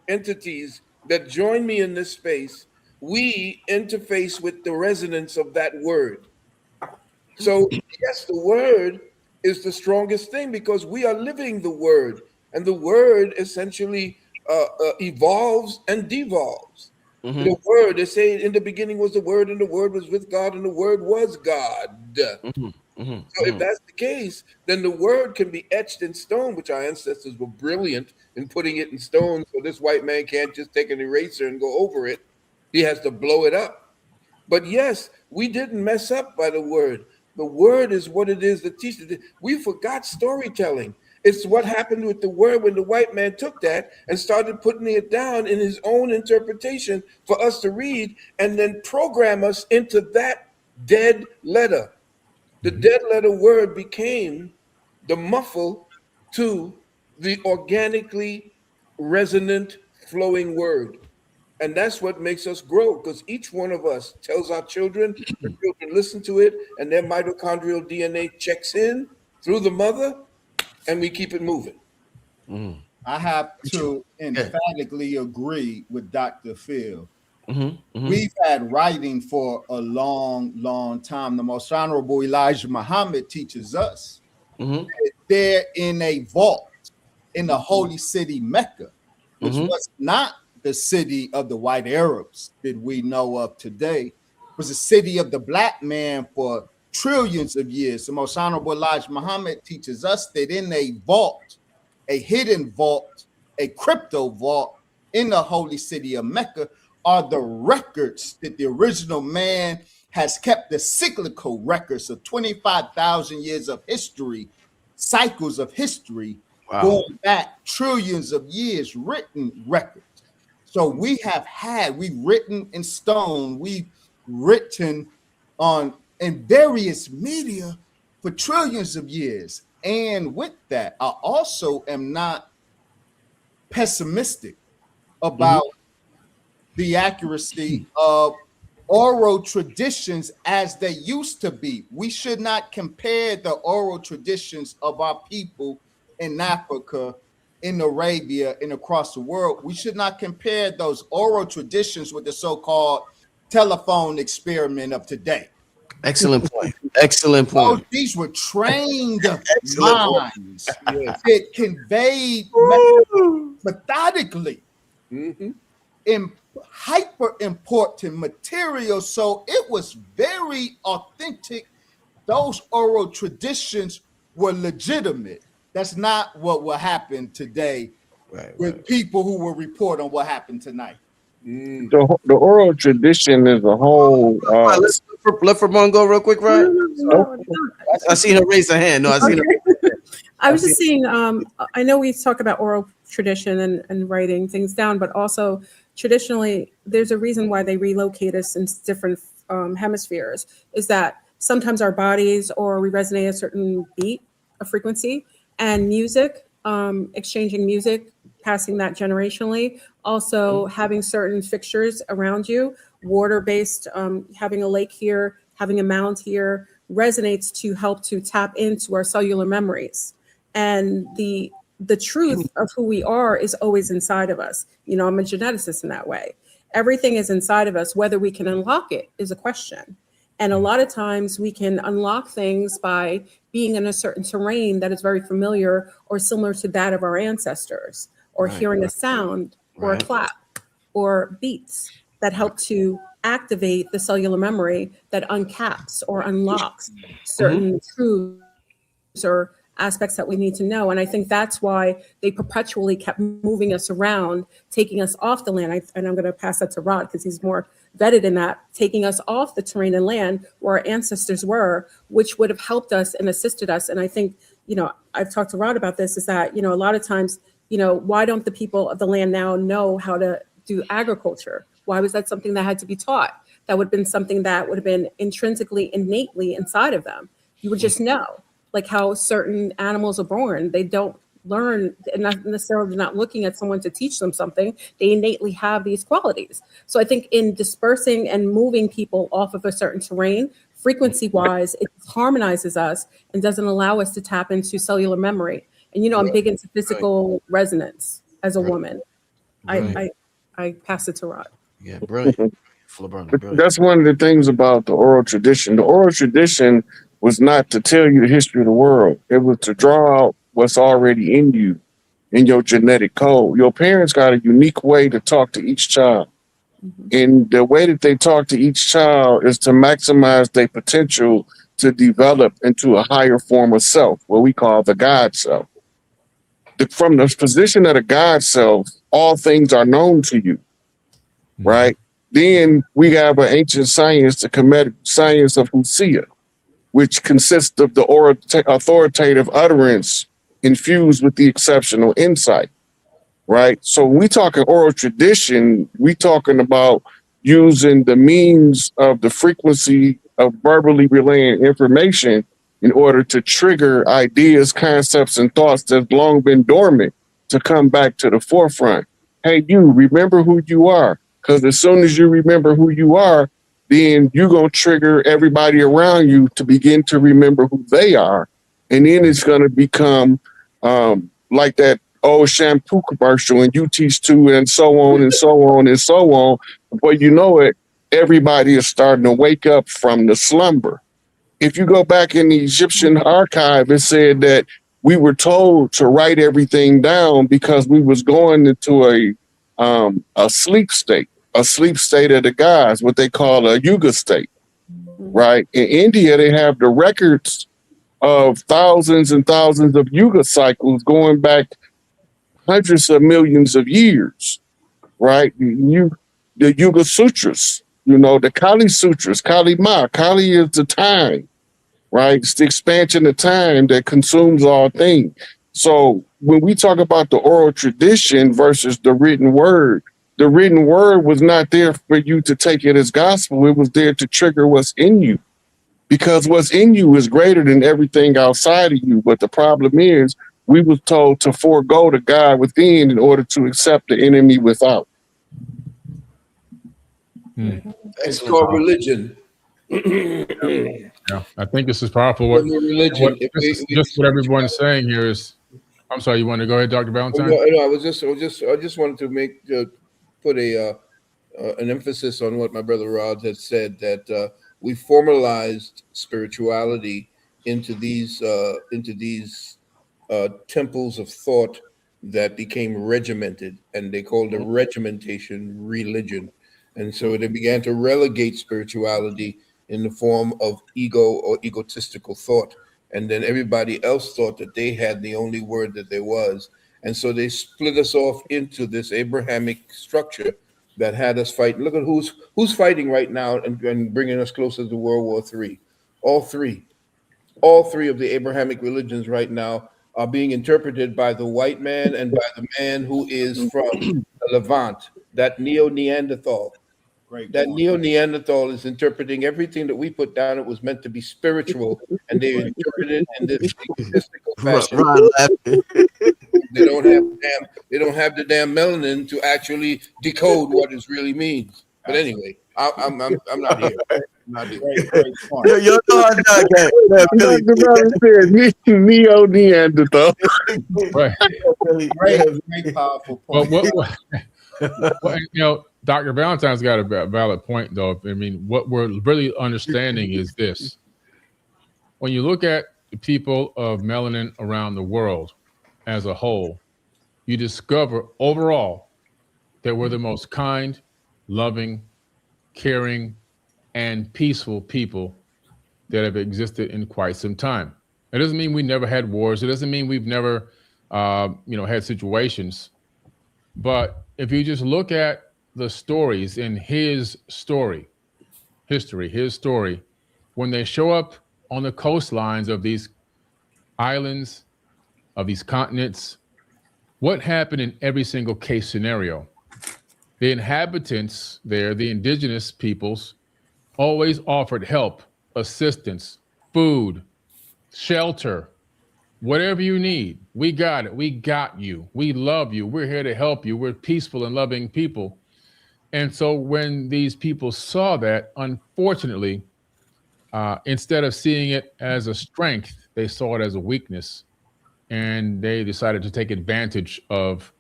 entities that join me in this space, we interface with the resonance of that word. So yes, the word is the strongest thing because we are living the word, and the word essentially evolves and devolves. The word, they say in the beginning was the word, and the word was with God, and the word was God. So if that's the case, then the word can be etched in stone, which our ancestors were brilliant in putting it in stone. So this white man can't just take an eraser and go over it. He has to blow it up. But yes, we didn't mess up by the word. The word is what it is that teaches. We forgot storytelling. It's what happened with the word when the white man took that and started putting it down in his own interpretation for us to read and then program us into that dead letter. The dead letter word became the muffle to the organically resonant flowing word. And that's what makes us grow, because each one of us tells our children, the children listen to it, and their mitochondrial DNA checks in through the mother, and we keep it moving. I have to emphatically agree with Dr. Phil. We've had writing for a long, long time. The Most Honorable Elijah Muhammad teaches us that they're in a vault in the holy city Mecca, which was not the city of the white Arabs that we know of today. It was a city of the black man for trillions of years. The Most Honorable Elijah Muhammad teaches us that in a vault, a hidden vault, a crypto vault in the holy city of Mecca are the records that the original man has kept, the cyclical records of 25,000 years of history, cycles of history, going back trillions of years, written records. So we've written in stone, we've written in various media for trillions of years. And with that, I also am not pessimistic about the accuracy of oral traditions as they used to be. We should not compare the oral traditions of our people in Africa, in Arabia, and across the world. We should not compare those oral traditions with the so-called telephone experiment of today. Excellent point. Excellent point. These were trained minds that conveyed methodically in hyper important material. So it was very authentic. Those oral traditions were legitimate. That's not what will happen today with people who will report on what happened tonight. The oral tradition is a whole. Let's let Ramon go real quick, right? I seen her raise her hand. No, I seen her. I was just saying, I know we talk about oral tradition and writing things down, but also traditionally, there's a reason why they relocate us in different hemispheres, is that sometimes our bodies or we resonate a certain beat, a frequency, and music, exchanging music, passing that generationally, Also, having certain fixtures around you, water-based, having a lake here, having a mound here, resonates to help to tap into our cellular memories. And the truth of who we are is always inside of us. You know, I'm a geneticist in that way. Everything is inside of us. Whether we can unlock it is a question. And a lot of times we can unlock things by being in a certain terrain that is very familiar or similar to that of our ancestors, or hearing a sound or a clap or beats that help to activate the cellular memory that uncaps or unlocks certain truths or aspects that we need to know. And I think that's why they perpetually kept moving us around, taking us off the land. And I'm going to pass that to Rod because he's more vetted in that, taking us off the terrain and land where our ancestors were, which would have helped us and assisted us. And I think, you know, I've talked to Rod about this, is that, you know, a lot of times, you know, why don't the people of the land now know how to do agriculture? Why was that something that had to be taught? That would have been something that would have been intrinsically, innately inside of them. You would just know, like how certain animals are born. They don't learn, and not necessarily not looking at someone to teach them something. They innately have these qualities. So I think in dispersing and moving people off of a certain terrain, frequency-wise, it harmonizes us and doesn't allow us to tap into cellular memory. And, you know, I'm big into physical resonance as a woman. I pass it to Rod. Yeah, brilliant. That's one of the things about the oral tradition. The oral tradition was not to tell you the history of the world. It was to draw out what's already in you, in your genetic code. Your parents got a unique way to talk to each child. And the way that they talk to each child is to maximize their potential to develop into a higher form of self, what we call the God self. From the position of the God self, all things are known to you, right? Then we have an ancient science, the Kemetic science of Husia, which consists of the authoritative utterance infused with the exceptional insight, right? So when we talk an oral tradition, we talking about using the means of the frequency of verbally relaying information in order to trigger ideas, concepts, and thoughts that's long been dormant to come back to the forefront. Hey, you remember who you are, because as soon as you remember who you are, then you're going to trigger everybody around you to begin to remember who they are. And then it's going to become like that old shampoo commercial, and you teach too, and so on and so on and so on. But you know it, everybody is starting to wake up from the slumber. If you go back in the Egyptian archive, it said that we were told to write everything down because we was going into a sleep state of the gods, what they call a yuga state, right? In India, they have the records of thousands and thousands of yuga cycles going back hundreds of millions of years, right? The Yuga Sutras, you know, the Kali Sutras, Kali Ma. Kali is the time, right? It's the expansion of time that consumes all things. So when we talk about the oral tradition versus the written word was not there for you to take it as gospel. It was there to trigger what's in you, because what's in you is greater than everything outside of you. But the problem is we was told to forego the God within in order to accept the enemy without. It's called religion. Yeah, I think this is powerful. Just what everyone's saying here is, I'm sorry, you want to go ahead, Dr. Valentine? No, I just wanted to put an emphasis on what my brother Rod had said, that we formalized spirituality into these temples of thought that became regimented, and they called the regimentation religion. And so they began to relegate spirituality in the form of ego or egotistical thought. And then everybody else thought that they had the only word that there was. And so they split us off into this Abrahamic structure that had us fight. Look at who's fighting right now and bringing us closer to World War III. All three of the Abrahamic religions right now are being interpreted by the white man and by the man who is from the Levant, that Neo-Neanderthal. That Neo-Neanderthal is interpreting everything that we put down. It was meant to be spiritual, and they interpreted it in this egotistical fashion. They don't have the damn melanin to actually decode what it really means. But anyway, I'm not here. I'm not here. Great point. Yo, no, I'm not. Billy, Dr. Valentine said Neo-Neanderthal. Right. Great powerful point. Well, Dr. Valentine's got a valid point, though. I mean, what we're really understanding is this. When you look at the people of melanin around the world as a whole, you discover overall that we're the most kind, loving, caring, and peaceful people that have existed in quite some time. It doesn't mean we never had wars. It doesn't mean we've never, had situations. But if you just look at the stories in his story, when they show up on the coastlines of these islands, of these continents, what happened in every single case scenario? The inhabitants there, the indigenous peoples, always offered help, assistance, food, shelter, whatever you need. We got it. We got you. We love you. We're here to help you. We're peaceful and loving people. And so when these people saw that, unfortunately, instead of seeing it as a strength, they saw it as a weakness. And they decided to take advantage of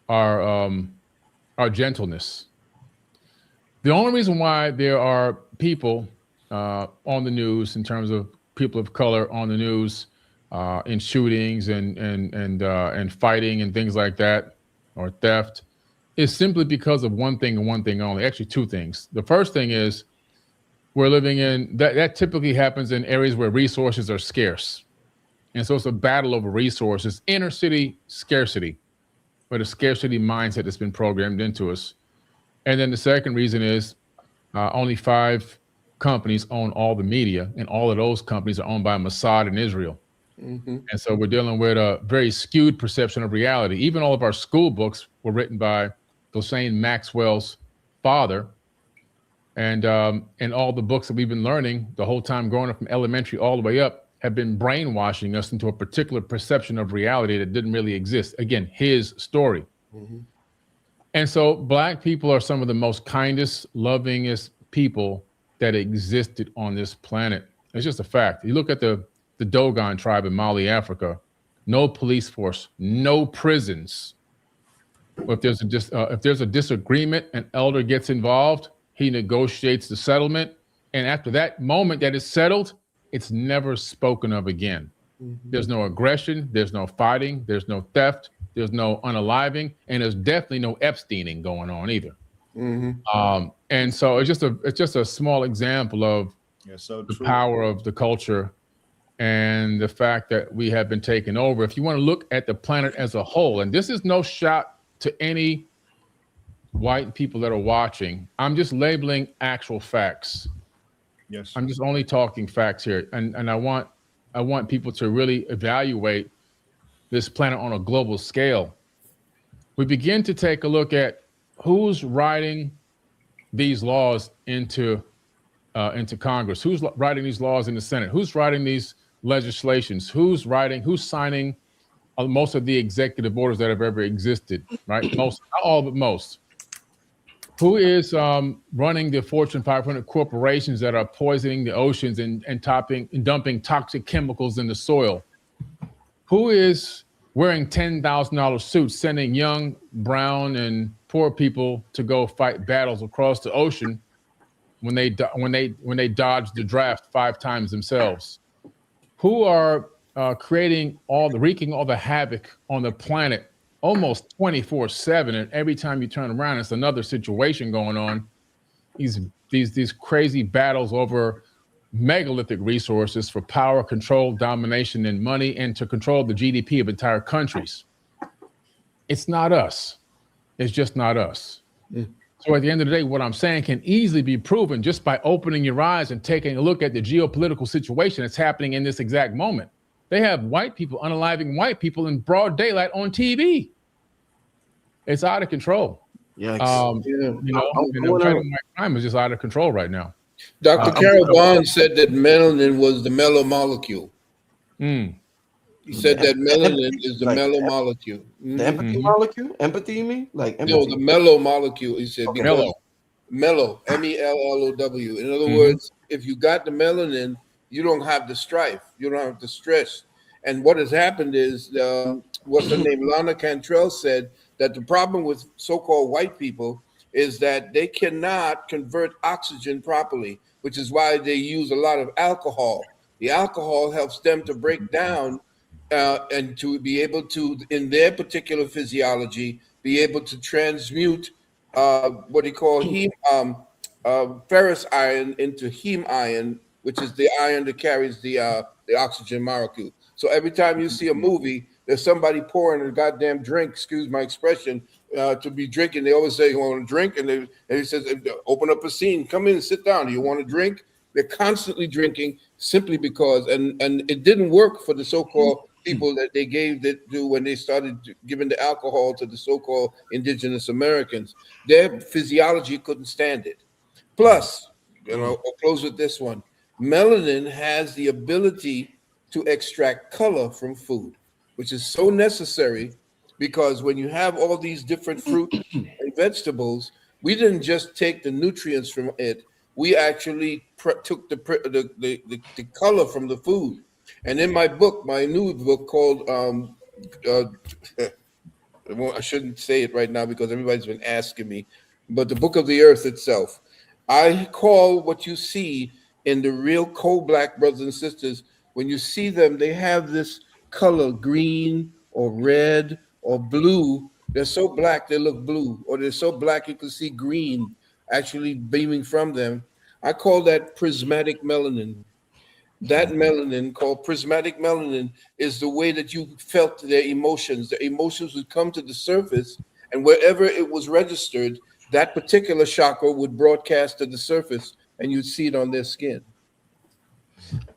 our gentleness. The only reason why there are people on the news, in terms of people of color on the news, in shootings and fighting and things like that, or theft, is simply because of one thing and one thing only. Actually, two things. The first thing is we're living in that typically happens in areas where resources are scarce. And so it's a battle over resources, inner city scarcity, but a scarcity mindset that's been programmed into us. And then the second reason is only 5 companies own all the media, and all of those companies are owned by Mossad in Israel. Mm-hmm. And so we're dealing with a very skewed perception of reality. Even all of our school books were written by Ghislaine Maxwell's father. And all the books that we've been learning the whole time growing up from elementary all the way up have been brainwashing us into a particular perception of reality that didn't really exist. Again, his story. Mm-hmm. And so Black people are some of the most kindest, lovingest people that existed on this planet. It's just a fact. You look at the Dogon tribe in Mali, Africa, no police force, no prisons. If there's a disagreement, an elder gets involved, he negotiates the settlement. And after that moment that is settled, it's never spoken of again. Mm-hmm. There's no aggression, there's no fighting, there's no theft, there's no unaliving, and there's definitely no Epsteining going on either. Mm-hmm. And so it's just a small example of the power of the culture and the fact that we have been taken over. If you want to look at the planet as a whole, and this is no shot to any white people that are watching, I'm just labeling actual facts. Yes, I'm just only talking facts here, and I want people to really evaluate this planet on a global scale. We begin to take a look at who's writing these laws into Congress, who's writing these laws in the Senate, who's writing these legislations, who's signing most of the executive orders that have ever existed, right? Most, not all, but most. Who is running the Fortune 500 corporations that are poisoning the oceans and dumping toxic chemicals in the soil? Who is wearing $10,000 suits, sending young, brown, and poor people to go fight battles across the ocean when they dodge the draft 5 times themselves? Who are wreaking all the havoc on the planet almost 24/7, and every time you turn around, it's another situation going on. These crazy battles over megalithic resources for power, control, domination, and money, and to control the GDP of entire countries. It's not us. It's just not us. Mm. So at the end of the day, what I'm saying can easily be proven just by opening your eyes and taking a look at the geopolitical situation that's happening in this exact moment. They have white people unaliving white people in broad daylight on TV. It's out of control. Yeah. Crime is just out of control right now. Dr. Carol Bond said that melanin was the mellow molecule. He said that melanin is the Like mellow molecule. the empathy molecule? Empathy, you mean? Like No, empathy? the mellow molecule. He said Okay. because Mellow. mellow, MELLOW. In other words, if you got the melanin, you don't have the strife, you don't have the stress. And what has happened is, what's her name? Lana Cantrell said that the problem with so-called white people is that they cannot convert oxygen properly, which is why they use a lot of alcohol. The alcohol helps them to break down and to be able to, in their particular physiology, be able to transmute what they call ferrous iron into heme iron, which is the iron that carries the oxygen molecule. So every time you see a movie, there's somebody pouring a goddamn drink, excuse my expression, to be drinking. They always say, "You want to drink?" And he says, "Open up a scene. Come in and sit down. Do you want to drink?" They're constantly drinking simply because, and it didn't work for the so-called people that they gave it to when they started giving the alcohol to the so-called indigenous Americans. Their physiology couldn't stand it. Plus, I'll close with this one. Melanin has the ability to extract color from food, which is so necessary because when you have all these different fruits and vegetables, we didn't just take the nutrients from it. We actually took the color from the food. And in my book, my new book called I shouldn't say it right now because everybody's been asking me, but the Book of the Earth itself, I call what you see in the real coal-black brothers and sisters, when you see them, they have this color, green or red or blue. They're so black they look blue, or they're so black you can see green actually beaming from them. I call that prismatic melanin. That melanin, called prismatic melanin, is the way that you felt their emotions. The emotions would come to the surface, and wherever it was registered, that particular chakra would broadcast to the surface, and you'd see it on their skin.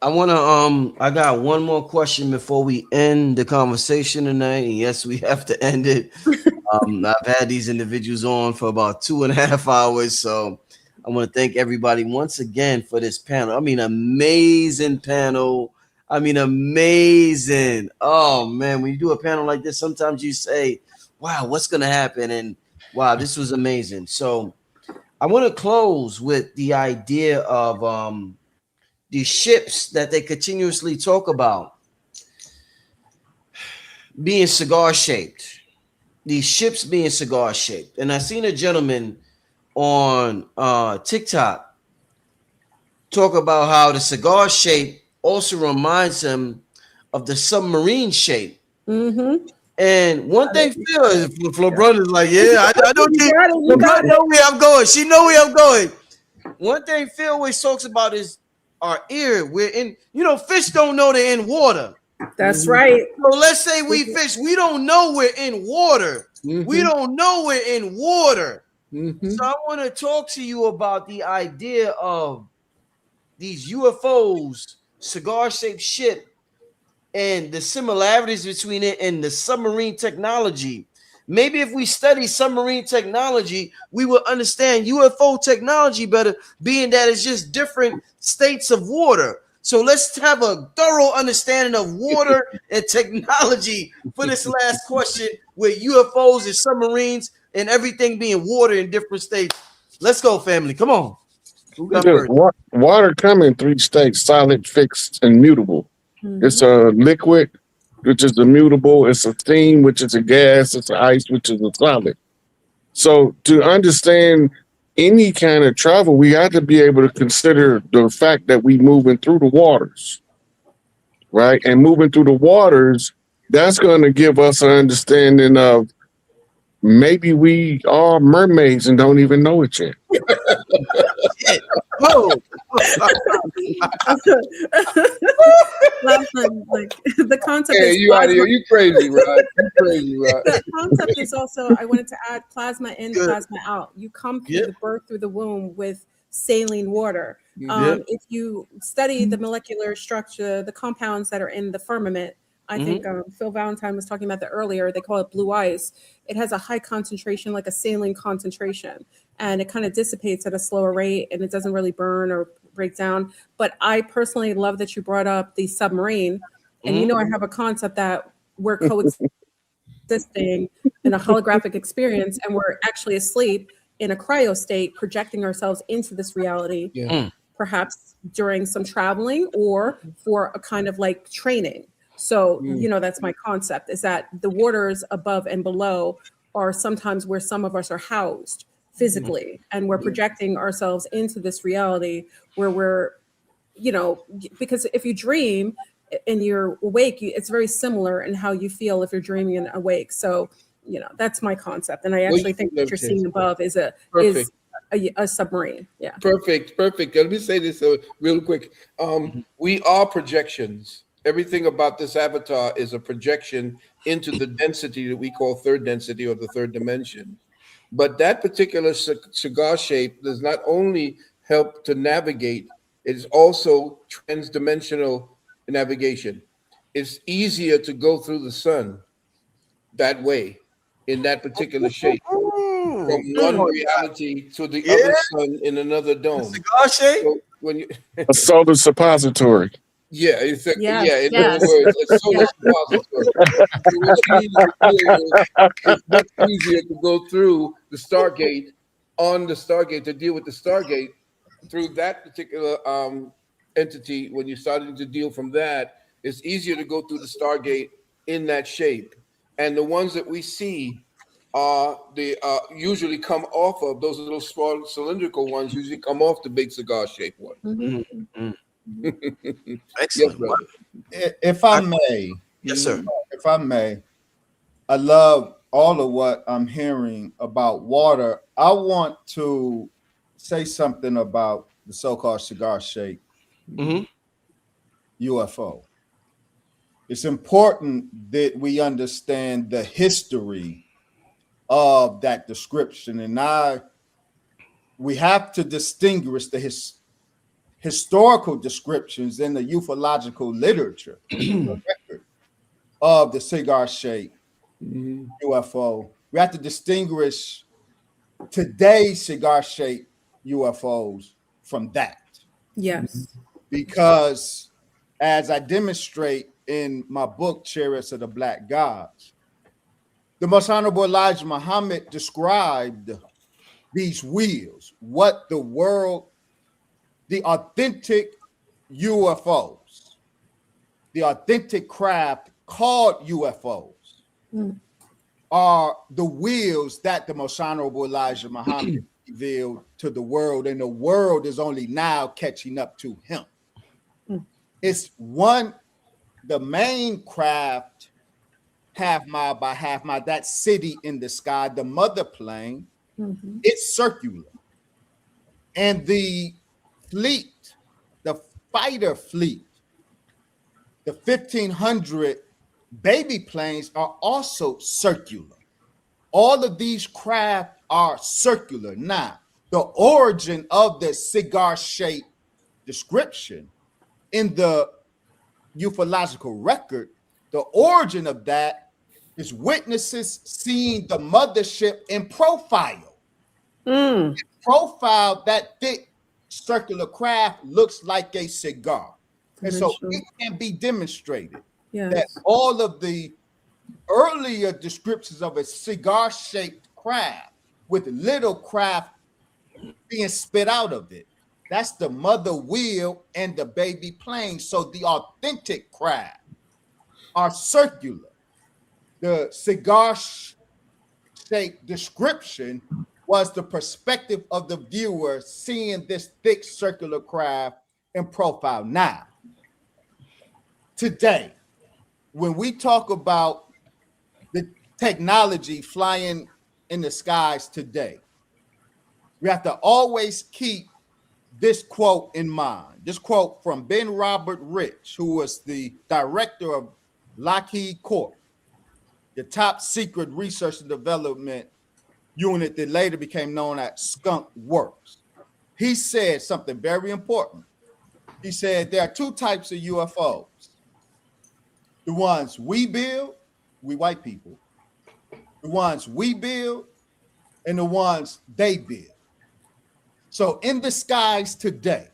I got one more question before we end the conversation tonight. And yes, we have to end it. I've had these individuals on for about 2.5 hours, so I want to thank everybody once again for this panel. I mean, amazing panel. I mean, amazing. Oh man, when you do a panel like this, sometimes you say, "Wow, what's going to happen?" And wow, this was amazing. So I want to close with the idea of these ships that they continuously talk about being cigar shaped. These ships being cigar shaped. And I seen a gentleman on TikTok talk about how the cigar shape also reminds him of the submarine shape. And one thing Phil is LeBron is like, yeah, I know LeBron know where I'm going. She know where I'm going. One thing Phil always talks about is our ear. We're in, fish don't know they're in water. That's right. So let's say we fish. We don't know we're in water. We don't know we're in water. So I want to talk to you about the idea of these UFOs, cigar-shaped ship, and the similarities between it and the submarine technology. Maybe if we study submarine technology, we will understand UFO technology better, being that it's just different states of water. So let's have a thorough understanding of water and technology for this last question with UFOs and submarines and everything being water in different states. Let's go, family. Come on. Who got first? Water come in 3 states: solid, fixed, and mutable. It's a liquid, which is immutable. It's a steam, which is a gas. It's an ice, which is a solid. So to understand any kind of travel, we have to be able to consider the fact that we moving through the waters, right? And moving through the waters, that's going to give us an understanding of maybe we are mermaids and don't even know it yet. Whoa. Like the concept Hey, is you out plasma. here? You crazy, Rod? You crazy, Rod? The concept is also, I wanted to add plasma in, plasma out. You come through the birth through the womb with saline water. If you study the molecular structure, the compounds that are in the firmament, I think Phil Valentine was talking about that earlier. They call it blue ice. It has a high concentration, like a saline concentration, and it kind of dissipates at a slower rate, and it doesn't really burn or break down. But I personally love that you brought up the submarine, And I have a concept that we're coexisting in a holographic experience, and we're actually asleep in a cryo state, projecting ourselves into this reality, perhaps during some traveling or for a kind of like training. So, that's my concept, is that the waters above and below are sometimes where some of us are housed physically, and we're projecting ourselves into this reality where we're, because if you dream and you're awake, it's very similar in how you feel if you're dreaming and awake. So, that's my concept. And I actually think what you're seeing above is a submarine. Yeah. Perfect. Let me say this real quick. We are projections. Everything about this avatar is a projection into the density that we call third density or the third dimension. But that particular cigar shape does not only help to navigate, it is also transdimensional navigation. It's easier to go through the sun that way, in that particular shape, from one reality to the other sun in another dome. Cigar shape? So when you A solar suppository. in Yes. other words, a solar suppository. So what you need to do is it's much easier to go through the Stargate to deal with the Stargate through that particular entity. When you're starting to deal from that, it's easier to go through the Stargate in that shape. And the ones that we see usually come off of those little small cylindrical ones, usually come off the big cigar shaped one. Excellent. Yes, brother. If I may, Yes, sir. if I may, I love all of what I'm hearing about water. I want to say something about the so-called cigar shaped UFO. It's important that we understand the history of that description, and we have to distinguish the historical descriptions in the ufological literature the record of the cigar-shaped UFO. We have to distinguish today's cigar-shaped UFOs from that. Yes. Because as I demonstrate in my book, Chariots of the Black Gods, the Most Honorable Elijah Muhammad described these wheels, what the world, the authentic UFOs, the authentic craft called UFOs, are the wheels that the Most Honorable Elijah Muhammad revealed to the world, and the world is only now catching up to him. It's the main craft, half mile by half mile, that city in the sky, the mother plane, it's circular. And the fleet, the fighter fleet, the 1,500 baby planes are also circular. All of these craft are circular. Now, the origin of the cigar-shaped description in the ufological record, the origin of that is witnesses seeing the mothership in profile. In profile, that thick circular craft looks like a cigar. And so it can be demonstrated that all of the earlier descriptions of a cigar-shaped craft with little craft being spit out of it, that's the mother wheel and the baby plane. So the authentic craft are circular. The cigar-shaped description was the perspective of the viewer seeing this thick circular craft in profile. Now, today, when we talk about the technology flying in the skies today, we have to always keep this quote in mind. This quote from Ben Robert Rich, who was the director of Lockheed Corp, the top secret research and development unit that later became known as Skunk Works. He said something very important. He said there are two types of UFOs. The ones we build, we white people, the ones we build, and the ones they build. So in the skies today,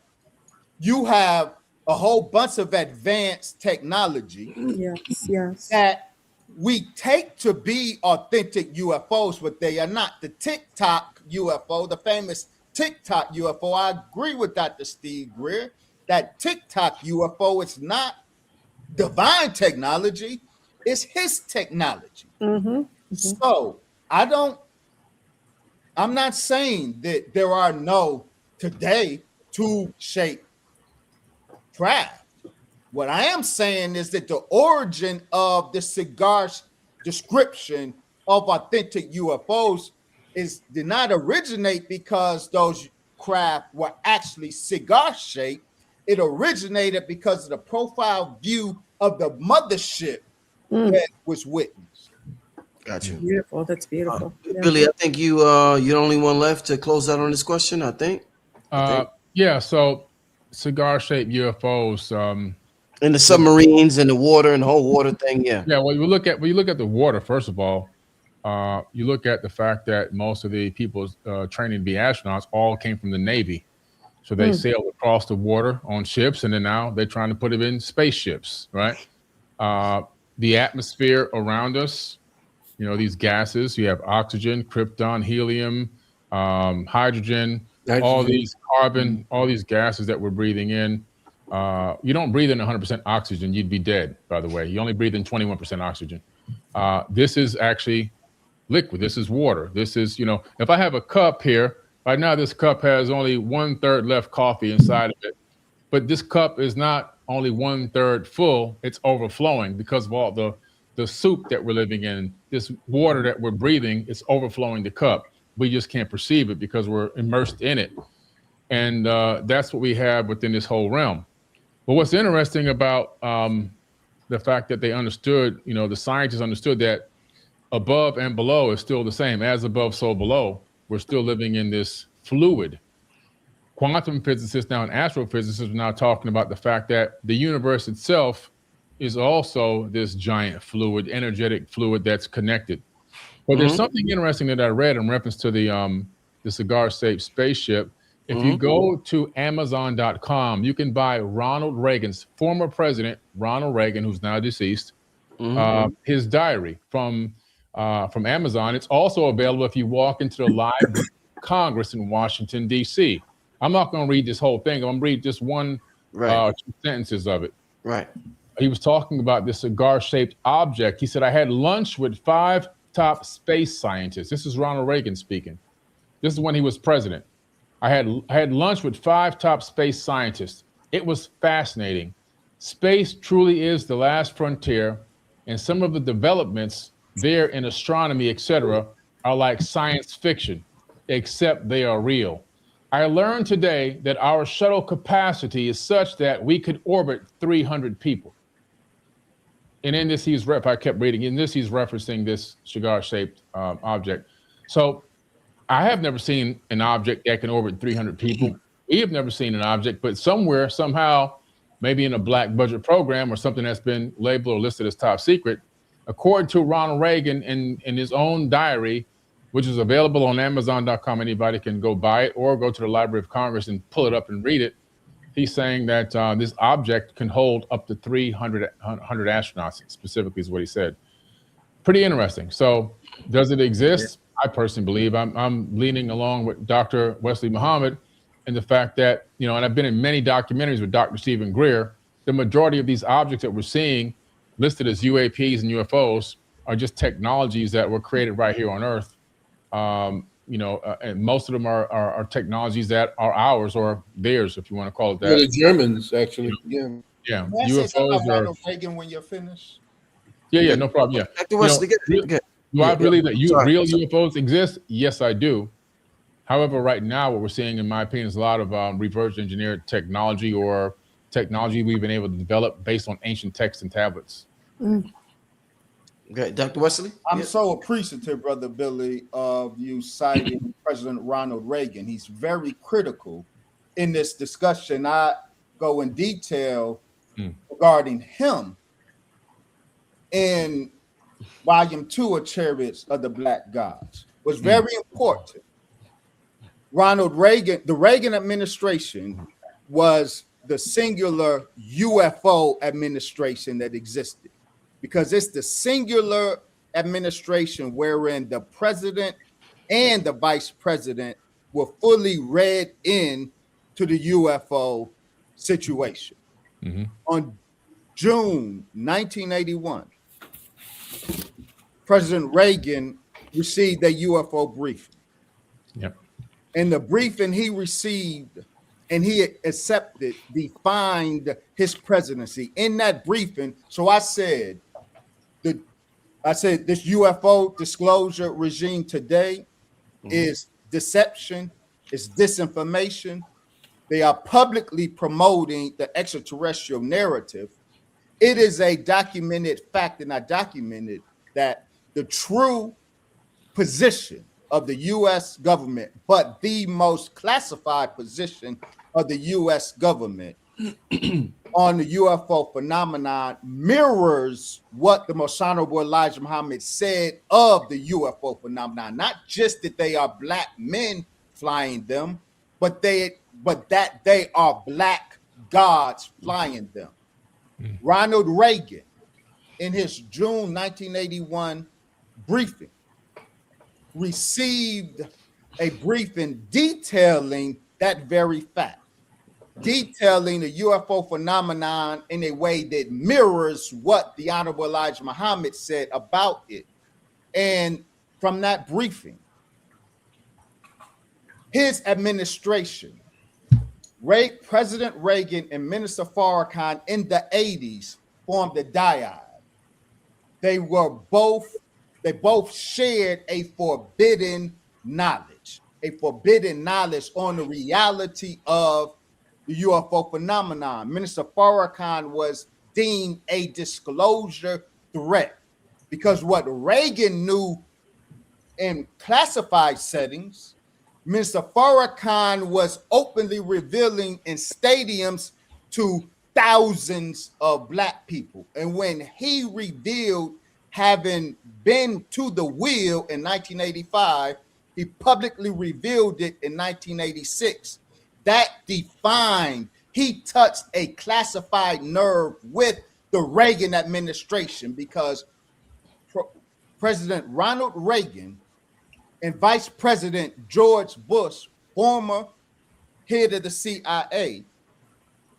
you have a whole bunch of advanced technology Yes. that we take to be authentic UFOs, but they are not. The TikTok UFO, the famous TikTok UFO, I agree with Dr. Steve Greer that TikTok UFO is not divine technology, it's his technology. So I'm not saying that there are no today tube-shaped craft. What I am saying is that the origin of the cigar's description of authentic UFOs did not originate because those craft were actually cigar shaped. It originated because of the profile view of the mothership that was witnessed. Gotcha. Beautiful. That's beautiful. Billy, I think you're the only one left to close out on this question. I think. Yeah. So cigar-shaped UFOs. And the submarines and the water and the whole water thing. Yeah. Yeah. Well, you look at the water. First of all, you look at the fact that most of the people training to be astronauts all came from the Navy. So they sailed across the water on ships, and then now they're trying to put it in spaceships, right? The atmosphere around us, these gases, you have oxygen, krypton, helium, hydrogen, all these carbon, all these gases that we're breathing in. You don't breathe in 100% oxygen, you'd be dead, by the way. You only breathe in 21% oxygen. This is actually liquid. This is water. This is, if I have a cup here, right now this cup has only 1/3 left coffee inside of it. But this cup is not only 1/3 full, it's overflowing because of all the soup that we're living in. This water that we're breathing is overflowing the cup. We just can't perceive it because we're immersed in it. And that's what we have within this whole realm. But what's interesting about the fact that they understood, the scientists understood that above and below is still the same. As above, so below. We're still living in this fluid. Quantum physicists now and astrophysicists are now talking about the fact that the universe itself is also this giant fluid, energetic fluid that's connected. But there's something interesting that I read in reference to the cigar-shaped spaceship. If you go to Amazon.com, you can buy Ronald Reagan's former president, Ronald Reagan, who's now deceased, his diary from Amazon. It's also available if you walk into the Library of Congress in Washington, D.C. I'm not going to read this whole thing. I'm going to read just one, 2 sentences of it. Right. He was talking about this cigar-shaped object. He said, I had lunch with 5 top space scientists. This is Ronald Reagan speaking. This is when he was president. I had lunch with 5 top space scientists. It was fascinating. Space truly is the last frontier, and some of the developments there in astronomy, etc., are like science fiction, except they are real. I learned today that our shuttle capacity is such that we could orbit 300 people. And in this, if I kept reading, in this, he's referencing this cigar-shaped object. So I have never seen an object that can orbit 300 people. We have never seen an object, but somewhere, somehow, maybe in a black budget program or something that's been labeled or listed as top secret, according to Ronald Reagan in his own diary, which is available on Amazon.com. Anybody can go buy it or go to the Library of Congress and pull it up and read it. He's saying that this object can hold up to 300 astronauts, specifically is what he said. Pretty interesting. So does it exist? I personally believe I'm leaning along with Dr. Wesley Muhammad and the fact that, and I've been in many documentaries with Dr. Stephen Greer, the majority of these objects that we're seeing listed as UAPs and UFOs are just technologies that were created right here on Earth. And most of them are technologies that are ours or theirs, if you want to call it that. Yeah, the Germans, actually. Yeah. Yeah. Can I say something about Ronald Reagan when you're finished? Yeah, no problem. Yeah. Dr. Wesley, do I believe that real UFOs exist? Yes, I do. However, right now, what we're seeing, in my opinion, is a lot of reverse engineered technology or technology we've been able to develop based on ancient texts and tablets. Okay, Dr. Wesley? I'm so appreciative, Brother Billy, of you citing President Ronald Reagan. He's very critical in this discussion. I go in detail regarding him in Volume 2 of Chariots of the Black Gods. Was very important. Ronald Reagan, the Reagan administration was the singular UFO administration that existed, because it's the singular administration wherein the president and the vice president were fully read in to the UFO situation. On June 1981, President Reagan received a UFO briefing. Yep. And the briefing he received and he accepted defined his presidency. In that briefing, so I said this UFO disclosure regime today is deception, is disinformation. They are publicly promoting the extraterrestrial narrative. It is a documented fact, and I documented that the true position of the U.S. government, but the most classified position of the U.S. government on the UFO phenomenon mirrors what the Most Honorable Elijah Muhammad said of the UFO phenomenon. Not just that they are black men flying them, but that they are black gods flying them. Ronald Reagan, in his June 1981 briefing, received a briefing detailing that very fact, detailing the UFO phenomenon in a way that mirrors what the Honorable Elijah Muhammad said about it. And from that briefing, his administration, President Reagan and Minister Farrakhan in the 80s formed a dyad. They both shared a forbidden knowledge on the reality of the UFO phenomenon. Minister Farrakhan was deemed a disclosure threat because what Reagan knew in classified settings, Minister Farrakhan was openly revealing in stadiums to thousands of black people. And when he revealed having been to the wheel in 1985, he publicly revealed it in 1986. That defined, he touched a classified nerve with the Reagan administration because President Ronald Reagan and Vice President George Bush, former head of the CIA,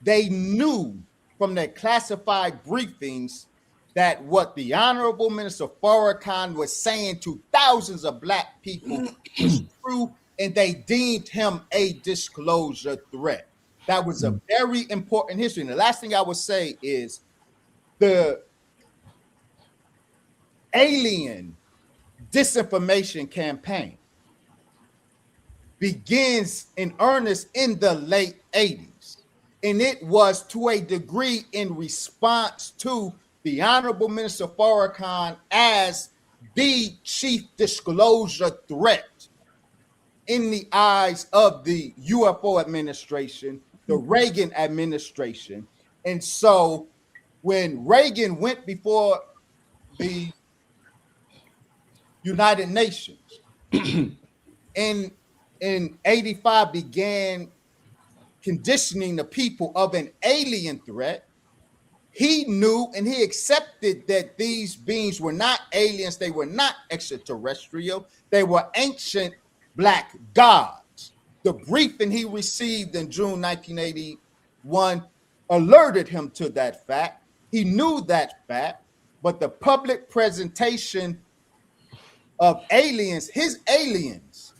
they knew from their classified briefings that what the Honorable Minister Farrakhan was saying to thousands of black people was true, and they deemed him a disclosure threat. That was a very important history. And the last thing I would say is the alien disinformation campaign begins in earnest in the late 80s. And it was to a degree in response to the Honorable Minister Farrakhan as the chief disclosure threat in the eyes of the UFO administration, the Reagan administration. And so when Reagan went before the United Nations in 85 began conditioning the people of an alien threat, he knew and he accepted that these beings were not aliens, they were not extraterrestrial, they were ancient black gods. The briefing he received in June 1981 alerted him to that fact. He knew that fact, but the public presentation of aliens, his aliens,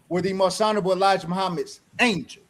were the Most Honorable Elijah Muhammad's angels.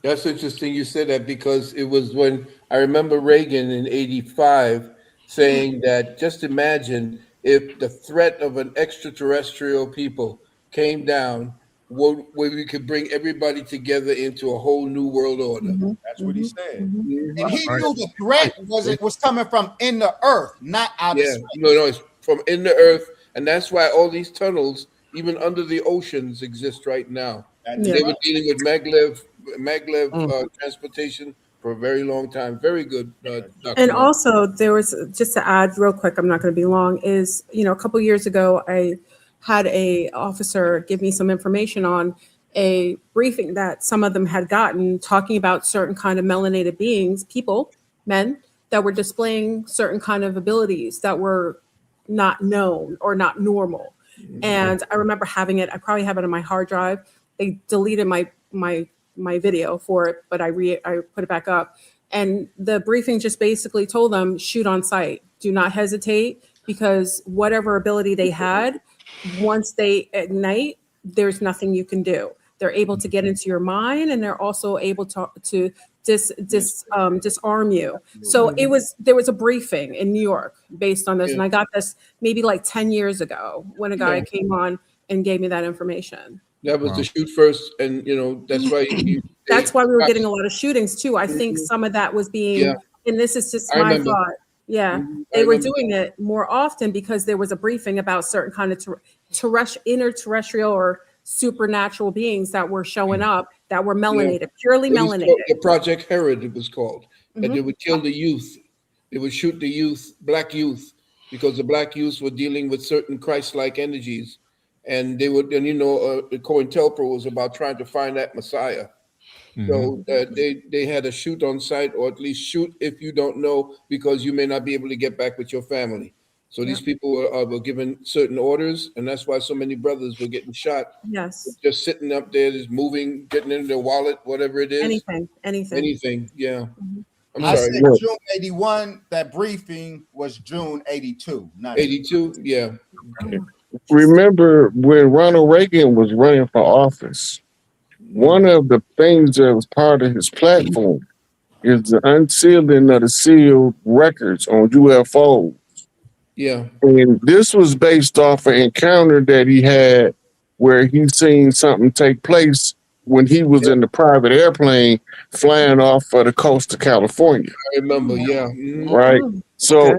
That's interesting you said that because it was when I remember Reagan in 85 saying that just imagine if the threat of an extraterrestrial people came down, where we could bring everybody together into a whole new world order. That's what he said. And he knew the threat was coming from in the earth, not out of space. No, it's from in the earth. And that's why all these tunnels, even under the oceans, exist right now. They were dealing with maglev transportation for a very long time. Very good. And also there was, just to add real quick, I'm not going to be long, is, a couple years ago, I had a officer give me some information on a briefing that some of them had gotten talking about certain kind of melanated beings, people, men, that were displaying certain kind of abilities that were not known or not normal. And I remember having it. I probably have it on my hard drive. They deleted my video for it, but I put it back up. And the briefing just basically told them, shoot on sight. Do not hesitate, because whatever ability they had, once they ignite, there's nothing you can do. They're able to get into your mind, and they're also able to disarm you. So there was a briefing in New York based on this, and I got this maybe like 10 years ago when a guy came on and gave me that information. That was the shoot first, and that's why that's why we were getting a lot of shootings too. I think some of that was being, and this is just my thought. Yeah, they were doing it more often because there was a briefing about certain kind of interterrestrial or supernatural beings that were showing up that were melanated, purely melanated. The Project Herod, it was called. And they would kill the youth. They would shoot the youth, black youth, because the black youth were dealing with certain Christ-like energies. And they would, and the COINTELPRO was about trying to find that Messiah. So they had a shoot on sight, or at least shoot if you don't know, because you may not be able to get back with your family. So these people were given certain orders, and that's why so many brothers were getting shot. Yes. Just sitting up there, just moving, getting into their wallet, whatever it is. Anything. Yeah. I'm I sorry. said June 81. That briefing was June 82. Not 82. Yeah. Okay. Remember when Ronald Reagan was running for office, one of the things that was part of his platform is the unsealing of the sealed records on UFOs. Yeah. And this was based off an encounter that he had where he seen something take place when he was in the private airplane flying off of the coast of California. I remember, yeah. Right. So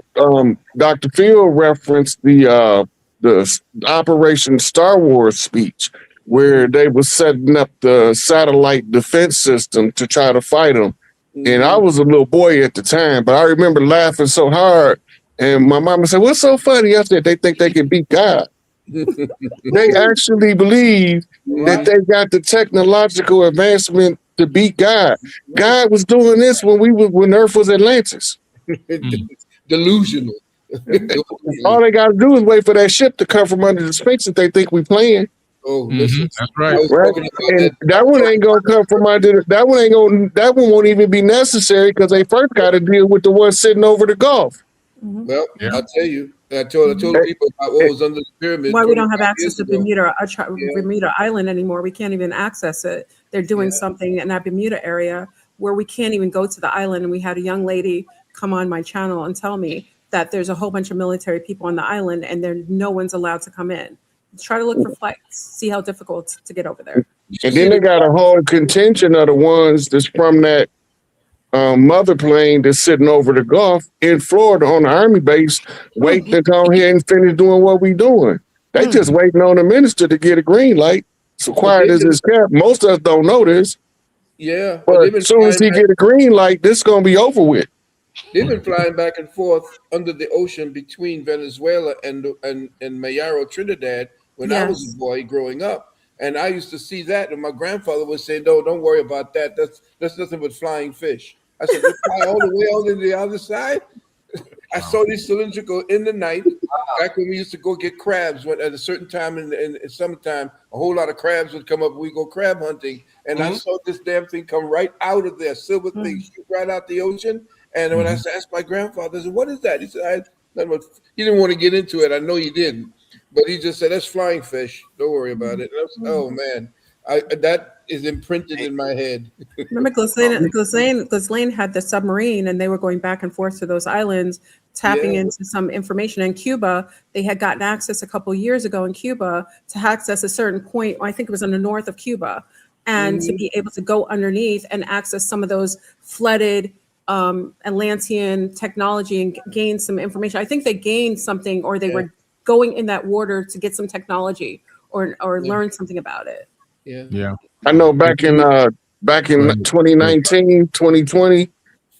Dr. Field referenced the Operation Star Wars speech, where they were setting up the satellite defense system to try to fight them. And I was a little boy at the time, but I remember laughing so hard. And my mama said, "What's so funny?" I said, "They think they can beat God." They actually believe that they got the technological advancement to beat God. God was doing this when Earth was Atlantis. Delusional. All they got to do is wait for that ship to come from under the Sphinx that they think we playing. Oh, listen, that's right. And that one ain't gonna come from under. That one won't even be necessary because they first got to deal with the one sitting over the Gulf. Well, I'll tell you. I told people about what was under the pyramid. Why we don't have access to Bermuda Island anymore. We can't even access it. They're doing something in that Bermuda area where we can't even go to the island. And we had a young lady come on my channel and tell me that there's a whole bunch of military people on the island and no one's allowed to come in. Try to look for flights, see how difficult to get over there. And then they got a whole contingent of the ones that's from that mother plane that's sitting over the Gulf in Florida on the Army base, waiting to come here and finish doing what we doing. They just waiting on the minister to get a green light. So quiet as it's kept. Most of us don't know this. Yeah. But as soon as he get a green light, this is gonna be over with. They've been flying back and forth under the ocean between Venezuela and Mayaro, Trinidad, when I was a boy growing up. And I used to see that, and my grandfather would say, "No, don't worry about that. That's nothing but flying fish." I said, "They fly all the way out to the other side." I saw these cylindrical in the night back when we used to go get crabs. When at a certain time in summertime, a whole lot of crabs would come up. We go crab hunting, and I saw this damn thing come right out of there, silver thing, shoot right out the ocean. And when I asked my grandfather, I said, "What is that?" He said, he didn't want to get into it. I know he didn't. But he just said, "That's flying fish. Don't worry about it." Oh, man. That is imprinted in my head. Remember Ghislaine had the submarine and they were going back and forth to those islands, tapping into some information. In Cuba, they had gotten access a couple of years ago in Cuba to access a certain point. I think it was in the north of Cuba. And to be able to go underneath and access some of those flooded Atlantean technology and gain some information. I think they gained something, or they were going in that water to get some technology or learn something about it. Yeah. I know back in 2019, 2020,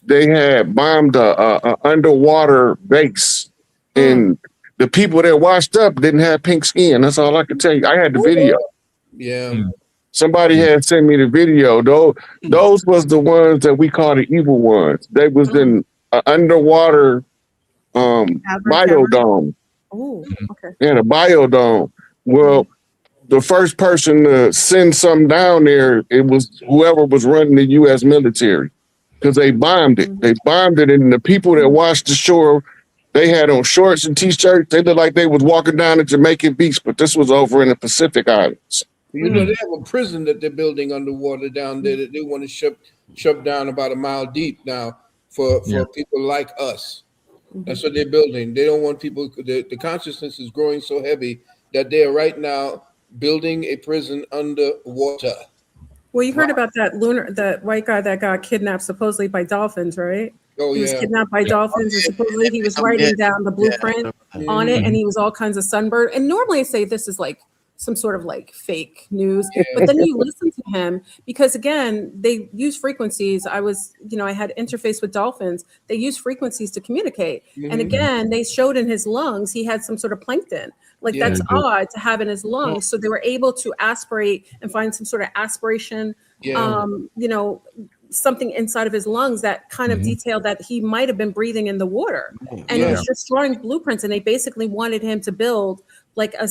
they had bombed a underwater base, and the people that washed up didn't have pink skin. That's all I can tell you. I had the video. Yeah. Somebody had sent me the video. Those was the ones that we call the evil ones. They was in an underwater biodome. Oh, okay. In a biodome. Well, the first person to send something down there, it was whoever was running the U.S. military, because they bombed it. They bombed it, and the people that watched the shore, they had on shorts and t-shirts. They looked like they was walking down the Jamaican beach, but this was over in the Pacific Islands. You know, they have a prison that they're building underwater down there that they want to shove down about a mile deep now for people like us. That's what they're building. They don't want people. The consciousness is growing so heavy that they are right now building a prison underwater. Well, you heard about that white guy that got kidnapped supposedly by dolphins, right? Oh, he was kidnapped by dolphins, and supposedly he was writing down the blueprint on it, and he was all kinds of sunburned. And normally I say this is like some sort of like fake news, but then you listen to him, because again, they use frequencies. I had interface with dolphins. They use frequencies to communicate. And again, they showed in his lungs, he had some sort of plankton. Like that's odd to have in his lungs. So they were able to aspirate and find some sort of aspiration, something inside of his lungs that kind of detailed that he might have been breathing in the water. And he was just drawing blueprints, and they basically wanted him to build like a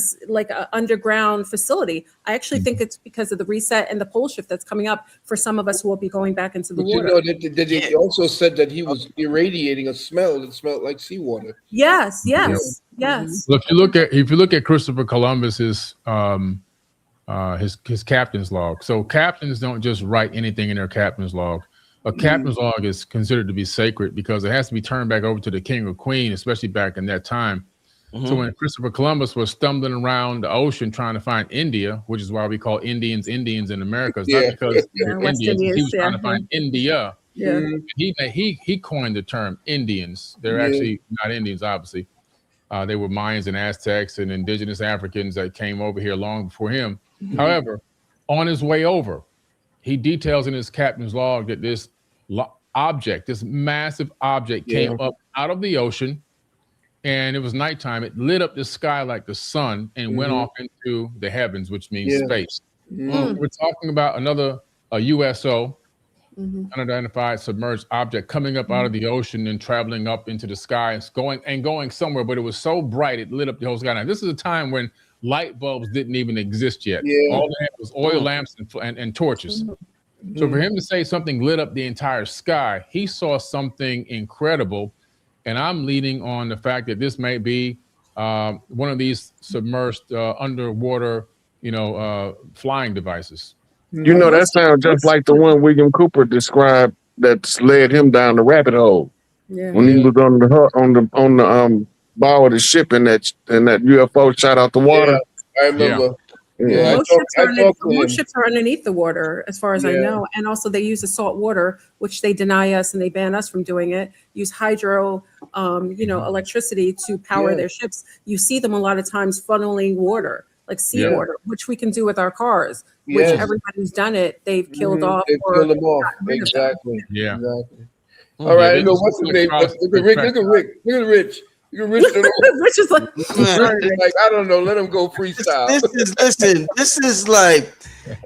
underground facility. I actually think it's because of the reset and the pole shift that's coming up for some of us who will be going back into the water. You know, they also said that he was irradiating a smell that smelled like seawater. Yes. Look, if you look at Christopher Columbus's his captain's log. So captains don't just write anything in their captain's log. A captain's log is considered to be sacred because it has to be turned back over to the king or queen, especially back in that time. So when Christopher Columbus was stumbling around the ocean trying to find India, which is why we call Indians in America, it's not because they're Indians. He was trying to find India. He coined the term Indians. They're actually not Indians, obviously. They were Mayans and Aztecs and indigenous Africans that came over here long before him. However, on his way over, he details in his captain's log that this object, this massive object, came up out of the ocean, and it was nighttime. It lit up the sky like the sun and went off into the heavens, which means space. We're talking about a USO, unidentified submerged object, coming up out of the ocean and traveling up into the sky and going somewhere. But it was so bright, it lit up the whole sky. Now, this is a time when light bulbs didn't even exist yet. All they had was oil lamps and torches. So for him to say something lit up the entire sky, he saw something incredible. And I'm leaning on the fact that this may be one of these submerged underwater, flying devices. You know, that sounds just like the one William Cooper described that led him down the rabbit hole. When he was on the bow of the ship and that UFO shot out the water. I remember. Most ships are underneath the water, as far as I know. And also they use the salt water, which they deny us and they ban us from doing it. Use hydro, electricity to power their ships. You see them a lot of times funneling water, like seawater, which we can do with our cars, which everybody who's done it, they've killed off. They've killed them off. Exactly. Exactly. All right. What's his name? Look at Rick. Look at Rich. Which is like, I don't know. Let him go freestyle. This is like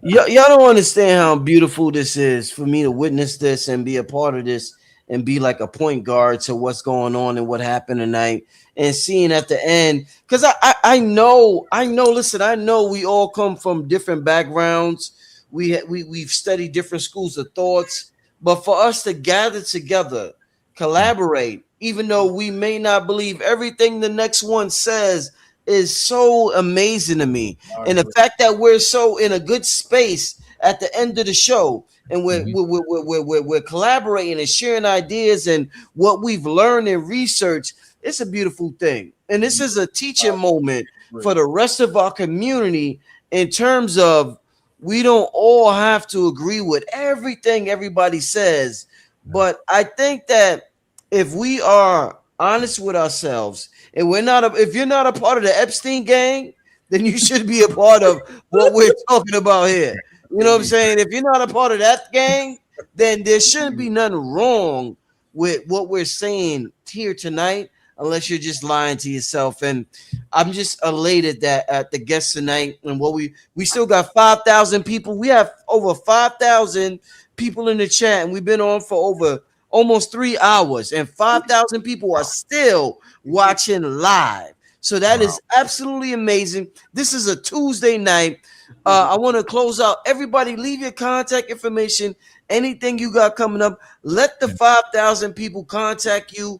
y'all don't understand how beautiful this is for me to witness this and be a part of this and be like a point guard to what's going on and what happened tonight and seeing at the end, because I know. Listen, I know we all come from different backgrounds. We've studied different schools of thoughts, but for us to gather together, collaborate, even though we may not believe everything the next one says, is so amazing to me. And the fact that we're so in a good space at the end of the show, and we're collaborating and sharing ideas and what we've learned and researched, it's a beautiful thing. And this is a teaching moment for the rest of our community in terms of we don't all have to agree with everything everybody says. But I think that if we are honest with ourselves, and if you're not a part of the Epstein gang, then you should be a part of what we're talking about here. You know what I'm saying? If you're not a part of that gang, then there shouldn't be nothing wrong with what we're saying here tonight. unless you're just lying to yourself. And I'm just elated that at the guests tonight, and what we still got 5,000 people. We have over 5,000 people in the chat, and we've been on for over almost 3 hours, and 5,000 people are still watching live. So that is absolutely amazing. This is a Tuesday night. I want to close out. Everybody, leave your contact information. Anything you got coming up, let the 5,000 people contact you,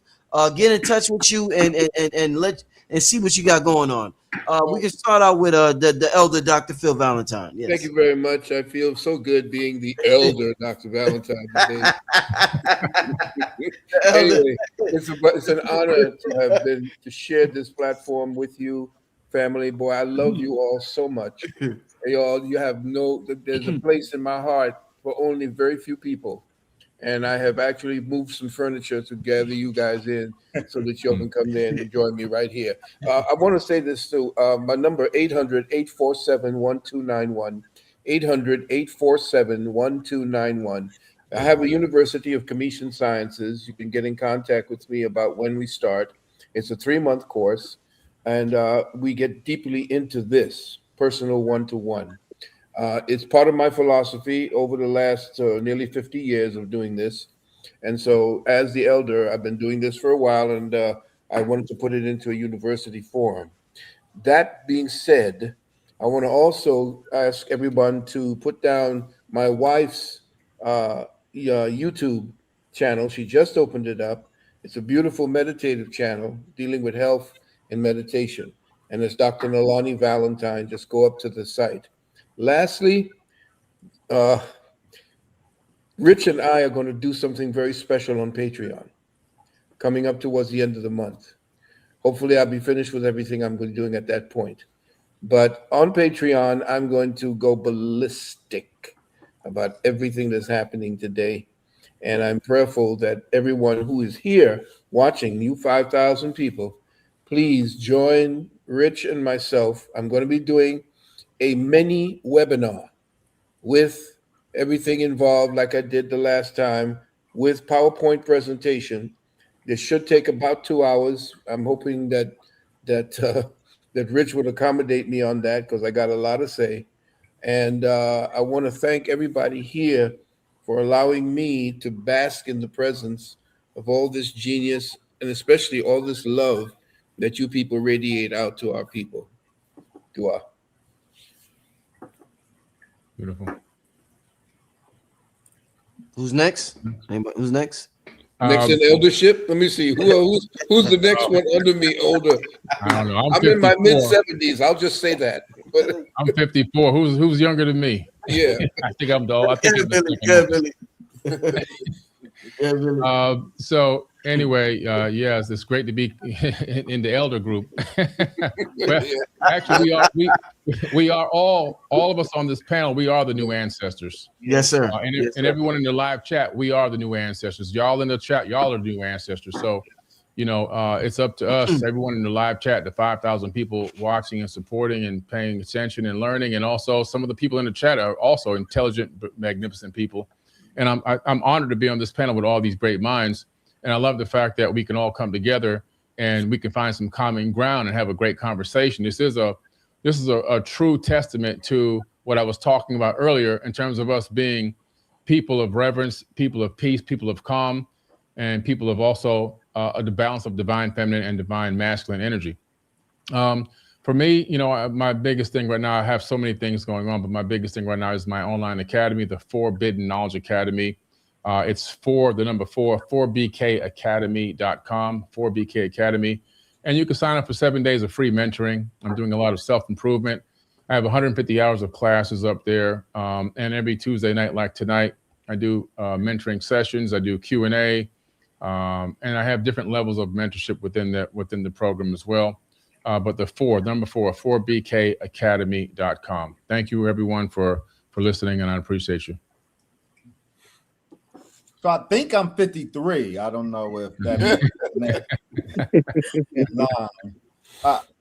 get in touch with you, and see what you got going on. We can start out with the elder Dr. Phil Valentine. Yes. Thank you very much. I feel so good being the elder Dr. Valentine today. Anyway, it's an honor to share this platform with you, family. Boy, I love you all so much. You have there's a place in my heart for only very few people. And I have actually moved some furniture to gather you guys in so that you can come there and join me right here. I want to say this too. My number 800-847-1291, 800-847-1291. I have a University of Commission Sciences. You can get in contact with me about when we start. It's a 3-month course, and we get deeply into this personal one-to-one. It's part of my philosophy over the last nearly 50 years of doing this. And so as the elder, I've been doing this for a while, and I wanted to put it into a university forum. That being said, I want to also ask everyone to put down my wife's YouTube channel. She just opened it up. It's a beautiful meditative channel dealing with health and meditation. And it's Dr. Nalani Valentine. Just go up to the site. Lastly, Rich and I are going to do something very special on Patreon coming up towards the end of the month. Hopefully, I'll be finished with everything I'm going to be doing at that point. But on Patreon, I'm going to go ballistic about everything that's happening today. And I'm prayerful that everyone who is here watching, you 5,000 people, please join Rich and myself. I'm going to be doing a mini webinar with everything involved, like I did the last time, with PowerPoint presentation. This should take about 2 hours. I'm hoping that Rich would accommodate me on that, because I got a lot to say. And I want to thank everybody here for allowing me to bask in the presence of all this genius, and especially all this love that you people radiate out to our people. Dua. Beautiful. Who's next? Anybody, who's next? Next in eldership? Let me see. Who's the next one under me older? I don't know. I'm in my mid-70s. I'll just say that. But I'm 54. Who's younger than me? Yeah. I think I'm the old. I think I'm the Billy. So anyway, yes, it's great to be in the elder group. Well, actually, we are all of us on this panel. We are the new ancestors. Yes, sir. And everyone in the live chat, we are the new ancestors. Y'all in the chat, y'all are the new ancestors. So, it's up to us, everyone in the live chat, the 5,000 people watching and supporting and paying attention and learning, and also some of the people in the chat are also intelligent, magnificent people. And I'm honored to be on this panel with all these great minds. And I love the fact that we can all come together and we can find some common ground and have a great conversation. This is a true testament to what I was talking about earlier in terms of us being people of reverence, people of peace, people of calm, and people of also the balance of divine feminine and divine masculine energy. For me, my biggest thing right now, I have so many things going on, but my biggest thing right now is my online academy, the Forbidden Knowledge Academy. It's 4BKacademy.com, 4BK Academy. And you can sign up for 7 days of free mentoring. I'm doing a lot of self-improvement. I have 150 hours of classes up there. And every Tuesday night, like tonight, I do mentoring sessions. I do Q&A. And I have different levels of mentorship within the program as well. But number four, 4BKacademy.com. Thank you, everyone, for listening, and I appreciate you. So I think I'm 53. I don't know if that means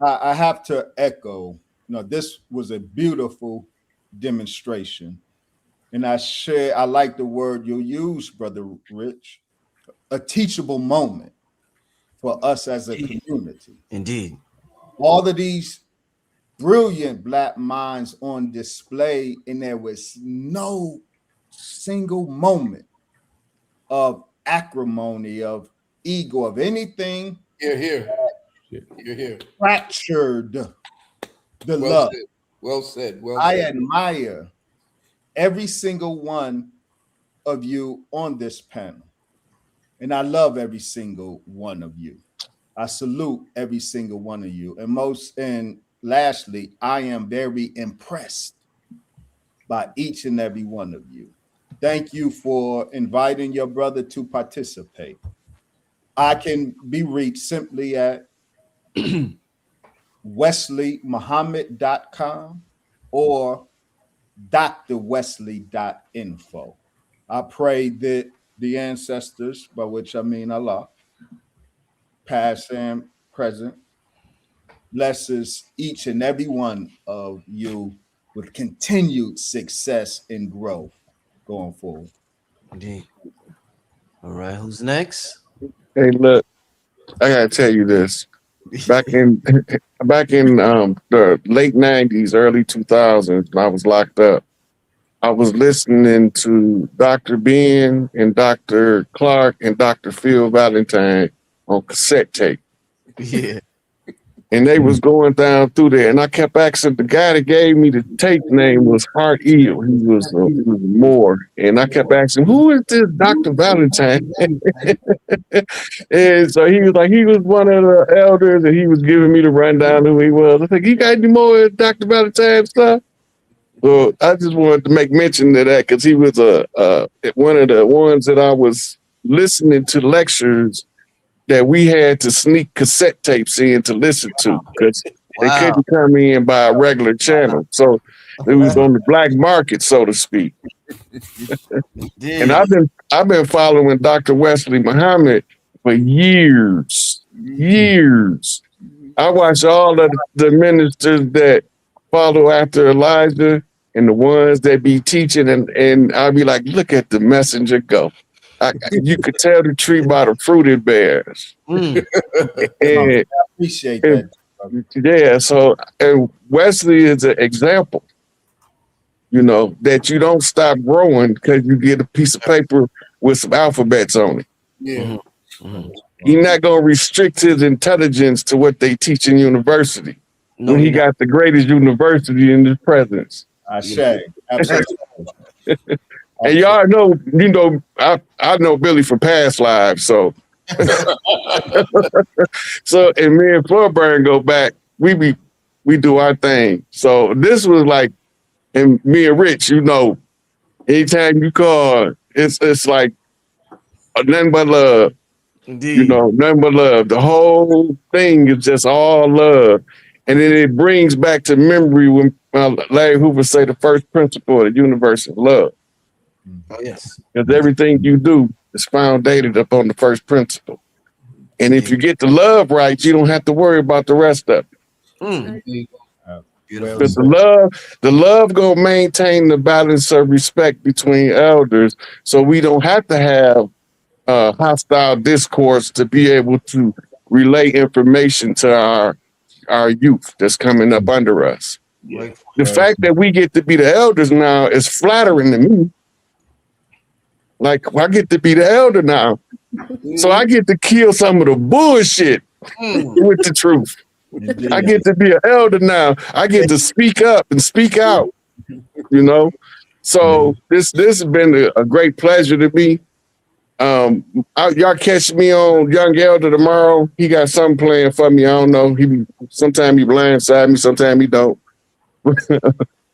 I have to echo. This was a beautiful demonstration. And I like the word you used, Brother Rich, a teachable moment. for us as a community. Indeed. All of these brilliant Black minds on display, and there was no single moment of acrimony, of ego, of anything Here. You're here. fractured the Well love. said. Well said. Well I said. admire every single one of you on this panel, and I love every single one of you. I salute every single one of you, and lastly, I am very impressed by each and every one of you. Thank you for inviting your brother to participate. I can be reached simply at wesleymuhammad.com or drwesley.info. I pray that the ancestors, by which I mean Allah, past and present, blesses each and every one of you with continued success and growth going forward. Indeed. All right, who's next? Hey, look, I gotta tell you this. Back in the late 90s, early 2000s, when I was locked up, I was listening to Dr. Ben and Dr. Clark and Dr. Phil Valentine on cassette tape. Yeah. And they was going down through there, and I kept asking, the guy that gave me the tape name was Hart Eel. He was Moore. And I kept asking, who is this Dr. Valentine? And so he was like, he was one of the elders, and he was giving me the rundown who he was. I think, you got any more Dr. Valentine stuff? So I just wanted to make mention of that because he was one of the ones that I was listening to lectures that we had to sneak cassette tapes in to listen to because they couldn't come in by a regular channel. So it was on the black market, so to speak. And I've been following Dr. Wesley Muhammad for years. I watch all of the ministers that follow after Elijah and the ones that be teaching, and I'll be like, look at the messenger go. You could tell the tree by the fruit it bears. I appreciate that. Yeah, so and Wesley is an example, that you don't stop growing because you get a piece of paper with some alphabets on it. Yeah. He's not going to restrict his intelligence to what they teach in university when he got the greatest university in his presence. I say, absolutely. And y'all know, I know Billy from past lives, so so and me and Florburn go back. We do our thing. So this was like, and me and Rich, anytime you call, it's like nothing but love. Indeed. Nothing but love. The whole thing is just all love. And then it brings back to memory when Larry Hoover say the first principle of the universe is love. Oh, yes. Because everything you do is founded upon the first principle. And if you get the love right, you don't have to worry about the rest of it. Because the love gonna maintain the balance of respect between elders, so we don't have to have hostile discourse to be able to relay information to our youth that's coming up under us. Yeah. The fact that we get to be the elders now is flattering to me. Like, I get to be the elder now. So I get to kill some of the bullshit with the truth. I get to be an elder now. I get to speak up and speak out, So this has been a great pleasure to me. Y'all catch me on Young Elder tomorrow. He got something playing for me. I don't know. Sometimes he blindside me, sometimes he don't. But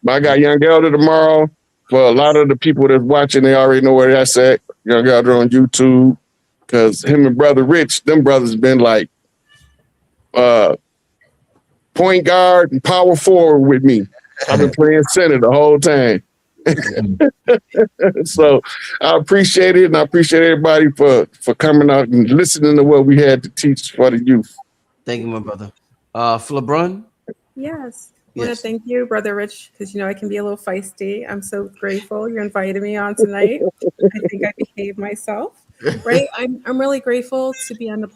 I got Young Elder tomorrow. For a lot of the people that's watching, they already know where that's at. Young Elder on YouTube. Because him and Brother Rich, them brothers been like point guard and power forward with me. I've been playing center the whole time. So I appreciate it, and I appreciate everybody for coming out and listening to what we had to teach for the youth. Thank you, my brother. Flabrun? Yes. I want to thank you, Brother Rich, because I can be a little feisty. I'm so grateful you invited me on tonight. I think I behaved myself. right? I'm really grateful to be on the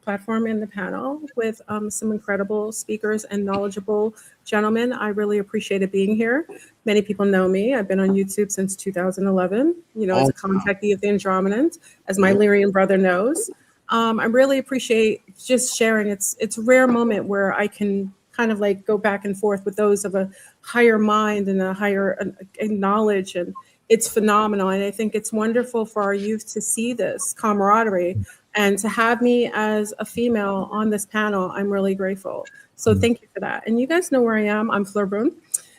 platform and the panel with some incredible speakers and knowledgeable gentlemen. I really appreciated being here. Many people know me. I've been on YouTube since 2011, as a contactee of the Andromedans, as my Lyrian brother knows. I really appreciate just sharing. It's a rare moment where I can kind of like go back and forth with those of a higher mind and a higher knowledge, and it's phenomenal. And I think it's wonderful for our youth to see this camaraderie and to have me as a female on this panel. I'm really grateful. So thank you for that. And you guys know where I am. I'm Fleur Boone.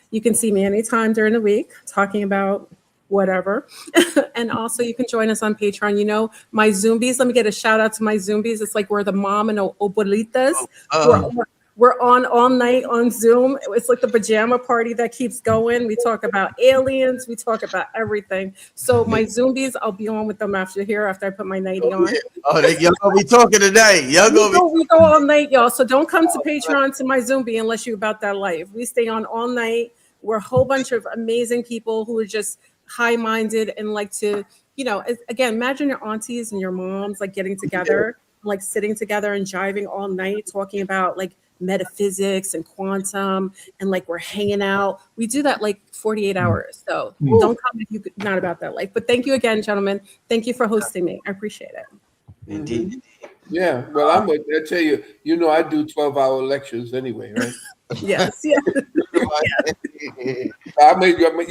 You can see me anytime during the week talking about whatever. And also you can join us on Patreon. My Zumbies, let me get a shout out to my Zumbies. It's like we're the mom and abuelitas. We're on all night on Zoom. It's like the pajama party that keeps going. We talk about aliens. We talk about everything. So my Zumbies, I'll be on with them after I put my nightie on. Y'all gonna be talking tonight. We go all night, y'all. So don't come to Patreon to my Zumbie unless you're about that life. We stay on all night. We're a whole bunch of amazing people who are just high-minded and like to, again, imagine your aunties and your moms like getting together, like sitting together and jiving all night, talking about like metaphysics and quantum, and like we're hanging out. We do that like 48 hours. So don't come if you're not about that life. But thank you again, gentlemen. Thank you for hosting me. I appreciate it. Indeed. Yeah. Well, I tell you, I do 12-hour lectures anyway, right? Yes. You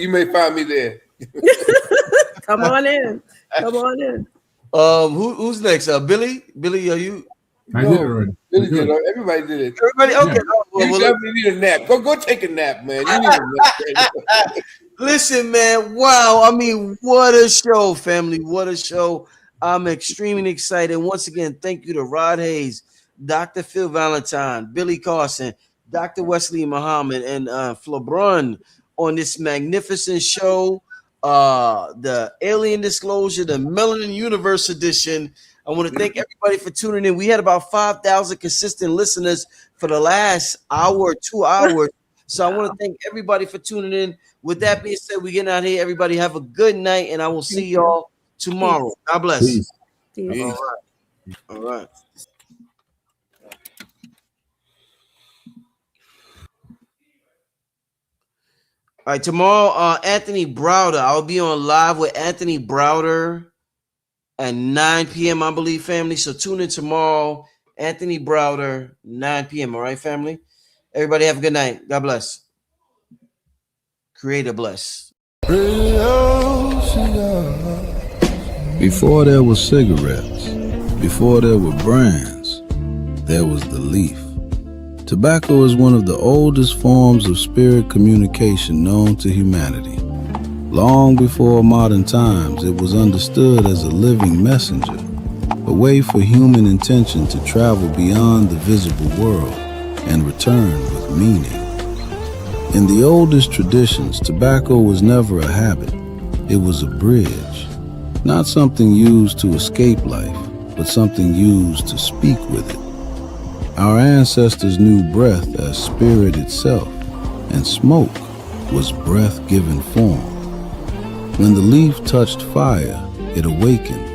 may find me there. Come on in. Who's next? Billy? Billy, are you? I did it already. Billy did it. Everybody did it. Everybody? Okay. Yeah. You need a nap. Go take a nap, man. You need a nap. Listen, man. Wow. I mean, what a show, family. What a show. I'm extremely excited. Once again, thank you to Rod Hayes, Dr. Phil Valentine, Billy Carson, Dr. Wesley Muhammad, and Flebron on this magnificent show. The Alien Disclosure, the Melanin Universe edition. I want to thank everybody for tuning in. We had about 5,000 consistent listeners for the last hour, 2 hours. So I want to thank everybody for tuning in. With that being said, we're getting out here. Everybody have a good night, and I will see y'all tomorrow. God bless. Peace. Peace. All right. All right, tomorrow, Anthony Browder. I'll be on live with Anthony Browder at 9 p.m., I believe, family. So tune in tomorrow. Anthony Browder, 9 p.m. All right, family? Everybody have a good night. God bless. Creator bless. Before there were cigarettes, before there were brands, there was the leaf. Tobacco is one of the oldest forms of spirit communication known to humanity. Long before modern times, it was understood as a living messenger, a way for human intention to travel beyond the visible world and return with meaning. In the oldest traditions, tobacco was never a habit. It was a bridge, not something used to escape life, but something used to speak with it. Our ancestors knew breath as spirit itself, and smoke was breath-given form. When the leaf touched fire, it awakened.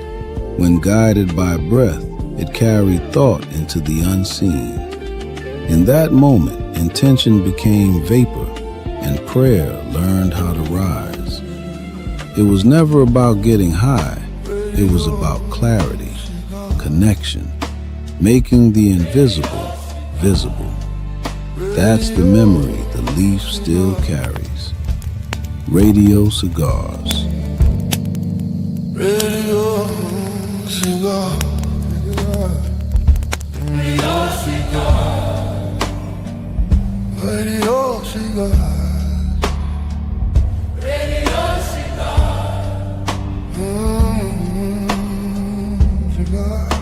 When guided by breath, it carried thought into the unseen. In that moment, intention became vapor, and prayer learned how to rise. It was never about getting high. It was about clarity, connection, making the invisible visible. That's the memory the leaf still carries. Radio Cigars. Radio Cigar. Radio Cigar. Radio Cigar. Radio Cigar. Cigar.